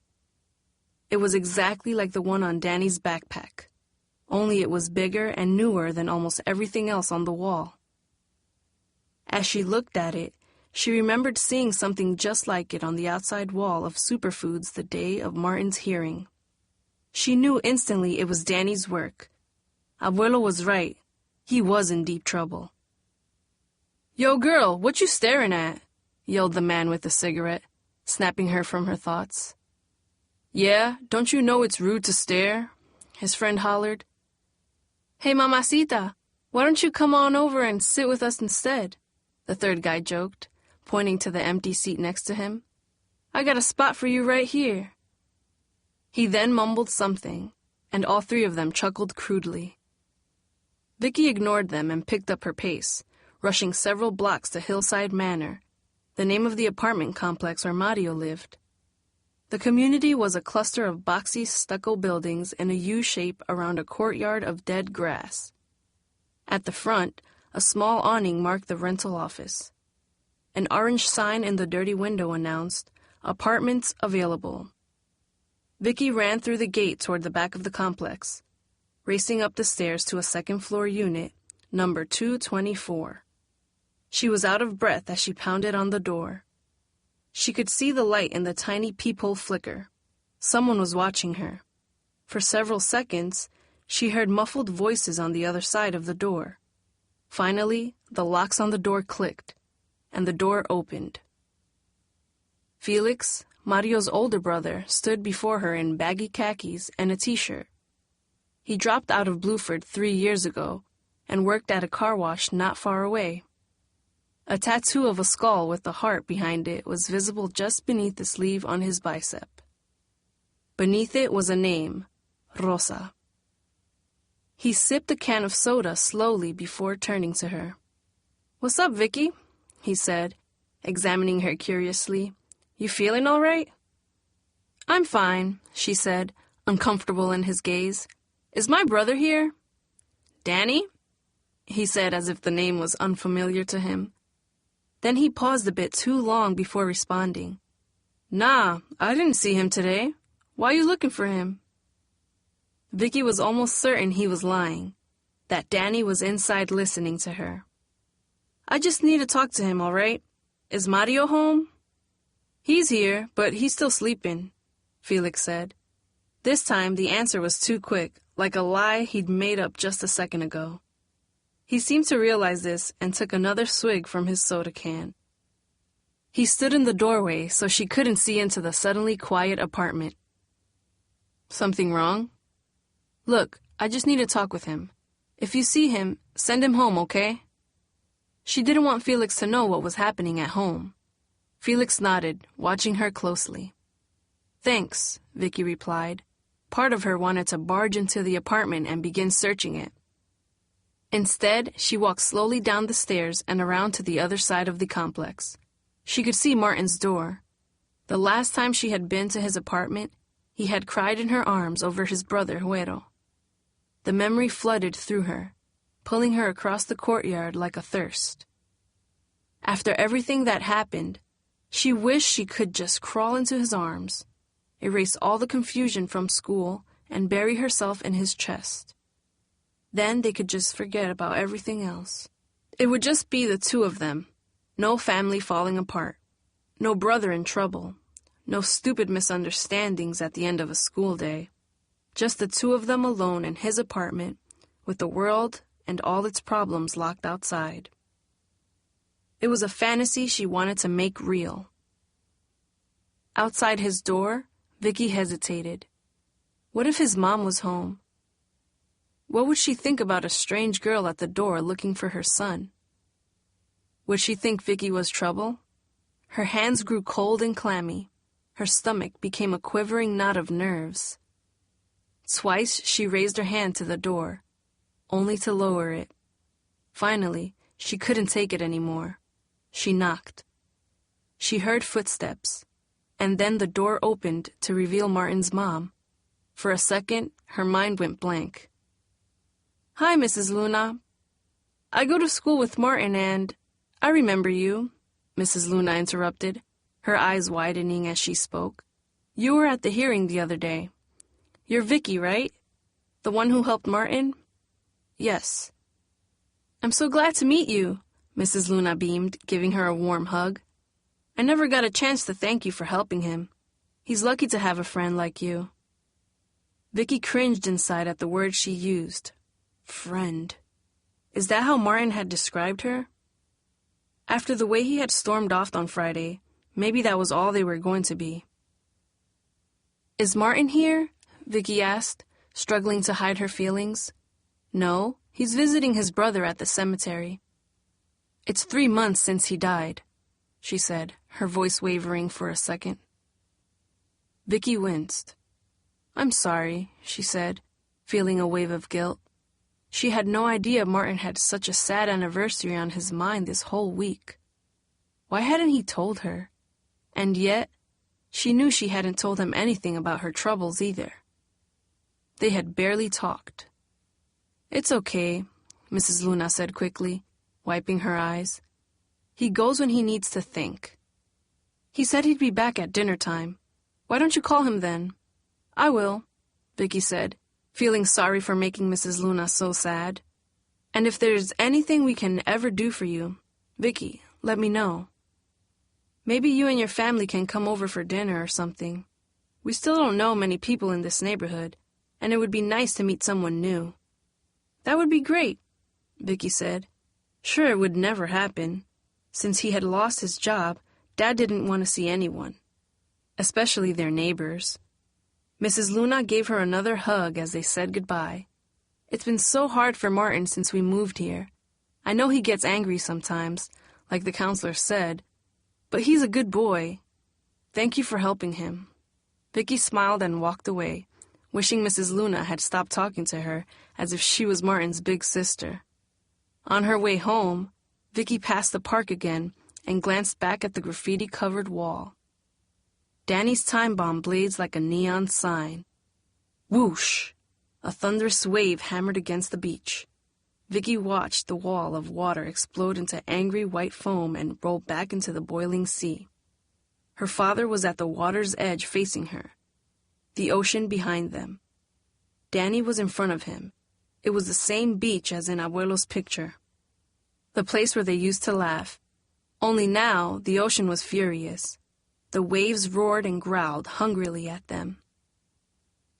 It was exactly like the one on Danny's backpack, only it was bigger and newer than almost everything else on the wall. As she looked at it, she remembered seeing something just like it on the outside wall of Superfoods the day of Martin's hearing. She knew instantly it was Danny's work. Abuelo was right. He was in deep trouble. "Yo, girl, what you staring at?" yelled the man with the cigarette, snapping her from her thoughts. "Yeah, don't you know it's rude to stare?" his friend hollered. "Hey, mamacita, why don't you come on over and sit with us instead?" the third guy joked, pointing to the empty seat next to him. "I got a spot for you right here." He then mumbled something, and all 3 of them chuckled crudely. Vicky ignored them and picked up her pace, rushing several blocks to Hillside Manor, the name of the apartment complex where Mario lived. The community was a cluster of boxy stucco buildings in a U shape around a courtyard of dead grass. At the front, a small awning marked the rental office. An orange sign in the dirty window announced, "Apartments available." Vicky ran through the gate toward the back of the complex, racing up the stairs to a second-floor unit, number 224. She was out of breath as she pounded on the door. She could see the light in the tiny peephole flicker. Someone was watching her. For several seconds, she heard muffled voices on the other side of the door. Finally, the locks on the door clicked, and the door opened. Felix, Mario's older brother, stood before her in baggy khakis and a t-shirt. He dropped out of Bluford 3 years ago and worked at a car wash not far away. A tattoo of a skull with a heart behind it was visible just beneath the sleeve on his bicep. Beneath it was a name, Rosa. He sipped a can of soda slowly before turning to her. "What's up, Vicky?" he said, examining her curiously. "You feeling all right?" "I'm fine," she said, uncomfortable in his gaze. "Is my brother here?" "Danny?" he said as if the name was unfamiliar to him. Then he paused a bit too long before responding. Nah, I didn't see him today. Why you looking for him? Vicky was almost certain he was lying, that Danny was inside listening to her. I just need to talk to him, all right? Is Mario home? He's here, but he's still sleeping, Felix said. This time the answer was too quick, like a lie he'd made up just a second ago. He seemed to realize this and took another swig from his soda can. He stood in the doorway so she couldn't see into the suddenly quiet apartment. Something wrong? Look, I just need to talk with him. If you see him, send him home, okay? She didn't want Felix to know what was happening at home. Felix nodded, watching her closely. Thanks, Vicky replied. Part of her wanted to barge into the apartment and begin searching it. Instead, she walked slowly down the stairs and around to the other side of the complex. She could see Martin's door. The last time she had been to his apartment, he had cried in her arms over his brother Juero. The memory flooded through her, pulling her across the courtyard like a thirst. After everything that happened, she wished she could just crawl into his arms, erase all the confusion from school, and bury herself in his chest. Then they could just forget about everything else. It would just be the two of them. No family falling apart. No brother in trouble. No stupid misunderstandings at the end of a school day. Just the two of them alone in his apartment, with the world and all its problems locked outside. It was a fantasy she wanted to make real. Outside his door, Vicky hesitated. What if his mom was home? What would she think about a strange girl at the door looking for her son? Would she think Vicky was trouble? Her hands grew cold and clammy. Her stomach became a quivering knot of nerves. Twice she raised her hand to the door, only to lower it. Finally, she couldn't take it anymore. She knocked. She heard footsteps, and then the door opened to reveal Martin's mom. For a second, her mind went blank. Hi, Mrs. Luna. I go to school with Martin and... I remember you, Mrs. Luna interrupted, her eyes widening as she spoke. You were at the hearing the other day. You're Vicky, right? The one who helped Martin? Yes. I'm so glad to meet you, Mrs. Luna beamed, giving her a warm hug. I never got a chance to thank you for helping him. He's lucky to have a friend like you. Vicky cringed inside at the word she used. Friend. Is that how Martin had described her? After the way he had stormed off on Friday, maybe that was all they were going to be. Is Martin here? Vicky asked, struggling to hide her feelings. No, he's visiting his brother at the cemetery. It's 3 months since he died, she said, her voice wavering for a second. Vicky winced. I'm sorry, she said, feeling a wave of guilt. She had no idea Martin had such a sad anniversary on his mind this whole week. Why hadn't he told her? And yet, she knew she hadn't told him anything about her troubles either. They had barely talked. It's okay, Mrs. Luna said quickly, wiping her eyes. He goes when he needs to think. He said he'd be back at dinner time. Why don't you call him then? I will, Vicky said, feeling sorry for making Mrs. Luna so sad. And if there's anything we can ever do for you, Vicky, let me know. Maybe you and your family can come over for dinner or something. We still don't know many people in this neighborhood, and it would be nice to meet someone new. That would be great, Vicky said. Sure, it would never happen. Since he had lost his job, Dad didn't want to see anyone, especially their neighbors. Mrs. Luna gave her another hug as they said goodbye. It's been so hard for Martin since we moved here. I know he gets angry sometimes, like the counselor said, but he's a good boy. Thank you for helping him. Vicky smiled and walked away, wishing Mrs. Luna had stopped talking to her as if she was Martin's big sister. On her way home, Vicky passed the park again and glanced back at the graffiti-covered wall. Danny's time bomb blades like a neon sign. Whoosh! A thunderous wave hammered against the beach. Vicky watched the wall of water explode into angry white foam and roll back into the boiling sea. Her father was at the water's edge facing her, the ocean behind them. Danny was in front of him. It was the same beach as in Abuelo's picture, the place where they used to laugh. Only now, the ocean was furious. The waves roared and growled hungrily at them.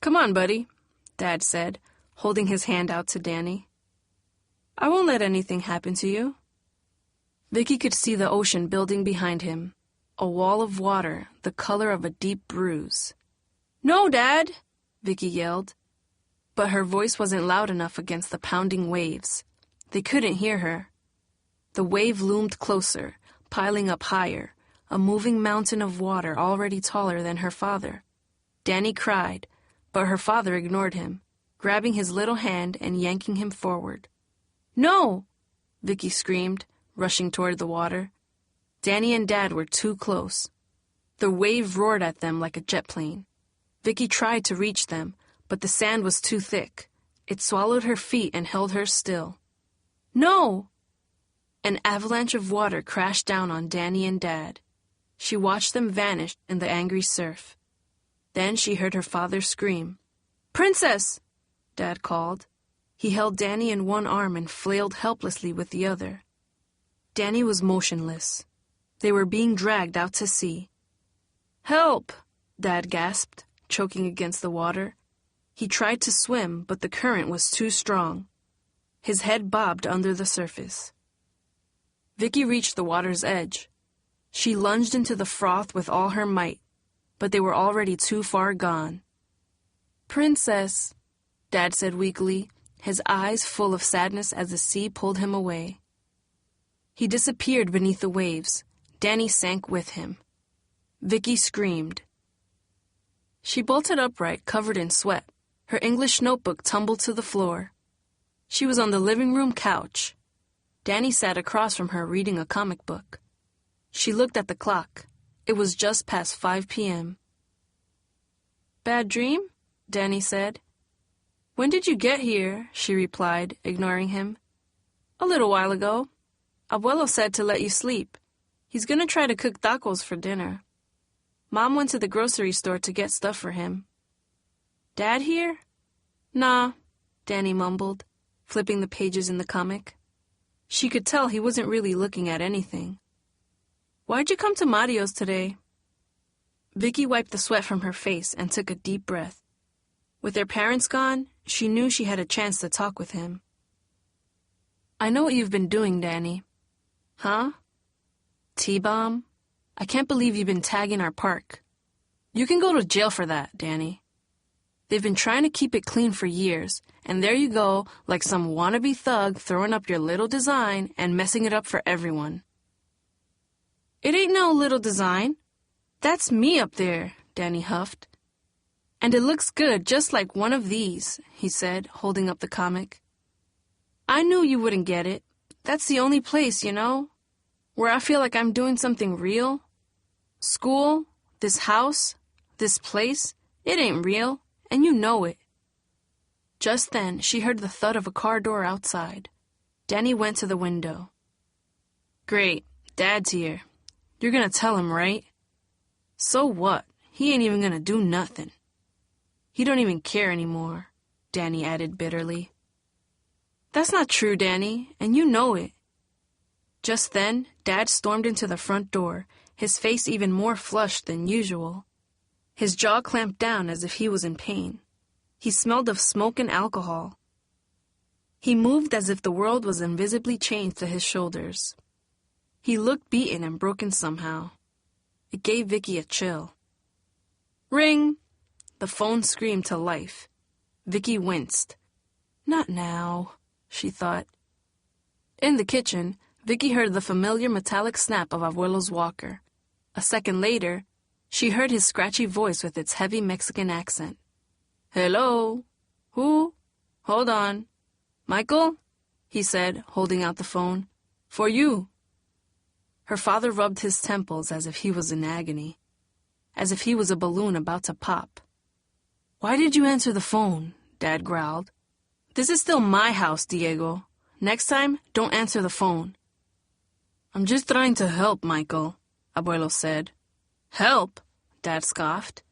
"Come on, buddy," Dad said, holding his hand out to Danny. "I won't let anything happen to you." Vicky could see the ocean building behind him, a wall of water the color of a deep bruise. "No, Dad!" Vicky yelled. But her voice wasn't loud enough against the pounding waves. They couldn't hear her. The wave loomed closer, piling up higher, a moving mountain of water already taller than her father. Danny cried, but her father ignored him, grabbing his little hand and yanking him forward. "No!" Vicky screamed, rushing toward the water. Danny and Dad were too close. The wave roared at them like a jet plane. Vicky tried to reach them, but the sand was too thick. It swallowed her feet and held her still. "No!" An avalanche of water crashed down on Danny and Dad. She watched them vanish in the angry surf. Then she heard her father scream. "Princess!" Dad called. He held Danny in one arm and flailed helplessly with the other. Danny was motionless. They were being dragged out to sea. "Help!" Dad gasped, choking against the water. He tried to swim, but the current was too strong. His head bobbed under the surface. Vicky reached the water's edge. She lunged into the froth with all her might, but they were already too far gone. "Princess," Dad said weakly, his eyes full of sadness as the sea pulled him away. He disappeared beneath the waves. Danny sank with him. Vicky screamed. She bolted upright, covered in sweat. Her English notebook tumbled to the floor. She was on the living room couch. Danny sat across from her reading a comic book. She looked at the clock. It was just past 5 p.m. "Bad dream?" Danny said. "When did you get here?" she replied, ignoring him. "A little while ago. Abuelo said to let you sleep. He's gonna try to cook tacos for dinner. Mom went to the grocery store to get stuff for him." "Dad here?" "Nah," Danny mumbled, flipping the pages in the comic. She could tell he wasn't really looking at anything. "Why'd you come to Mario's today?" Vicky wiped the sweat from her face and took a deep breath. With their parents gone, she knew she had a chance to talk with him. "I know what you've been doing, Danny." "Huh?" "T-bomb? I can't believe you've been tagging our park." "You can go to jail for that, Danny." "They've been trying to keep it clean for years, and there you go, like some wannabe thug throwing up your little design and messing it up for everyone." "It ain't no little design. That's me up there," Danny huffed. "And it looks good just like one of these," he said, holding up the comic. "I knew you wouldn't get it. That's the only place, you know, where I feel like I'm doing something real. School, this house, this place, it ain't real, and you know it." Just then, she heard the thud of a car door outside. Danny went to the window. "Great, Dad's here. You're gonna tell him, right?" "So what? He ain't even gonna do nothing." "He don't even care anymore," Danny added bitterly. "That's not true, Danny, and you know it." Just then, Dad stormed into the front door, his face even more flushed than usual. His jaw clamped down as if he was in pain. He smelled of smoke and alcohol. He moved as if the world was invisibly chained to his shoulders. He looked beaten and broken somehow. It gave Vicky a chill. "Ring!" The phone screamed to life. Vicky winced. "Not now," she thought. In the kitchen, Vicky heard the familiar metallic snap of Abuelo's walker. A second later, she heard his scratchy voice with its heavy Mexican accent. "Hello? Who? Hold on. Michael?" he said, holding out the phone. "For you." Her father rubbed his temples as if he was in agony, as if he was a balloon about to pop. "Why did you answer the phone?" Dad growled. "This is still my house, Diego, Next time, don't answer the phone. I'm just trying to help, Michael, Abuelo said. Help? Dad scoffed.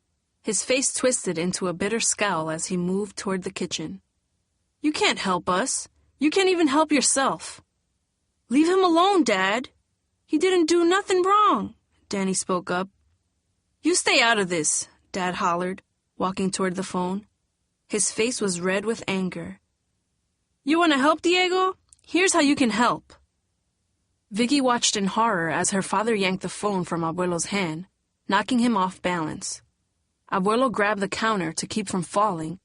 His face twisted into a bitter scowl as he moved toward the kitchen. You can't help us. You can't even help yourself. Leave him alone, Dad. He didn't do nothing wrong, Danny spoke up. You stay out of this, Dad hollered, walking toward the phone. His face was red with anger. You want to help, Diego? Here's how you can help. Vicky watched in horror as her father yanked the phone from Abuelo's hand, knocking him off balance. Abuelo grabbed the counter to keep from falling,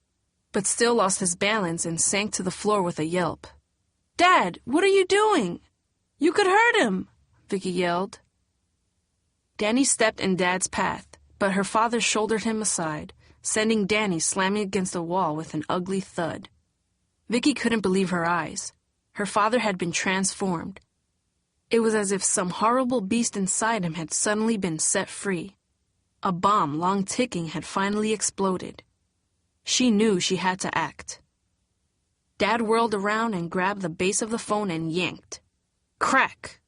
but still lost his balance and sank to the floor with a yelp. Dad, what are you doing? You could hurt him, Vicky yelled. Danny stepped in Dad's path, but her father shouldered him aside, sending Danny slamming against the wall with an ugly thud. Vicky couldn't believe her eyes. Her father had been transformed. It was as if some horrible beast inside him had suddenly been set free. A bomb, long ticking, had finally exploded. She knew she had to act. Dad whirled around and grabbed the base of the phone and yanked. Crack!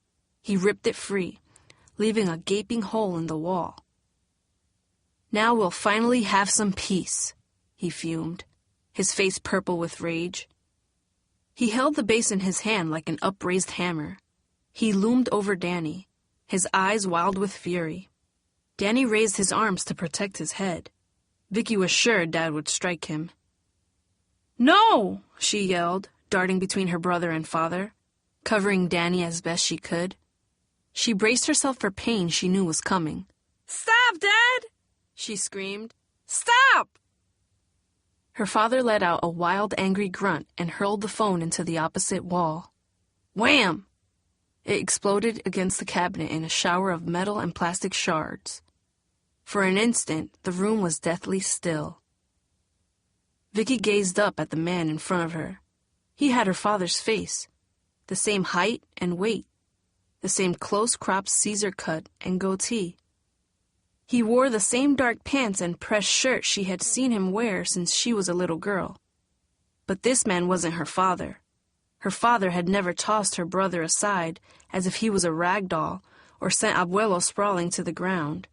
He ripped it free, leaving a gaping hole in the wall. Now we'll finally have some peace, he fumed, his face purple with rage. He held the base in his hand like an upraised hammer. He loomed over Danny, his eyes wild with fury. Danny raised his arms to protect his head. Vicky was sure Dad would strike him. No! She yelled, darting between her brother and father, covering Danny as best she could. She braced herself for pain she knew was coming. Stop, Dad! She screamed. Stop! Her father let out a wild, angry grunt and hurled the phone into the opposite wall. Wham! It exploded against the cabinet in a shower of metal and plastic shards. For an instant, the room was deathly still. Vicky gazed up at the man in front of her. He had her father's face, the same height and weight, the same close-cropped Caesar cut and goatee. He wore the same dark pants and pressed shirt she had seen him wear since she was a little girl. But this man wasn't her father. Her father had never tossed her brother aside as if he was a rag doll or sent Abuelo sprawling to the ground.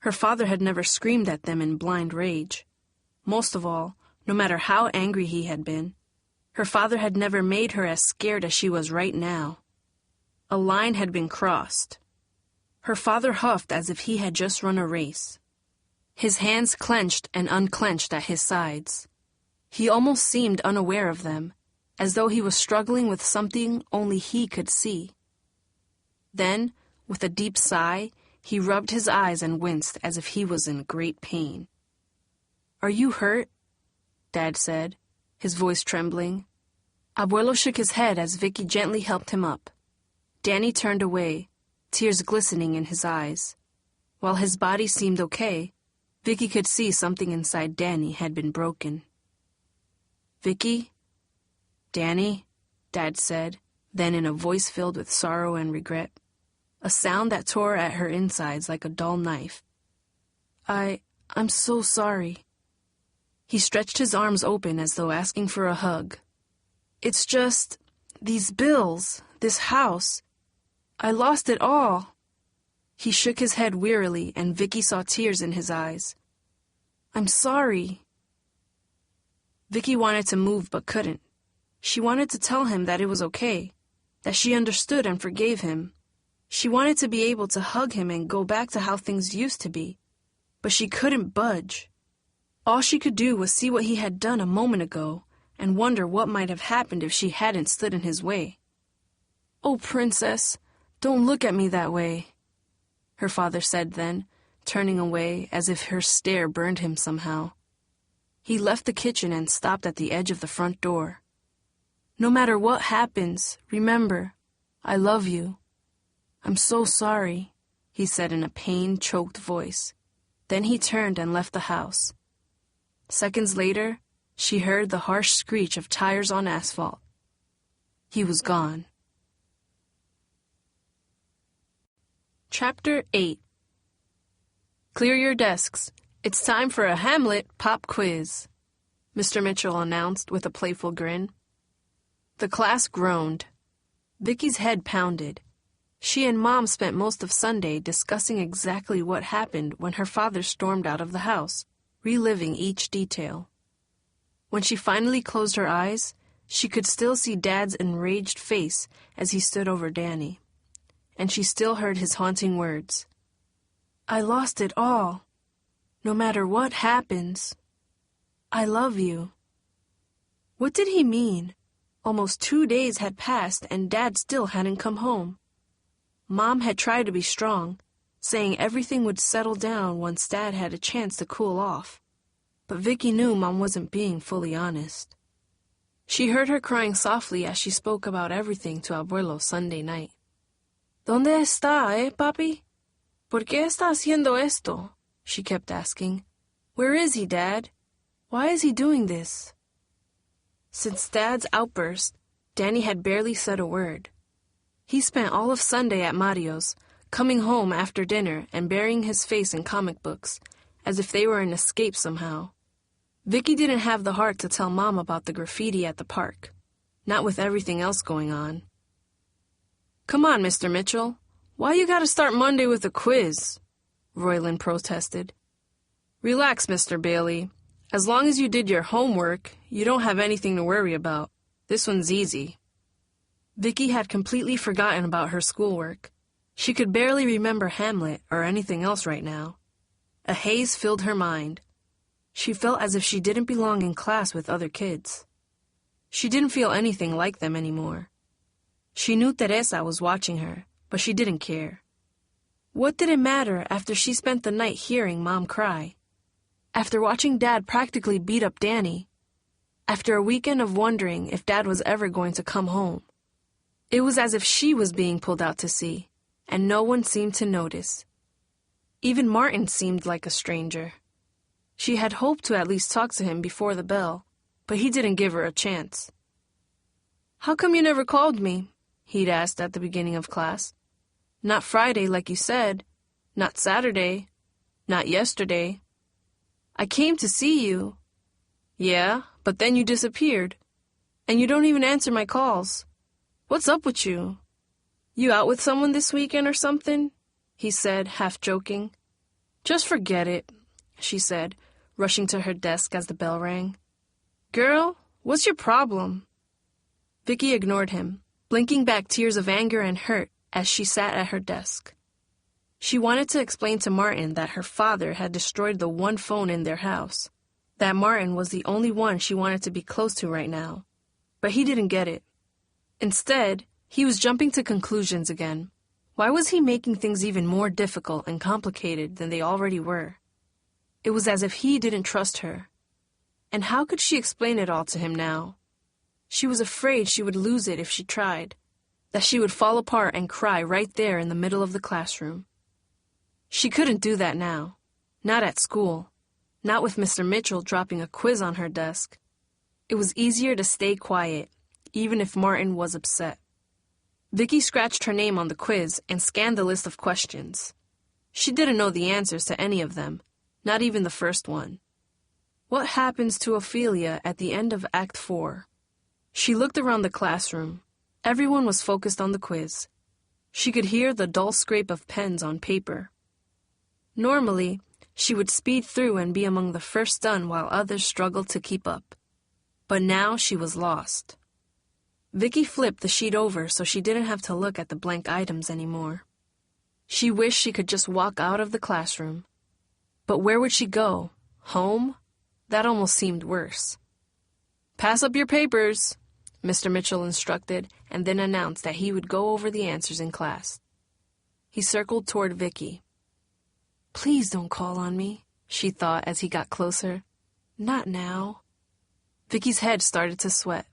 Her father had never screamed at them in blind rage. Most of all, no matter how angry he had been, her father had never made her as scared as she was right now. A line had been crossed. Her father huffed as if he had just run a race. His hands clenched and unclenched at his sides. He almost seemed unaware of them, as though he was struggling with something only he could see. Then, with a deep sigh, he rubbed his eyes and winced as if he was in great pain. Are you hurt? Dad said, his voice trembling. Abuelo shook his head as Vicky gently helped him up. Danny turned away, tears glistening in his eyes. While his body seemed okay, Vicky could see something inside Danny had been broken. Vicky? Danny? Dad said, then in a voice filled with sorrow and regret, a sound that tore at her insides like a dull knife. I'm so sorry. He stretched his arms open as though asking for a hug. It's just, these bills, this house. I lost it all. He shook his head wearily, and Vicky saw tears in his eyes. I'm sorry. Vicky wanted to move but couldn't. She wanted to tell him that it was okay, that she understood and forgave him. She wanted to be able to hug him and go back to how things used to be, but she couldn't budge. All she could do was see what he had done a moment ago and wonder what might have happened if she hadn't stood in his way. Oh, Princess, don't look at me that way, her father said then, turning away as if her stare burned him somehow. He left the kitchen and stopped at the edge of the front door. No matter what happens, remember, I love you. I'm so sorry, he said in a pain-choked voice. Then he turned and left the house. Seconds later, she heard the harsh screech of tires on asphalt. He was gone. Chapter 8. Clear your desks. It's time for a Hamlet pop quiz, Mr. Mitchell announced with a playful grin. The class groaned. Vicky's head pounded. She and Mom spent most of Sunday discussing exactly what happened when her father stormed out of the house, reliving each detail. When she finally closed her eyes, she could still see Dad's enraged face as he stood over Danny. And she still heard his haunting words. "I lost it all. No matter what happens, I love you." What did he mean? Almost 2 days had passed and Dad still hadn't come home. Mom had tried to be strong, saying everything would settle down once Dad had a chance to cool off. But Vicky knew Mom wasn't being fully honest. She heard her crying softly as she spoke about everything to Abuelo Sunday night. "¿Dónde está, papi? ¿Por qué está haciendo esto?" she kept asking. "Where is he, Dad? Why is he doing this?" Since Dad's outburst, Danny had barely said a word. He spent all of Sunday at Mario's, coming home after dinner and burying his face in comic books, as if they were an escape somehow. Vicky didn't have the heart to tell Mom about the graffiti at the park, not with everything else going on. "Come on, Mr. Mitchell. Why you gotta start Monday with a quiz?" Royland protested. "Relax, Mr. Bailey. As long as you did your homework, you don't have anything to worry about. This one's easy." Vicky had completely forgotten about her schoolwork. She could barely remember Hamlet or anything else right now. A haze filled her mind. She felt as if she didn't belong in class with other kids. She didn't feel anything like them anymore. She knew Teresa was watching her, but she didn't care. What did it matter after she spent the night hearing Mom cry? After watching Dad practically beat up Danny? After a weekend of wondering if Dad was ever going to come home? It was as if she was being pulled out to sea, and no one seemed to notice. Even Martin seemed like a stranger. She had hoped to at least talk to him before the bell, but he didn't give her a chance. "How come you never called me?" he'd asked at the beginning of class. "Not Friday like you said, not Saturday, not yesterday. I came to see you." "Yeah, but then you disappeared, and you don't even answer my calls. What's up with you? You out with someone this weekend or something?" he said, half joking. "Just forget it," she said, rushing to her desk as the bell rang. "Girl, what's your problem?" Vicky ignored him, blinking back tears of anger and hurt as she sat at her desk. She wanted to explain to Martin that her father had destroyed the one phone in their house, that Martin was the only one she wanted to be close to right now. But he didn't get it. Instead, he was jumping to conclusions again. Why was he making things even more difficult and complicated than they already were? It was as if he didn't trust her. And how could she explain it all to him now? She was afraid she would lose it if she tried, that she would fall apart and cry right there in the middle of the classroom. She couldn't do that now. Not at school. Not with Mr. Mitchell dropping a quiz on her desk. It was easier to stay quiet, even if Martin was upset. Vicky scratched her name on the quiz and scanned the list of questions. She didn't know the answers to any of them, not even the first one. What happens to Ophelia at the end of Act 4? She looked around the classroom. Everyone was focused on the quiz. She could hear the dull scrape of pens on paper. Normally, she would speed through and be among the first done while others struggled to keep up. But now she was lost. Vicky flipped the sheet over so she didn't have to look at the blank items anymore. She wished she could just walk out of the classroom. But where would she go? Home? That almost seemed worse. "Pass up your papers," Mr. Mitchell instructed, and then announced that he would go over the answers in class. He circled toward Vicky. "Please don't call on me," she thought as he got closer. "Not now." Vicky's head started to sweat.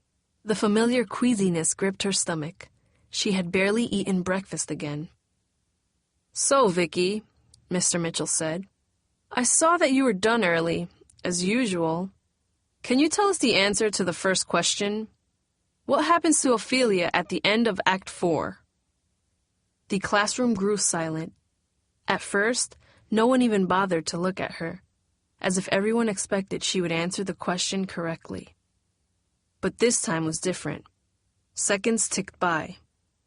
The familiar queasiness gripped her stomach. She had barely eaten breakfast again. "So, Vicky," Mr. Mitchell said, "I saw that you were done early, as usual. Can you tell us the answer to the first question? What happens to Ophelia at the end of Act 4? The classroom grew silent. At first, no one even bothered to look at her, as if everyone expected she would answer the question correctly. But this time was different. Seconds ticked by.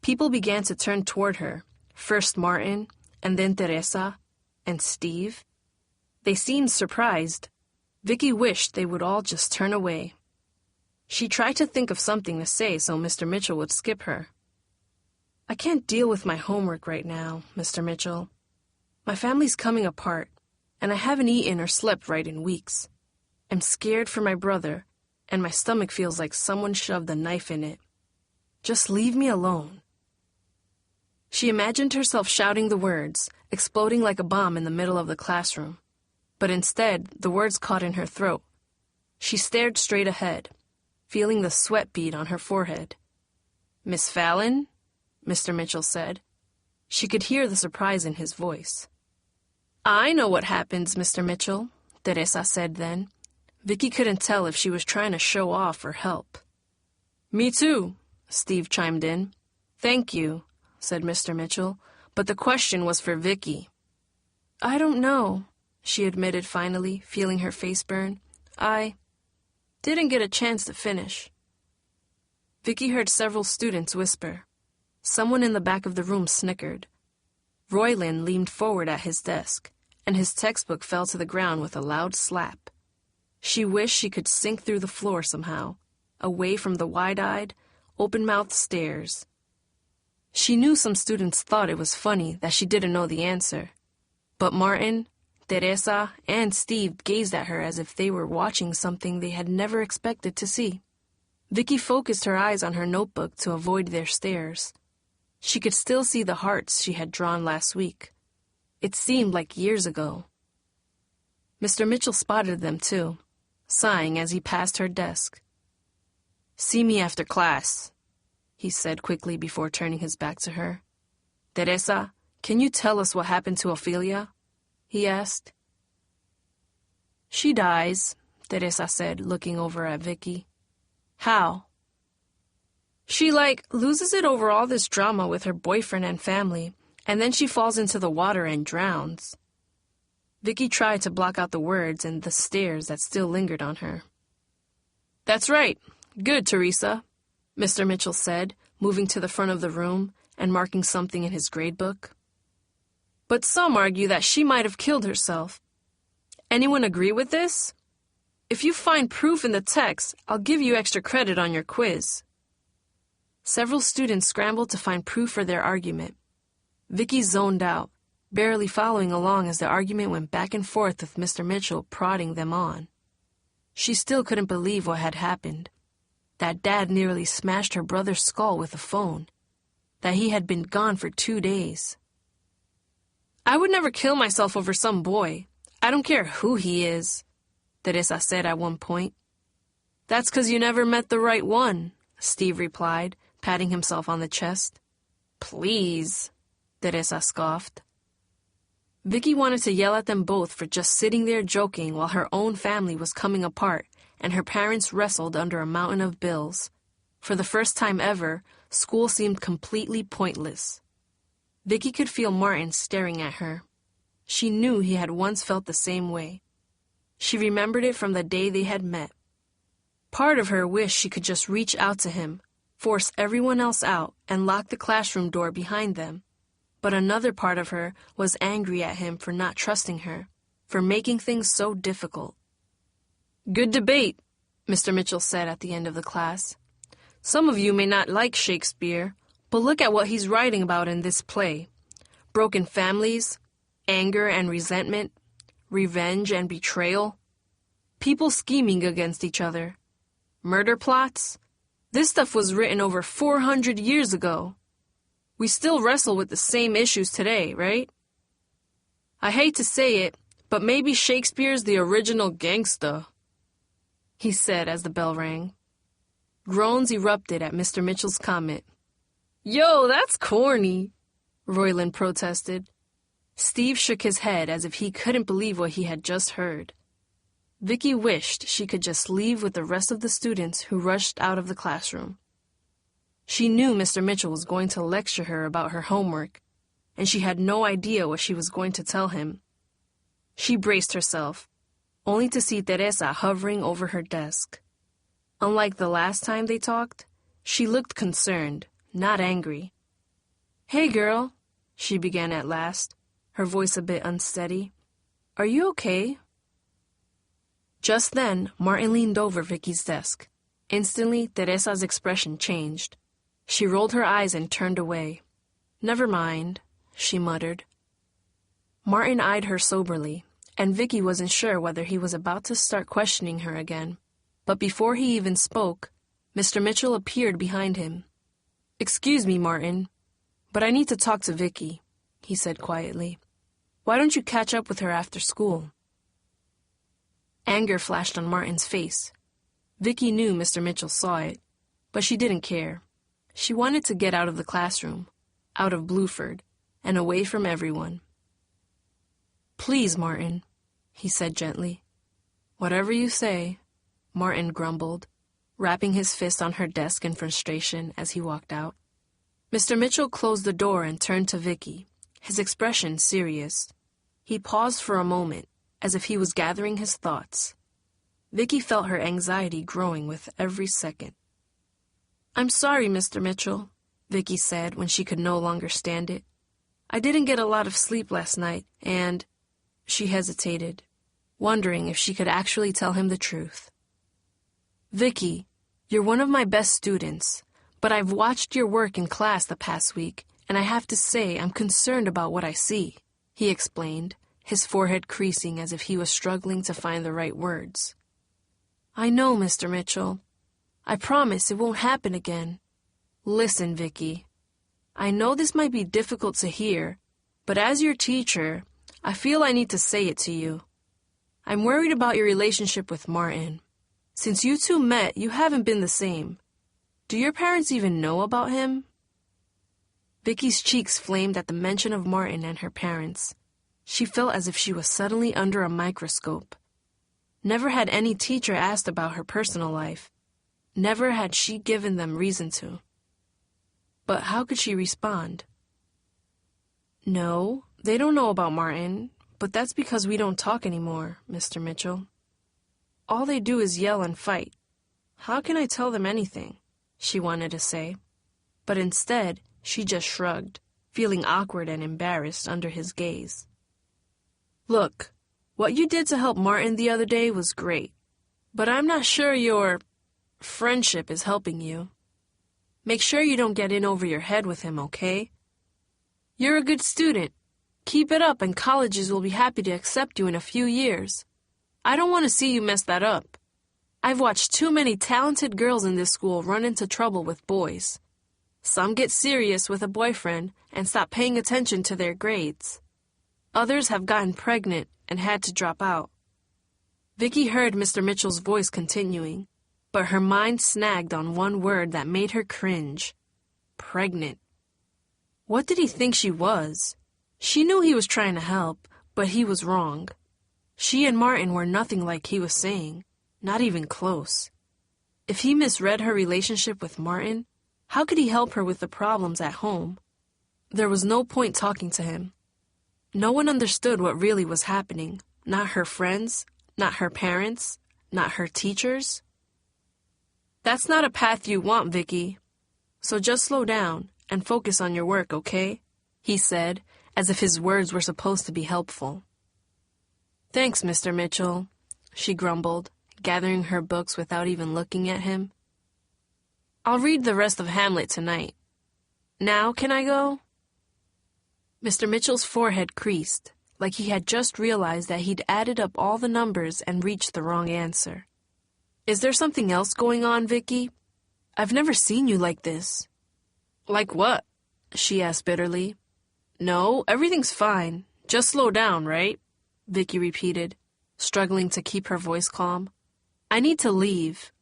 People began to turn toward her, first Martin, and then Teresa, and Steve. They seemed surprised. Vicky wished they would all just turn away. She tried to think of something to say so Mr. Mitchell would skip her. "I can't deal with my homework right now, Mr. Mitchell. My family's coming apart, and I haven't eaten or slept right in weeks. I'm scared for my brother, and my stomach feels like someone shoved a knife in it. Just leave me alone." She imagined herself shouting the words, exploding like a bomb in the middle of the classroom. But instead, the words caught in her throat. She stared straight ahead, feeling the sweat bead on her forehead. "Miss Fallon?" Mr. Mitchell said. She could hear the surprise in his voice. "I know what happens, Mr. Mitchell," Teresa said then. Vicky couldn't tell if she was trying to show off or help. "Me too," Steve chimed in. "Thank you," said Mr. Mitchell, but the question was for Vicky. "I don't know," she admitted finally, feeling her face burn. "I didn't get a chance to finish." Vicky heard several students whisper. Someone in the back of the room snickered. Royland leaned forward at his desk, and his textbook fell to the ground with a loud slap. She wished she could sink through the floor somehow, away from the wide-eyed, open-mouthed stares. She knew some students thought it was funny that she didn't know the answer. But Martin, Teresa, and Steve gazed at her as if they were watching something they had never expected to see. Vicky focused her eyes on her notebook to avoid their stares. She could still see the hearts she had drawn last week. It seemed like years ago. Mr. Mitchell spotted them too, sighing as he passed her desk. "See me after class," he said quickly before turning his back to her. "Teresa, can you tell us what happened to Ophelia?" he asked. "She dies," Teresa said, looking over at Vicky. "How?" "She, loses it over all this drama with her boyfriend and family, and then she falls into the water and drowns." Vicky tried to block out the words and the stares that still lingered on her. "That's right. Good, Teresa," Mr. Mitchell said, moving to the front of the room and marking something in his gradebook. "But some argue that she might have killed herself. Anyone agree with this? If you find proof in the text, I'll give you extra credit on your quiz." Several students scrambled to find proof for their argument. Vicky zoned out, barely following along as the argument went back and forth with Mr. Mitchell prodding them on. She still couldn't believe what had happened. That Dad nearly smashed her brother's skull with a phone. That he had been gone for 2 days. "I would never kill myself over some boy. I don't care who he is," Teresa said at one point. "That's 'cause you never met the right one," Steve replied, patting himself on the chest. "Please," Teresa scoffed. Vicky wanted to yell at them both for just sitting there joking while her own family was coming apart and her parents wrestled under a mountain of bills. For the first time ever, school seemed completely pointless. Vicky could feel Martin staring at her. She knew he had once felt the same way. She remembered it from the day they had met. Part of her wished she could just reach out to him, force everyone else out, and lock the classroom door behind them. But another part of her was angry at him for not trusting her, for making things so difficult. "Good debate," Mr. Mitchell said at the end of the class. "Some of you may not like Shakespeare, but look at what he's writing about in this play. Broken families, anger and resentment, revenge and betrayal, people scheming against each other, murder plots. This stuff was written over 400 years ago. We still wrestle with the same issues today, right? I hate to say it, but maybe Shakespeare's the original gangsta," he said as the bell rang. Groans erupted at Mr. Mitchell's comment. "Yo, that's corny," Royland protested. Steve shook his head as if he couldn't believe what he had just heard. Vicky wished she could just leave with the rest of the students who rushed out of the classroom. She knew Mr. Mitchell was going to lecture her about her homework, and she had no idea what she was going to tell him. She braced herself, only to see Teresa hovering over her desk. Unlike the last time they talked, She looked concerned, not angry. "Hey, girl," she began at last, her voice a bit unsteady. "Are you okay?" Just then, Martin leaned over Vicky's desk. Instantly, Teresa's expression changed. She rolled her eyes and turned away. "Never mind," she muttered. Martin eyed her soberly, and Vicky wasn't sure whether he was about to start questioning her again. But before he even spoke, Mr. Mitchell appeared behind him. "Excuse me, Martin, but I need to talk to Vicky," he said quietly. "Why don't you catch up with her after school?" Anger flashed on Martin's face. Vicky knew Mr. Mitchell saw it, but she didn't care. She wanted to get out of the classroom, out of Bluford, and away from everyone. "Please, Martin," he said gently. "Whatever you say," Martin grumbled, rapping his fist on her desk in frustration as he walked out. Mr. Mitchell closed the door and turned to Vicky, his expression serious. He paused for a moment, as if he was gathering his thoughts. Vicky felt her anxiety growing with every second. "I'm sorry, Mr. Mitchell," Vicky said when she could no longer stand it. "I didn't get a lot of sleep last night, and—" She hesitated, wondering if she could actually tell him the truth. "Vicky, you're one of my best students, but I've watched your work in class the past week, and I have to say I'm concerned about what I see," he explained, his forehead creasing as if he was struggling to find the right words. "I know, Mr. Mitchell. I promise it won't happen again. Listen, Vicky. I know this might be difficult to hear, but as your teacher, I feel I need to say it to you. I'm worried about your relationship with Martin. Since you two met, you haven't been the same. Do your parents even know about him?" Vicky's cheeks flamed at the mention of Martin and her parents. She felt as if she was suddenly under a microscope. Never had any teacher asked about her personal life. Never had she given them reason to. But how could she respond? "No, they don't know about Martin, but that's because we don't talk anymore, Mr. Mitchell. All they do is yell and fight. How can I tell them anything?" she wanted to say. But instead, she just shrugged, feeling awkward and embarrassed under his gaze. "Look, what you did to help Martin the other day was great, but I'm not sure your friendship is helping you. Make sure you don't get in over your head with him, okay? You're a good student. Keep it up and colleges will be happy to accept you in a few years. I don't want to see you mess that up. I've watched too many talented girls in this school run into trouble with boys. Some get serious with a boyfriend and stop paying attention to their grades. Others have gotten pregnant and had to drop out." Vicky heard Mr. Mitchell's voice continuing, but her mind snagged on one word that made her cringe. Pregnant. What did he think she was? She knew he was trying to help, but he was wrong. She and Martin were nothing like he was saying, not even close. If he misread her relationship with Martin, how could he help her with the problems at home? There was no point talking to him. No one understood what really was happening, not her friends, not her parents, not her teachers. "That's not a path you want, Vicky. So just slow down and focus on your work, okay?" he said, as if his words were supposed to be helpful. "Thanks, Mr. Mitchell," she grumbled, gathering her books without even looking at him. "I'll read the rest of Hamlet tonight. Now can I go?" Mr. Mitchell's forehead creased, like he had just realized that he'd added up all the numbers and reached the wrong answer. "Is there something else going on, Vicky? I've never seen you like this." "Like what?" she asked bitterly. "No, everything's fine. Just slow down, right?" Vicky repeated, struggling to keep her voice calm. "I need to leave.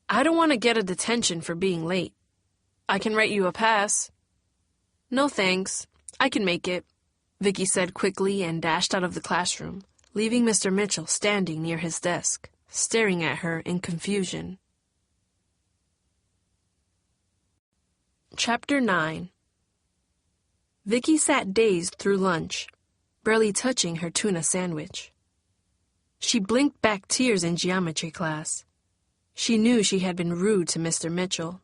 I don't want to get a detention for being late. I can write you a pass." "No thanks. I can make it," Vicky said quickly and dashed out of the classroom, leaving Mr. Mitchell standing near his desk, staring at her in confusion. Chapter 9. Vicky sat dazed through lunch, barely touching her tuna sandwich. She blinked back tears in geometry class. She knew she had been rude to Mr. Mitchell.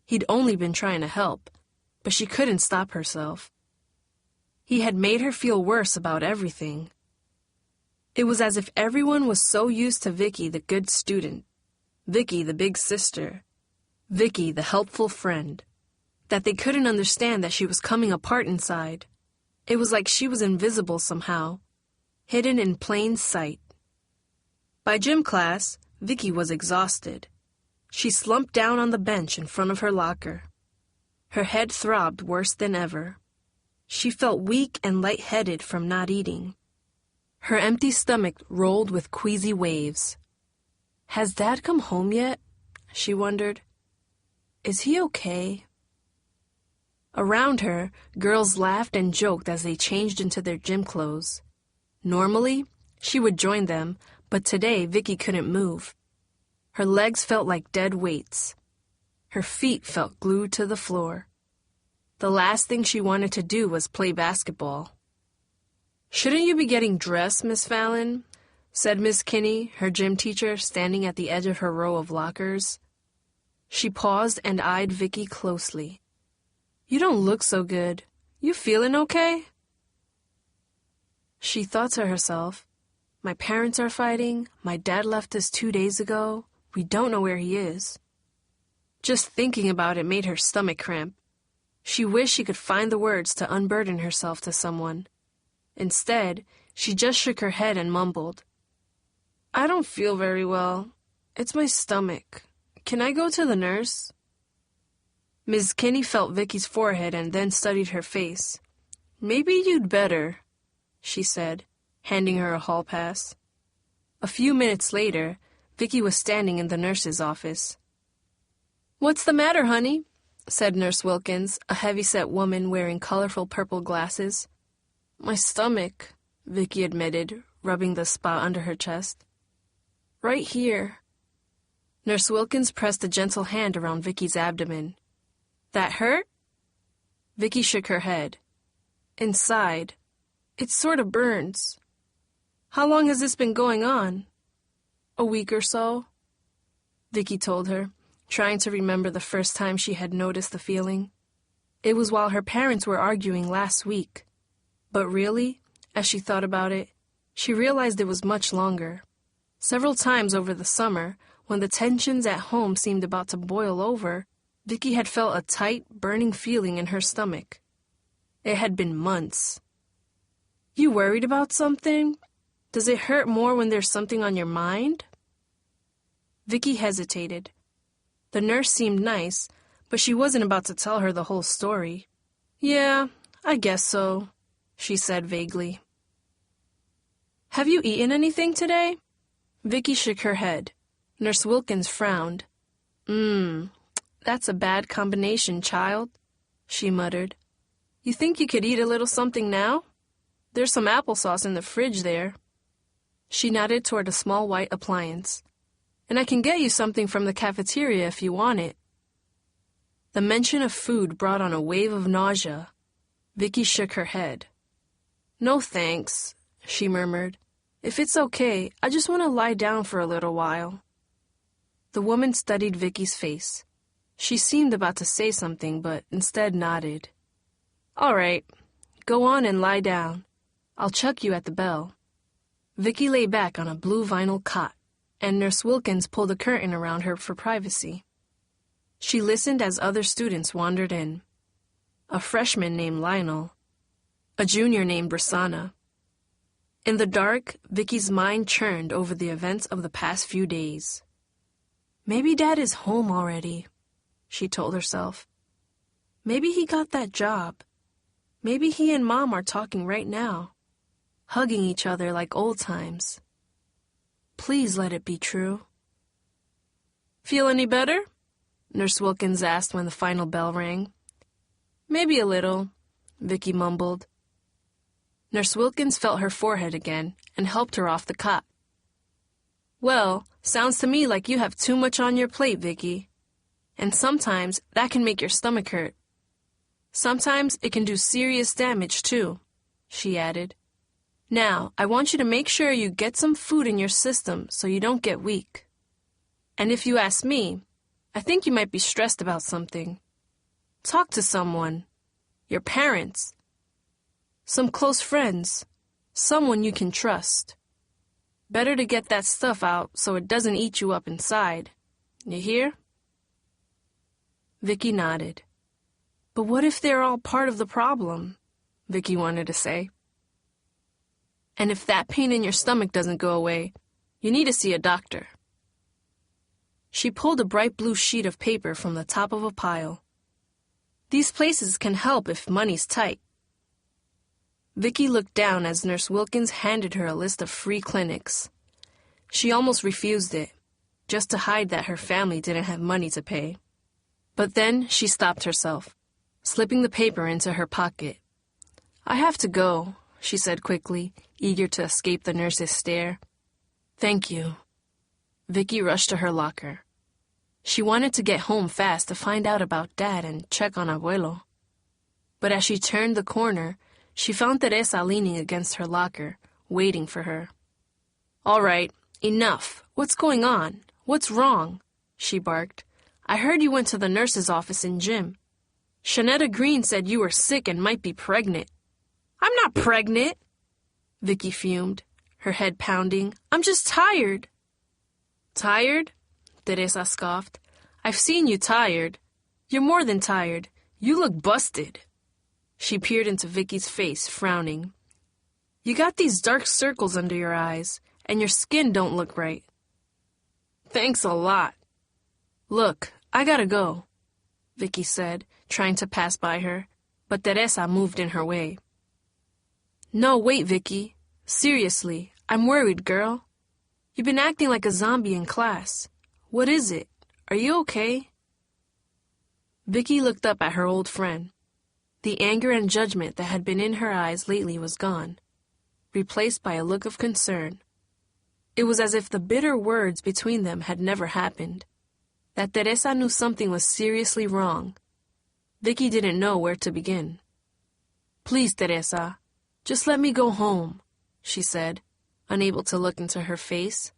He'd only been trying to help, but she couldn't stop herself. He had made her feel worse about everything. It was as if everyone was so used to Vicky, the good student, Vicky, the big sister, Vicky, the helpful friend, that they couldn't understand that she was coming apart inside. It was like she was invisible somehow, hidden in plain sight. By gym class, Vicky was exhausted. She slumped down on the bench in front of her locker. Her head throbbed worse than ever. She felt weak and lightheaded from not eating. Her empty stomach rolled with queasy waves. "Has Dad come home yet?" she wondered. "Is he okay?" Around her, girls laughed and joked as they changed into their gym clothes. Normally, she would join them, but today Vicky couldn't move. Her legs felt like dead weights. Her feet felt glued to the floor. The last thing she wanted to do was play basketball. "Shouldn't you be getting dressed, Miss Fallon?" said Miss Kinney, her gym teacher, standing at the edge of her row of lockers. She paused and eyed Vicky closely. "You don't look so good. You feeling okay?" She thought to herself, "My parents are fighting. My dad left us 2 days ago. We don't know where he is." Just thinking about it made her stomach cramp. She wished she could find the words to unburden herself to someone. Instead, she just shook her head and mumbled, "I don't feel very well. It's my stomach. Can I go to the nurse?" Ms. Kinney felt Vicky's forehead and then studied her face. "Maybe you'd better," she said, handing her a hall pass. A few minutes later, Vicky was standing in the nurse's office. "What's the matter, honey?" said Nurse Wilkins, a heavy-set woman wearing colorful purple glasses. "My stomach," Vicky admitted, rubbing the spot under her chest. "Right here." Nurse Wilkins pressed a gentle hand around Vicky's abdomen. "That hurt?" Vicky shook her head. "Inside. It sort of burns." "How long has this been going on?" "A week or so," Vicky told her, trying to remember the first time she had noticed the feeling. It was while her parents were arguing last week. But really, as she thought about it, she realized it was much longer. Several times over the summer, when the tensions at home seemed about to boil over, Vicky had felt a tight, burning feeling in her stomach. It had been months. "You worried about something? Does it hurt more when there's something on your mind?" Vicky hesitated. The nurse seemed nice, but she wasn't about to tell her the whole story. "Yeah, I guess so," she said vaguely. "Have you eaten anything today?" Vicky shook her head. Nurse Wilkins frowned. That's a bad combination, child," she muttered. "You think you could eat a little something now? There's some applesauce in the fridge there." She nodded toward a small white appliance. "And I can get you something from the cafeteria if you want it." The mention of food brought on a wave of nausea. Vicky shook her head. "No thanks," she murmured. "If it's okay, I just want to lie down for a little while." The woman studied Vicky's face. She seemed about to say something, but instead nodded. "All right, go on and lie down. I'll chuck you at the bell." Vicky lay back on a blue vinyl cot, and Nurse Wilkins pulled a curtain around her for privacy. She listened as other students wandered in. A freshman named Lionel. A junior named Brasana. In the dark, Vicky's mind churned over the events of the past few days. "Maybe Dad is home already," she told herself. "Maybe he got that job. Maybe he and Mom are talking right now, hugging each other like old times. Please let it be true." "Feel any better?" Nurse Wilkins asked when the final bell rang. "Maybe a little," Vicky mumbled. Nurse Wilkins felt her forehead again and helped her off the cot. "Well, sounds to me like you have too much on your plate, Vicky. And sometimes that can make your stomach hurt. Sometimes it can do serious damage, too," she added. "Now, I want you to make sure you get some food in your system so you don't get weak. And if you ask me, I think you might be stressed about something. Talk to someone. Your parents. Some close friends. Someone you can trust. Better to get that stuff out so it doesn't eat you up inside. You hear? Vicky nodded. But what if they're all part of the problem? Vicky wanted to say. And if that pain in your stomach doesn't go away, you need to see a doctor. She pulled a bright blue sheet of paper from the top of a pile. These places can help if money's tight. Vicky looked down as Nurse Wilkins handed her a list of free clinics. She almost refused it, just to hide that her family didn't have money to pay. But then she stopped herself, slipping the paper into her pocket. I have to go, she said quickly, eager to escape the nurse's stare. Thank you. Vicky rushed to her locker. She wanted to get home fast to find out about Dad and check on Abuelo. But as she turned the corner, she found Teresa leaning against her locker, waiting for her. All right, enough. What's going on? What's wrong? She barked. I heard you went to the nurse's office in gym. Shanetta Green said you were sick and might be pregnant. I'm not pregnant, Vicky fumed, her head pounding. I'm just tired. Tired? Teresa scoffed. I've seen you tired. You're more than tired. You look busted. She peered into Vicky's face, frowning. You got these dark circles under your eyes, and your skin don't look right. Thanks a lot. Look, I gotta go, Vicky said, trying to pass by her, but Teresa moved in her way. No, wait, Vicky. Seriously, I'm worried, girl. You've been acting like a zombie in class. What is it? Are you okay? Vicky looked up at her old friend. The anger and judgment that had been in her eyes lately was gone, replaced by a look of concern. It was as if the bitter words between them had never happened, that Teresa knew something was seriously wrong. Vicky didn't know where to begin. Please, Teresa, just let me go home, she said, unable to look into her face.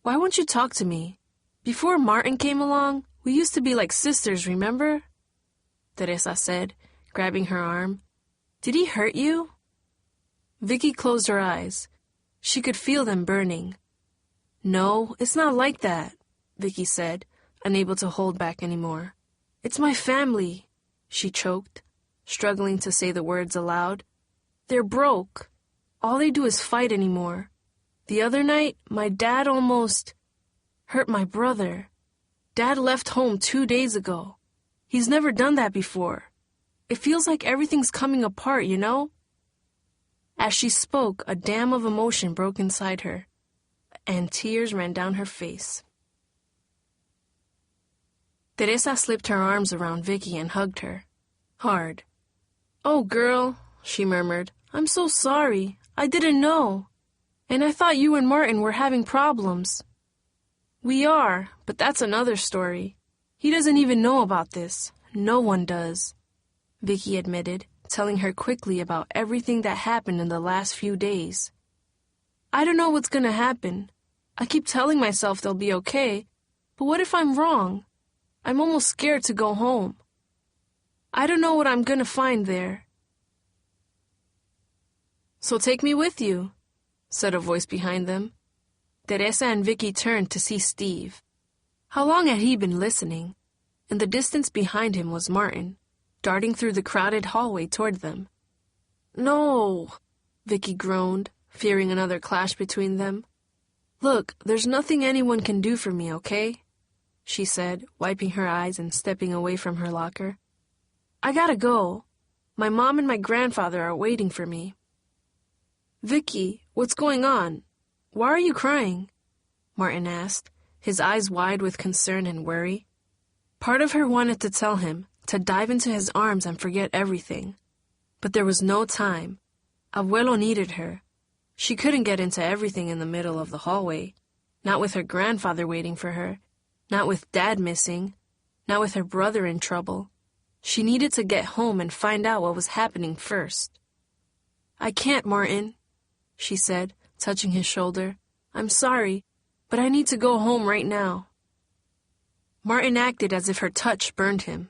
Why won't you talk to me? Before Martin came along, we used to be like sisters, remember? Teresa said, grabbing her arm. Did he hurt you? Vicky closed her eyes. She could feel them burning. No, it's not like that, Vicky said, unable to hold back anymore. It's my family, she choked, struggling to say the words aloud. They're broke. All they do is fight anymore. The other night, my dad almost hurt my brother. Dad left home 2 days ago. He's never done that before. It feels like everything's coming apart, you know? As she spoke, a dam of emotion broke inside her, and tears ran down her face. Teresa slipped her arms around Vicky and hugged her, hard. Oh, girl, she murmured, I'm so sorry. I didn't know. And I thought you and Martin were having problems. We are, but that's another story. He doesn't even know about this. No one does, Vicky admitted, telling her quickly about everything that happened in the last few days. I don't know what's going to happen. I keep telling myself they'll be okay, but what if I'm wrong? I'm almost scared to go home. I don't know what I'm going to find there. So take me with you, said a voice behind them. Teresa and Vicky turned to see Steve. How long had he been listening? In the distance behind him was Martin, darting through the crowded hallway toward them. No, Vicky groaned, fearing another clash between them. Look, there's nothing anyone can do for me, okay? She said, wiping her eyes and stepping away from her locker. I gotta go. My mom and my grandfather are waiting for me. Vicky, what's going on? Why are you crying? Martin asked, his eyes wide with concern and worry. Part of her wanted to tell him, to dive into his arms and forget everything. But there was no time. Abuelo needed her. She couldn't get into everything in the middle of the hallway, not with her grandfather waiting for her, not with Dad missing, not with her brother in trouble. She needed to get home and find out what was happening first. I can't, Martin, she said, touching his shoulder. I'm sorry, but I need to go home right now. Martin acted as if her touch burned him.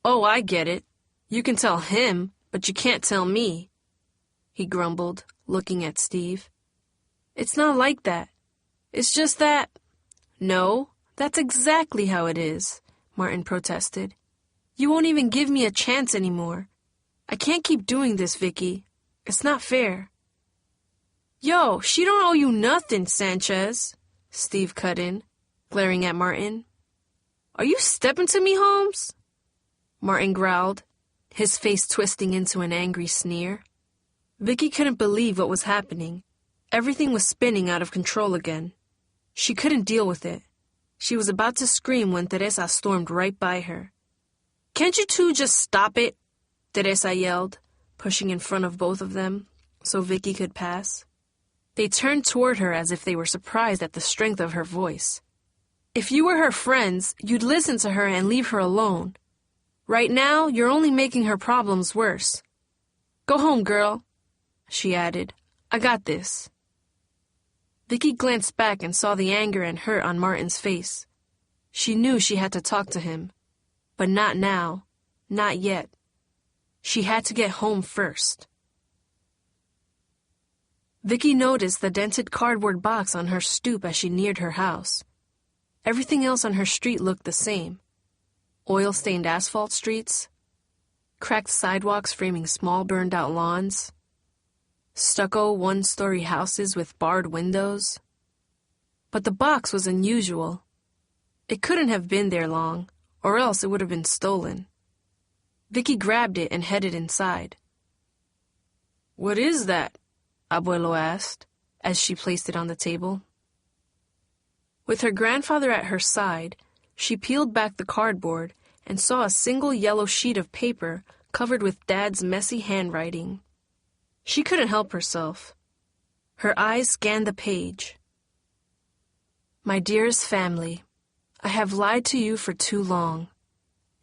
"Oh, I get it. You can tell him, but you can't tell me," he grumbled, looking at Steve. "It's not like that. It's just that—" "No, that's exactly how it is," Martin protested. "You won't even give me a chance anymore. I can't keep doing this, Vicky. It's not fair." "Yo, she don't owe you nothing, Sanchez," Steve cut in, glaring at Martin. "Are you stepping to me, Holmes?" Martin growled, his face twisting into an angry sneer. Vicky couldn't believe what was happening. Everything was spinning out of control again. She couldn't deal with it. She was about to scream when Teresa stormed right by her. "Can't you two just stop it?" Teresa yelled, pushing in front of both of them so Vicky could pass. They turned toward her as if they were surprised at the strength of her voice. "If you were her friends, you'd listen to her and leave her alone. Right now, you're only making her problems worse. Go home, girl," she added. "I got this." Vicky glanced back and saw the anger and hurt on Martin's face. She knew she had to talk to him, but not now, not yet. She had to get home first. Vicky noticed the dented cardboard box on her stoop as she neared her house. Everything else on her street looked the same. Oil-stained asphalt streets, cracked sidewalks framing small burned-out lawns, stucco one-story houses with barred windows. But the box was unusual. It couldn't have been there long, or else it would have been stolen. Vicky grabbed it and headed inside. "What is that?" Abuelo asked, as she placed it on the table. With her grandfather at her side, she peeled back the cardboard and saw a single yellow sheet of paper covered with Dad's messy handwriting. She couldn't help herself. Her eyes scanned the page. "My dearest family, I have lied to you for too long,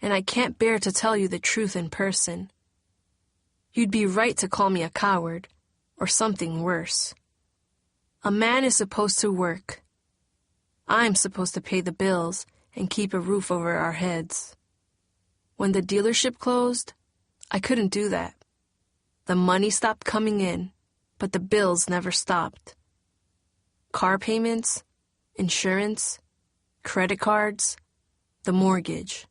and I can't bear to tell you the truth in person. You'd be right to call me a coward, or something worse. A man is supposed to work. I'm supposed to pay the bills and keep a roof over our heads. When the dealership closed, I couldn't do that. The money stopped coming in, but the bills never stopped. Car payments, insurance, credit cards, the mortgage.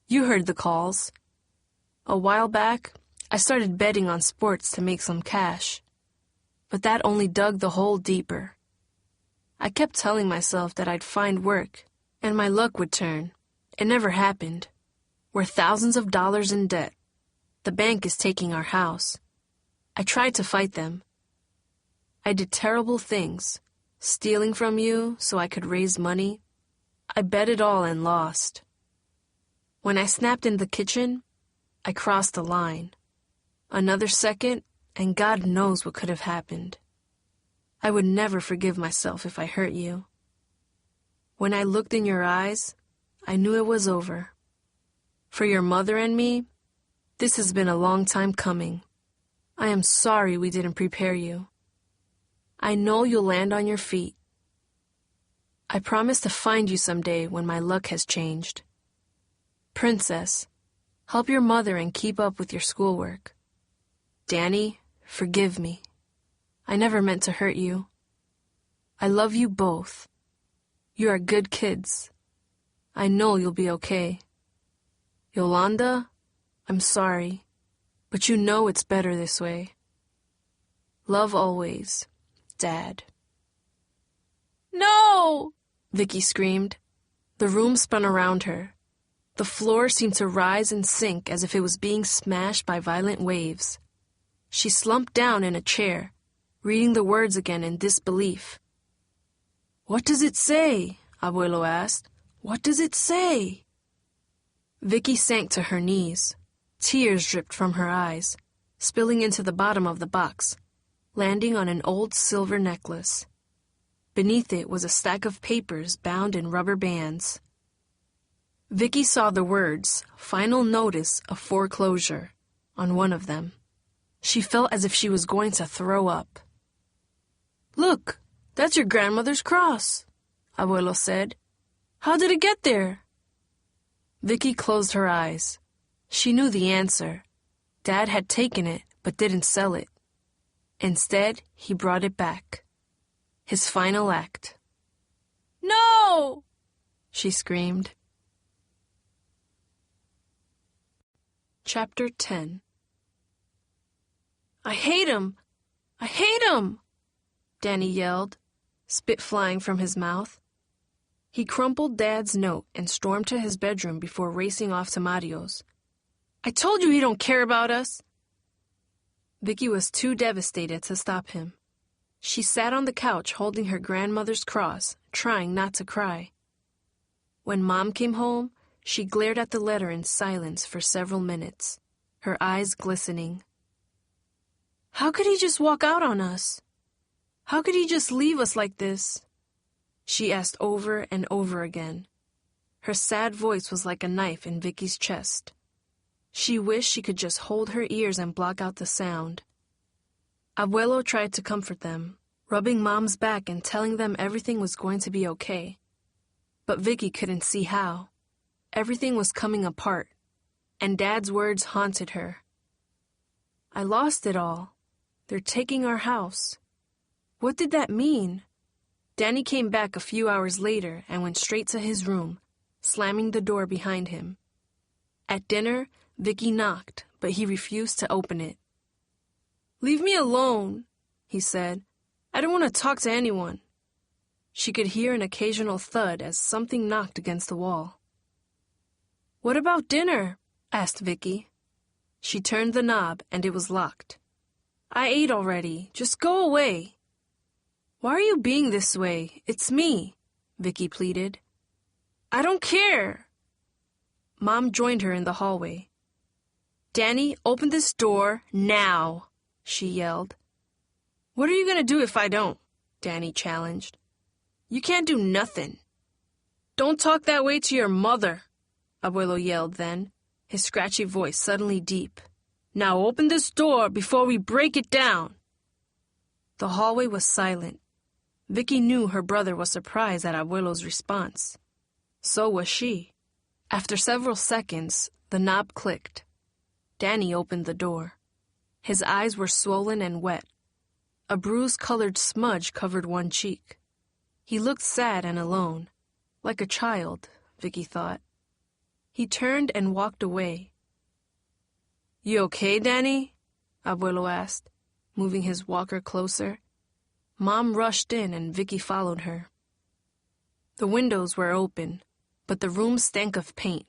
You heard the calls. A while back, I started betting on sports to make some cash, but that only dug the hole deeper. I kept telling myself that I'd find work and my luck would turn. It never happened. We're thousands of dollars in debt. The bank is taking our house. I tried to fight them. I did terrible things, stealing from you so I could raise money. I bet it all and lost. When I snapped in the kitchen, I crossed the line. Another second, and God knows what could have happened. I would never forgive myself if I hurt you. When I looked in your eyes, I knew it was over. For your mother and me, this has been a long time coming. I am sorry we didn't prepare you. I know you'll land on your feet. I promise to find you someday when my luck has changed. Princess, help your mother and keep up with your schoolwork. Danny, forgive me. I never meant to hurt you. I love you both. You are good kids. I know you'll be okay. Yolanda, I'm sorry, but you know it's better this way. Love always, Dad. No! Vicky screamed. The room spun around her. The floor seemed to rise and sink as if it was being smashed by violent waves. She slumped down in a chair, reading the words again in disbelief. "What does it say?" Abuelo asked. "What does it say?" Vicky sank to her knees. Tears dripped from her eyes, spilling into the bottom of the box, landing on an old silver necklace. Beneath it was a stack of papers bound in rubber bands. Vicky saw the words, "Final Notice of Foreclosure," on one of them. She felt as if she was going to throw up. "Look, that's your grandmother's cross," Abuelo said. "How did it get there? Vicky closed her eyes. She knew the answer. Dad had taken it, but didn't sell it. Instead, he brought it back. His final act. "No!" she screamed. Chapter 10. "I hate him! I hate him!" Danny yelled, spit flying from his mouth. He crumpled Dad's note and stormed to his bedroom before racing off to Mario's. "I told you he don't care about us!" Vicky was too devastated to stop him. She sat on the couch holding her grandmother's cross, trying not to cry. When Mom came home, she glared at the letter in silence for several minutes, her eyes glistening. How could he just walk out on us? How could he just leave us like this? She asked over and over again. Her sad voice was like a knife in Vicky's chest. She wished she could just hold her ears and block out the sound. Abuelo tried to comfort them, rubbing Mom's back and telling them everything was going to be okay. But Vicky couldn't see how. Everything was coming apart, and Dad's words haunted her. I lost it all. They're taking our house. What did that mean? Danny came back a few hours later and went straight to his room, slamming the door behind him. At dinner, Vicky knocked, but he refused to open it. "Leave me alone," he said. "I don't want to talk to anyone." She could hear an occasional thud as something knocked against the wall. "What about dinner?" asked Vicky. She turned the knob and it was locked. "I ate already. Just go away." "Why are you being this way? It's me," Vicky pleaded. "I don't care." Mom joined her in the hallway. "Danny, open this door now," she yelled. "What are you going to do if I don't?" Danny challenged. "You can't do nothing." "Don't talk that way to your mother," Abuelo yelled then, his scratchy voice suddenly deep. "Now open this door before we break it down." The hallway was silent. Vicky knew her brother was surprised at Abuelo's response. So was she. After several seconds, the knob clicked. Danny opened the door. His eyes were swollen and wet. A bruise-colored smudge covered one cheek. He looked sad and alone, like a child, Vicky thought. He turned and walked away. "You okay, Danny?" Abuelo asked, moving his walker closer. Mom rushed in and Vicky followed her. The windows were open, but the room stank of paint.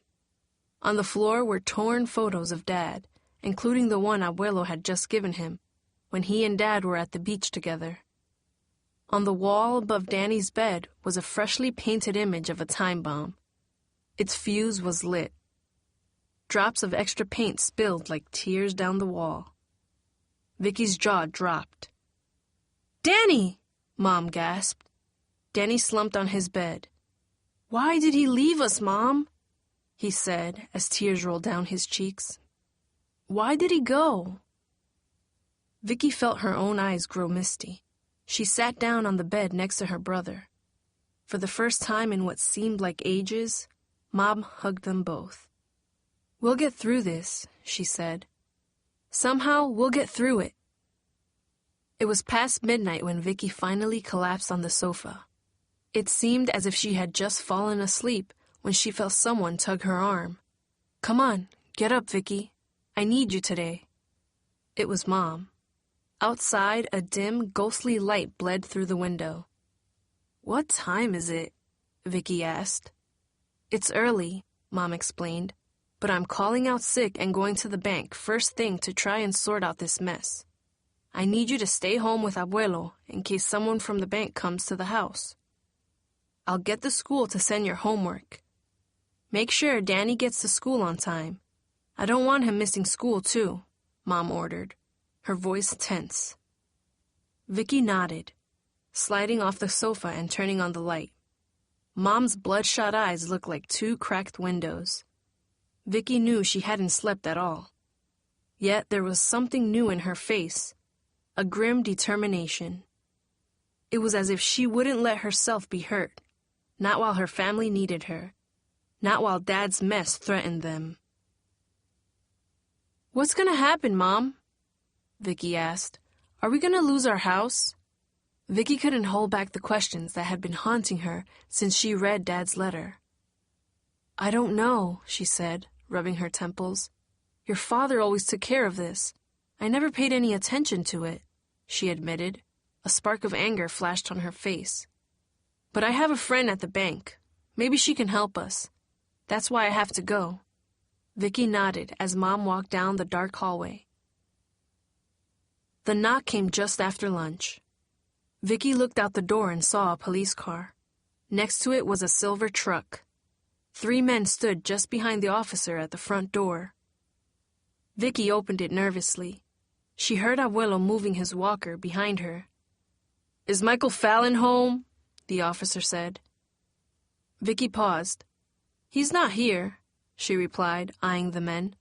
On the floor were torn photos of Dad, including the one Abuelo had just given him, when he and Dad were at the beach together. On the wall above Danny's bed was a freshly painted image of a time bomb. Its fuse was lit. Drops of extra paint spilled like tears down the wall. Vicky's jaw dropped. "Danny!" Mom gasped. Danny slumped on his bed. "Why did he leave us, Mom?" he said as tears rolled down his cheeks. "Why did he go?" Vicky felt her own eyes grow misty. She sat down on the bed next to her brother. For the first time in what seemed like ages, Mom hugged them both. "We'll get through this," she said. "Somehow we'll get through it." It was past midnight when Vicky finally collapsed on the sofa. It seemed as if she had just fallen asleep when she felt someone tug her arm. "Come on, get up, Vicky. I need you today." It was Mom. Outside, a dim, ghostly light bled through the window. "What time is it?" Vicky asked. "It's early," Mom explained, "but I'm calling out sick and going to the bank first thing to try and sort out this mess. I need you to stay home with Abuelo in case someone from the bank comes to the house. I'll get the school to send your homework. Make sure Danny gets to school on time. I don't want him missing school, too," Mom ordered, her voice tense. Vicky nodded, sliding off the sofa and turning on the light. Mom's bloodshot eyes looked like two cracked windows. Vicky knew she hadn't slept at all. Yet there was something new in her face, a grim determination. It was as if she wouldn't let herself be hurt, not while her family needed her. not while Dad's mess threatened them. "What's gonna happen, Mom?" Vicky asked. "Are we gonna lose our house?" Vicky couldn't hold back the questions that had been haunting her since she read Dad's letter. "I don't know," she said, rubbing her temples. "Your father always took care of this. I never paid any attention to it," she admitted. A spark of anger flashed on her face. "But I have a friend at the bank. Maybe she can help us. That's why I have to go." Vicky nodded as Mom walked down the dark hallway. The knock came just after lunch. Vicky looked out the door and saw a police car. Next to it was a silver truck. 3 men stood just behind the officer at the front door. Vicky opened it nervously. She heard Abuelo moving his walker behind her. "Is Michael Fallon home?" the officer said. Vicky paused. "He's not here," she replied, eyeing the men.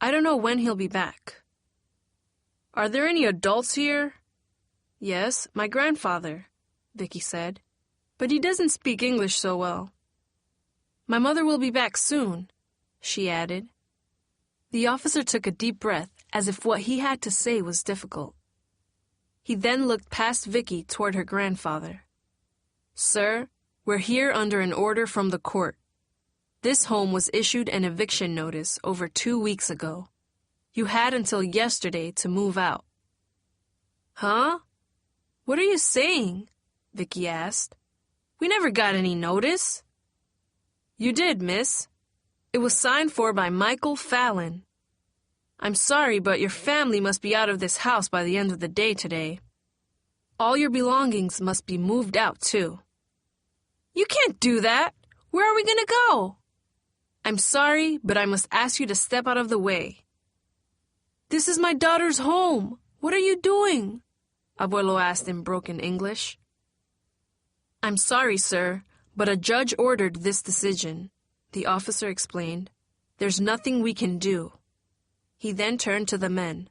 "I don't know when he'll be back." "Are there any adults here?" "Yes, my grandfather," Vicky said. "But he doesn't speak English so well." "My mother will be back soon," she added. The officer took a deep breath as if what he had to say was difficult. He then looked past Vicky toward her grandfather. "Sir, we're here under an order from the court. This home was issued an eviction notice over 2 weeks ago. You had until yesterday to move out." "Huh? What are you saying?" Vicky asked. "We never got any notice." "You did, miss. It was signed for by Michael Fallon. I'm sorry, but your family must be out of this house by the end of the day today. All your belongings must be moved out, too." "You can't do that. Where are we going to go?" "I'm sorry, but I must ask you to step out of the way." "This is my daughter's home. What are you doing?" Abuelo asked in broken English. "I'm sorry, sir, but a judge ordered this decision," the officer explained. "There's nothing we can do." He then turned to the men.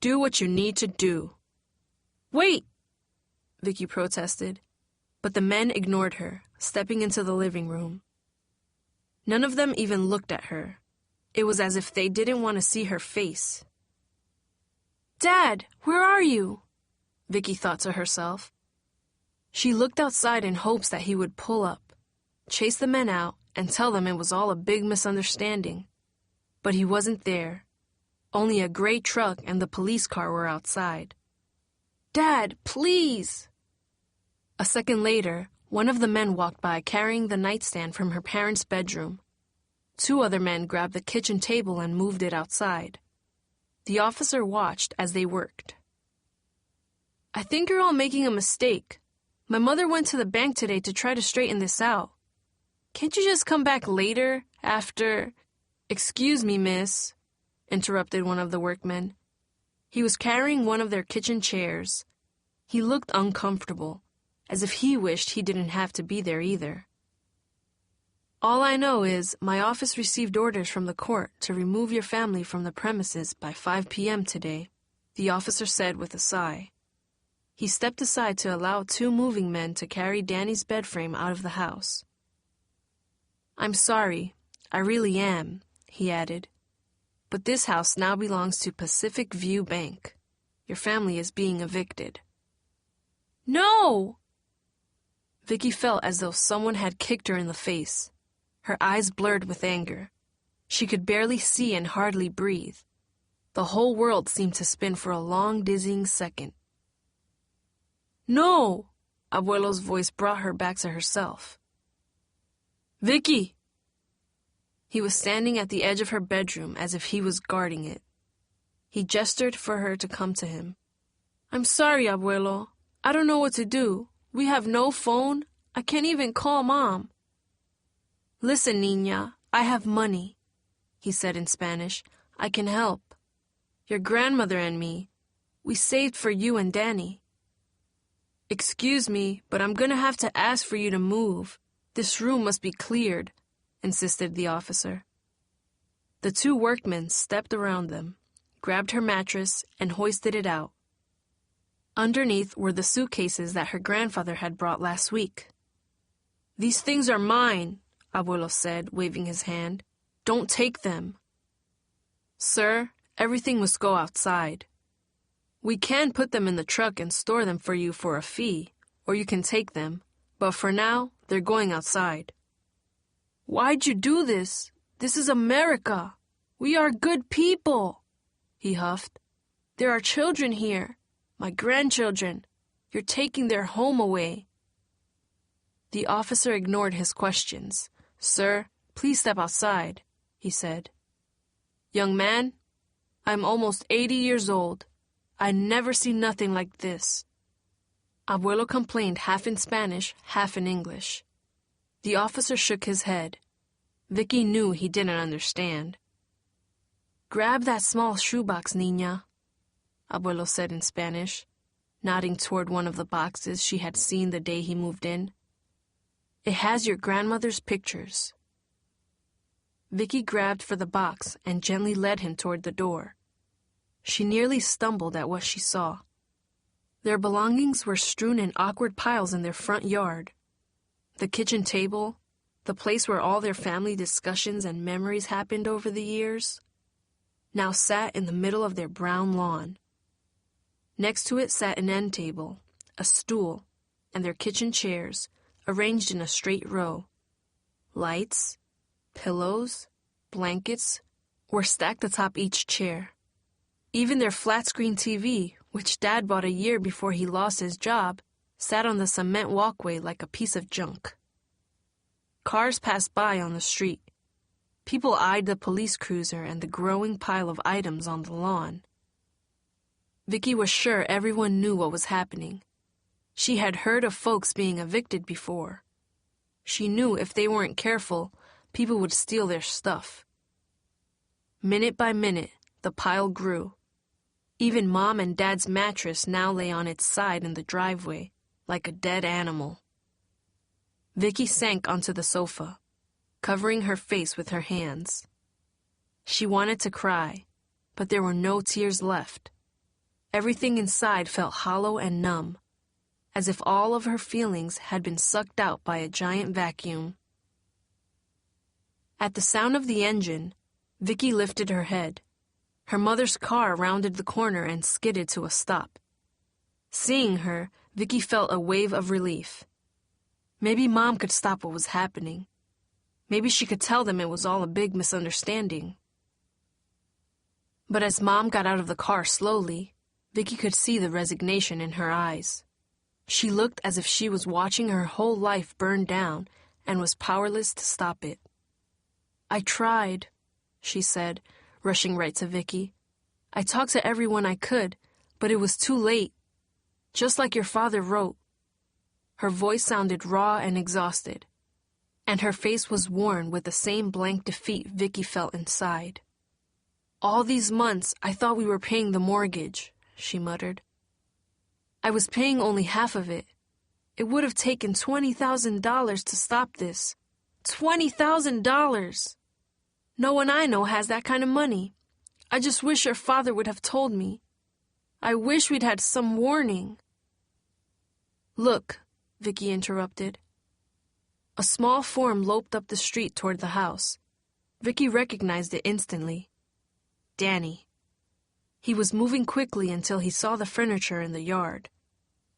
"Do what you need to do." "Wait!" Vicky protested, but the men ignored her, stepping into the living room. None of them even looked at her. It was as if they didn't want to see her face. "Dad, where are you?" Vicky thought to herself. She looked outside in hopes that he would pull up, chase the men out, and tell them it was all a big misunderstanding. But he wasn't there. Only a gray truck and the police car were outside. "Dad, please!" A second later, one of the men walked by carrying the nightstand from her parents' bedroom. 2 other men grabbed the kitchen table and moved it outside. The officer watched as they worked. "I think you're all making a mistake. My mother went to the bank today to try to straighten this out. Can't you just come back later, after—" "Excuse me, miss," interrupted one of the workmen. He was carrying one of their kitchen chairs. He looked uncomfortable, as if he wished he didn't have to be there either. "All I know is my office received orders from the court to remove your family from the premises by 5 p.m. today," the officer said with a sigh. He stepped aside to allow 2 moving men to carry Danny's bed frame out of the house. "I'm sorry, I really am," he added. "But this house now belongs to Pacific View Bank. Your family is being evicted." "No!" Vicky felt as though someone had kicked her in the face. Her eyes blurred with anger. She could barely see and hardly breathe. The whole world seemed to spin for a long, dizzying second. "No!" Abuelo's voice brought her back to herself. "Vicky!" He was standing at the edge of her bedroom as if he was guarding it. He gestured for her to come to him. "I'm sorry, Abuelo. I don't know what to do. We have no phone. I can't even call Mom." "Listen, Niña, I have money," he said in Spanish. "I can help. Your grandmother and me, we saved for you and Danny." "Excuse me, but I'm gonna have to ask for you to move. This room must be cleared," insisted the officer. The 2 workmen stepped around them, grabbed her mattress, and hoisted it out. Underneath were the suitcases that her grandfather had brought last week. "These things are mine," Abuelo said, waving his hand. "Don't take them." "Sir, everything must go outside. We can put them in the truck and store them for you for a fee, or you can take them, but for now, they're going outside." "Why'd you do this? This is America. We are good people," he huffed. "There are children here, my grandchildren. You're taking their home away." The officer ignored his questions. "Sir, please step outside," he said. "Young man, I'm almost 80 years old. I never seen nothing like this." Abuelo complained half in Spanish, half in English. The officer shook his head. Vicky knew he didn't understand. "Grab that small shoebox, niña," Abuelo said in Spanish, nodding toward one of the boxes she had seen the day he moved in. "It has your grandmother's pictures." Vicky grabbed for the box and gently led him toward the door. She nearly stumbled at what she saw. Their belongings were strewn in awkward piles in their front yard. The kitchen table, the place where all their family discussions and memories happened over the years, now sat in the middle of their brown lawn. Next to it sat an end table, a stool, and their kitchen chairs, arranged in a straight row. Lights, pillows, blankets were stacked atop each chair. Even their flat-screen TV, which Dad bought a year before he lost his job, sat on the cement walkway like a piece of junk. Cars passed by on the street. People eyed the police cruiser and the growing pile of items on the lawn. Vicky was sure everyone knew what was happening. She had heard of folks being evicted before. She knew if they weren't careful, people would steal their stuff. Minute by minute, the pile grew. Even Mom and Dad's mattress now lay on its side in the driveway, like a dead animal. Vicky sank onto the sofa, covering her face with her hands. She wanted to cry, but there were no tears left. Everything inside felt hollow and numb, as if all of her feelings had been sucked out by a giant vacuum. At the sound of the engine, Vicky lifted her head. Her mother's car rounded the corner and skidded to a stop. Seeing her, Vicky felt a wave of relief. Maybe Mom could stop what was happening. Maybe she could tell them it was all a big misunderstanding. But as Mom got out of the car slowly, Vicky could see the resignation in her eyes. She looked as if she was watching her whole life burn down and was powerless to stop it. "I tried," she said, rushing right to Vicky. "I talked to everyone I could, but it was too late. Just like your father wrote." Her voice sounded raw and exhausted, and her face was worn with the same blank defeat Vicky felt inside. "All these months, I thought we were paying the mortgage," she muttered. "I was paying only half of it. It would have taken $20,000 to stop this. $20,000! No one I know has that kind of money. I just wish your father would have told me. I wish we'd had some warning." "Look," Vicky interrupted. A small form loped up the street toward the house. Vicky recognized it instantly. Danny. He was moving quickly until he saw the furniture in the yard.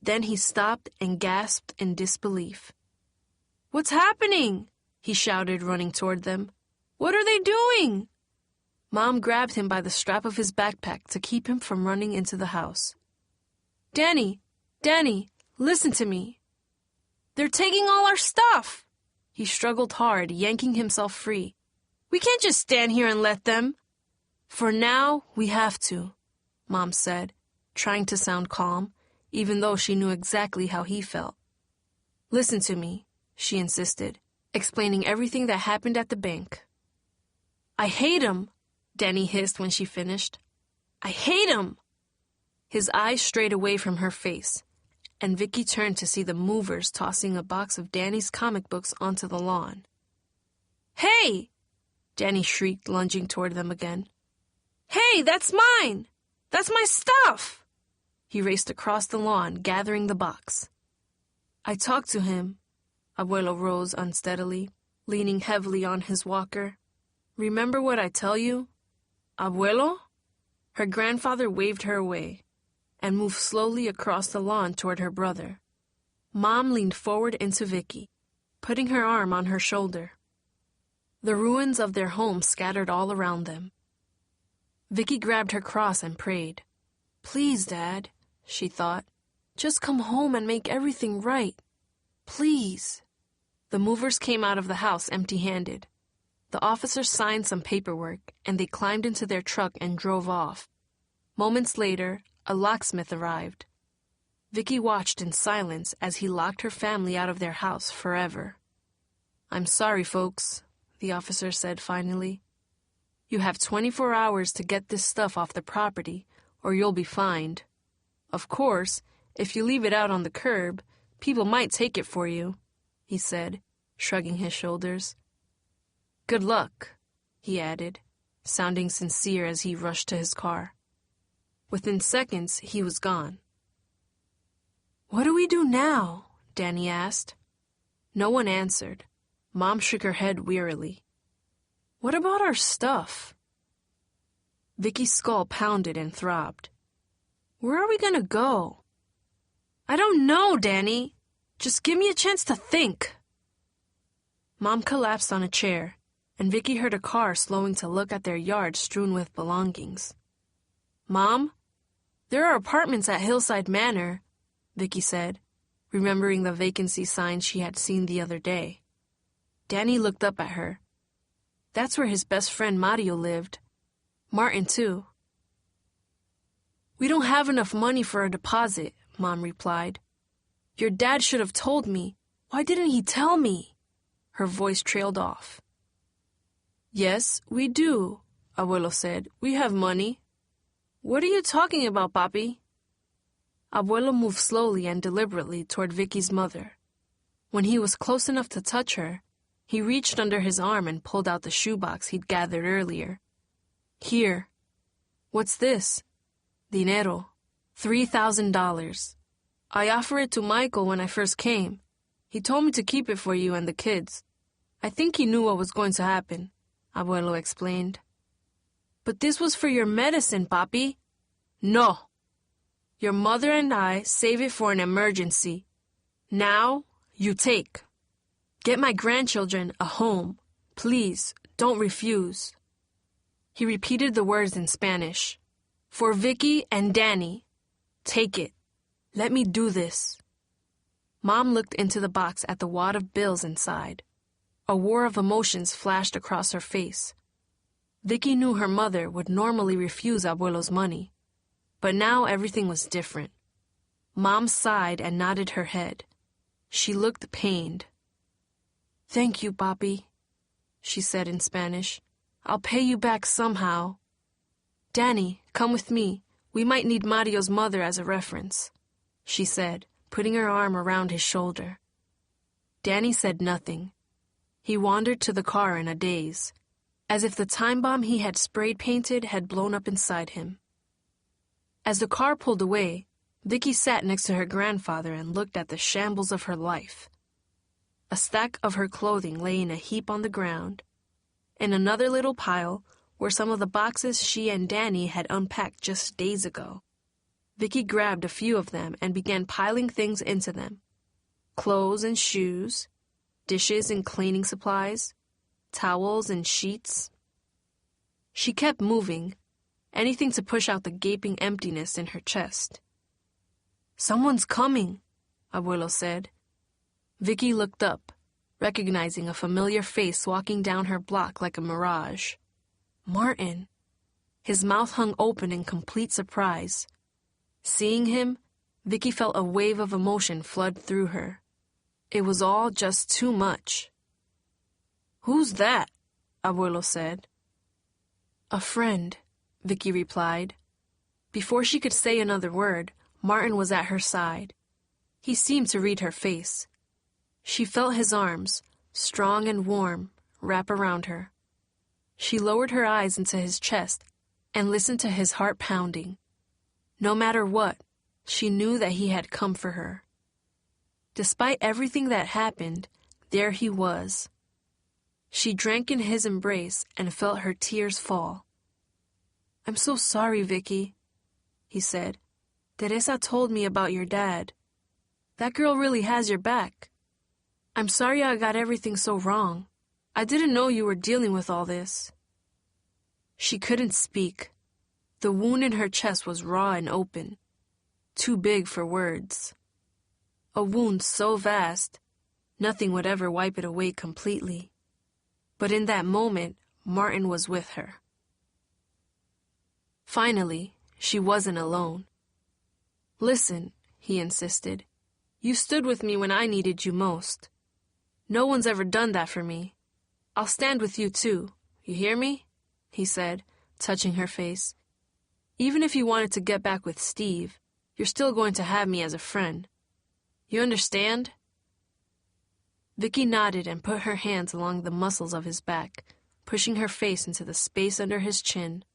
Then he stopped and gasped in disbelief. "What's happening?" he shouted, running toward them. "What are they doing?" Mom grabbed him by the strap of his backpack to keep him from running into the house. Danny, listen to me. They're taking all our stuff." He struggled hard, yanking himself free. "We can't just stand here and let them." "For now, we have to," Mom said, trying to sound calm, even though she knew exactly how he felt. "Listen to me," she insisted, explaining everything that happened at the bank. "I hate him," Danny hissed when she finished. "I hate him." His eyes strayed away from her face, and Vicky turned to see the movers tossing a box of Danny's comic books onto the lawn. "Hey!" Danny shrieked, lunging toward them again. "Hey, that's mine! That's my stuff!" He raced across the lawn, gathering the box. "I talked to him." Abuelo rose unsteadily. leaning heavily on his walker. "Remember what I tell you? Abuelo?" Her grandfather waved her away and moved slowly across the lawn toward her brother. Mom leaned forward into Vicky, putting her arm on her shoulder. The ruins of their home scattered all around them. Vicky grabbed her cross and prayed. "Please, Dad," she thought. "Just come home and make everything right. Please." The movers came out of the house empty-handed. The officers signed some paperwork, and they climbed into their truck and drove off. Moments later, a locksmith arrived. Vicky watched in silence as he locked her family out of their house forever. "I'm sorry, folks," the officer said finally. "You have 24 hours to get this stuff off the property, or you'll be fined. Of course, if you leave it out on the curb, people might take it for you," he said, shrugging his shoulders. "Good luck," he added, sounding sincere as he rushed to his car. Within seconds, he was gone. "What do we do now?" Danny asked. No one answered. Mom shook her head wearily. "What about our stuff?" Vicky's skull pounded and throbbed. "Where are we gonna go?" "I don't know, Danny. Just give me a chance to think." Mom collapsed on a chair, and Vicky heard a car slowing to look at their yard strewn with belongings. "Mom, there are apartments at Hillside Manor," Vicky said, remembering the vacancy sign she had seen the other day. Danny looked up at her. "That's where his best friend Mario lived. Martin, too." "We don't have enough money for a deposit," Mom replied. "Your dad should have told me. Why didn't he tell me?" Her voice trailed off. "Yes, we do," Abuelo said. "We have money." "What are you talking about, Papi?" Abuelo moved slowly and deliberately toward Vicky's mother. When he was close enough to touch her, he reached under his arm and pulled out the shoebox he'd gathered earlier. "Here." "What's this?" "Dinero. $3,000. I offered it to Michael when I first came. He told me to keep it for you and the kids. I think he knew what was going to happen," Abuelo explained. "But this was for your medicine, Papi." "No. Your mother and I save it for an emergency. Now, you take. Get my grandchildren a home. Please, don't refuse." He repeated the words in Spanish. "For Vicky and Danny. Take it. Let me do this." Mom looked into the box at the wad of bills inside. A war of emotions flashed across her face. Vicky knew her mother would normally refuse Abuelo's money, but now everything was different. Mom sighed and nodded her head. She looked pained. "Thank you, Papi," she said in Spanish. "I'll pay you back somehow. Danny, come with me. We might need Mario's mother as a reference," she said, putting her arm around his shoulder. Danny said nothing. He wandered to the car in a daze, as if the time bomb he had sprayed-painted had blown up inside him. As the car pulled away, Vicky sat next to her grandfather and looked at the shambles of her life. A stack of her clothing lay in a heap on the ground. In another little pile were some of the boxes she and Danny had unpacked just days ago. Vicky grabbed a few of them and began piling things into them. Clothes and shoes, dishes and cleaning supplies, towels and sheets. She kept moving, anything to push out the gaping emptiness in her chest. "Someone's coming," Abuelo said. Vicky looked up, recognizing a familiar face walking down her block like a mirage. Martin. His mouth hung open in complete surprise. Seeing him, Vicky felt a wave of emotion flood through her. It was all just too much. "Who's that?" Abuelo said. "A friend," Vicky replied. Before she could say another word, Martin was at her side. He seemed to read her face. She felt his arms, strong and warm, wrap around her. She lowered her eyes into his chest and listened to his heart pounding. No matter what, she knew that he had come for her. Despite everything that happened, there he was. She drank in his embrace and felt her tears fall. "I'm so sorry, Vicky," he said. "Teresa told me about your dad. That girl really has your back. I'm sorry I got everything so wrong. I didn't know you were dealing with all this." She couldn't speak. The wound in her chest was raw and open, too big for words. A wound so vast, nothing would ever wipe it away completely. But in that moment, Martin was with her. Finally, she wasn't alone. "Listen," he insisted. "You stood with me when I needed you most. No one's ever done that for me. I'll stand with you too. You hear me?" he said, touching her face. "Even if you wanted to get back with Steve, you're still going to have me as a friend. You understand?" Vicky nodded and put her hands along the muscles of his back, pushing her face into the space under his chin.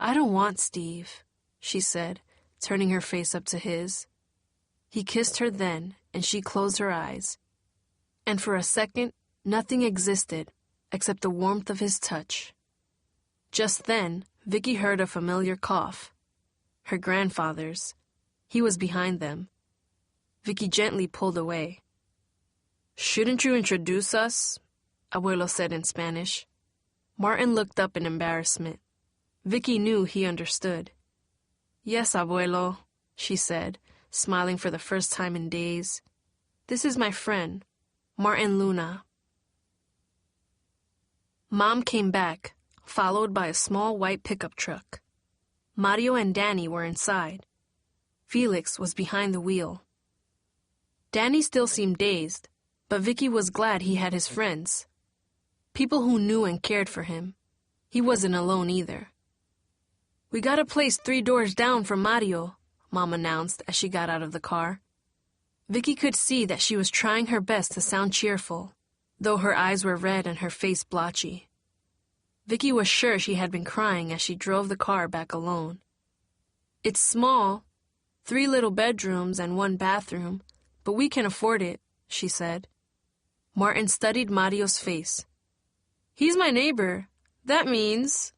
"I don't want Steve," she said, turning her face up to his. He kissed her then, and she closed her eyes. And for a second, nothing existed except the warmth of his touch. Just then, Vicky heard a familiar cough. Her grandfather's. He was behind them. Vicky gently pulled away. "Shouldn't you introduce us?" Abuelo said in Spanish. Martin looked up in embarrassment. Vicky knew he understood. "Yes, Abuelo," she said, smiling for the first time in days. "This is my friend, Martin Luna." Mom came back, followed by a small white pickup truck. Mario and Danny were inside. Felix was behind the wheel. Danny still seemed dazed, but Vicky was glad he had his friends. People who knew and cared for him. He wasn't alone either. "We got a place 3 doors down from Mario," Mom announced as she got out of the car. Vicky could see that she was trying her best to sound cheerful, though her eyes were red and her face blotchy. Vicky was sure she had been crying as she drove the car back alone. "It's small, 3 little bedrooms and 1 bathroom, but we can afford it," she said. Martin studied Mario's face. "He's my neighbor. That means—"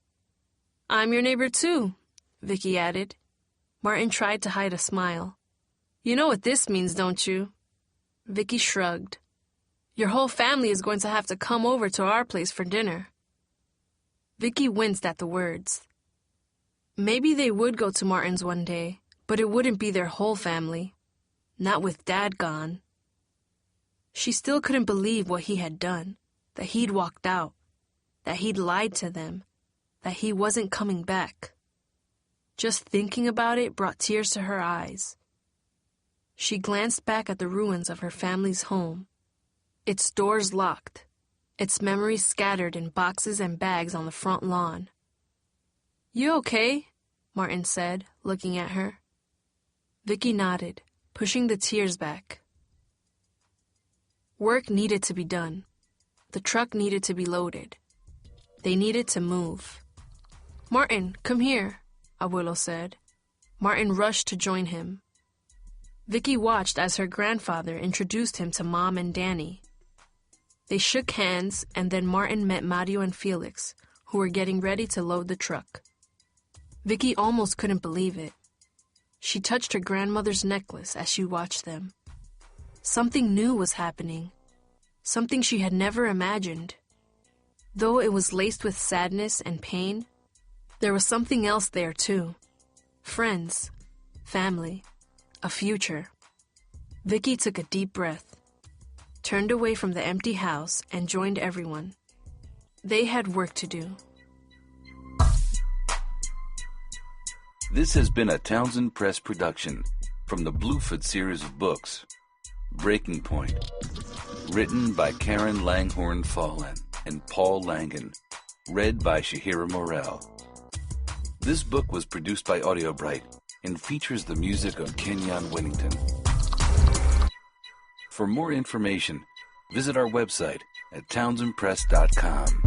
"I'm your neighbor too," Vicky added. Martin tried to hide a smile. "You know what this means, don't you?" Vicky shrugged. "Your whole family is going to have to come over to our place for dinner." Vicky winced at the words. Maybe they would go to Martin's one day, but it wouldn't be their whole family. Not with Dad gone. She still couldn't believe what he had done, that he'd walked out, that he'd lied to them, that he wasn't coming back. Just thinking about it brought tears to her eyes. She glanced back at the ruins of her family's home, its doors locked, its memories scattered in boxes and bags on the front lawn. "You okay?" Martin said, looking at her. Vicky nodded, pushing the tears back. Work needed to be done. The truck needed to be loaded. They needed to move. "Martin, come here," Abuelo said. Martin rushed to join him. Vicky watched as her grandfather introduced him to Mom and Danny. They shook hands, and then Martin met Mario and Felix, who were getting ready to load the truck. Vicky almost couldn't believe it. She touched her grandmother's necklace as she watched them. Something new was happening, something she had never imagined. Though it was laced with sadness and pain, there was something else there too. Friends, family, a future. Vicky took a deep breath, turned away from the empty house, and joined everyone. They had work to do. This has been a Townsend Press production from the Bluford series of books. Breaking Point. Written by Karen Langhorne Fallon and Paul Langen. Read by Shahira Morel. This book was produced by Audiobook and features the music of Kenyon Whittington. For more information, visit our website at townsendpress.com.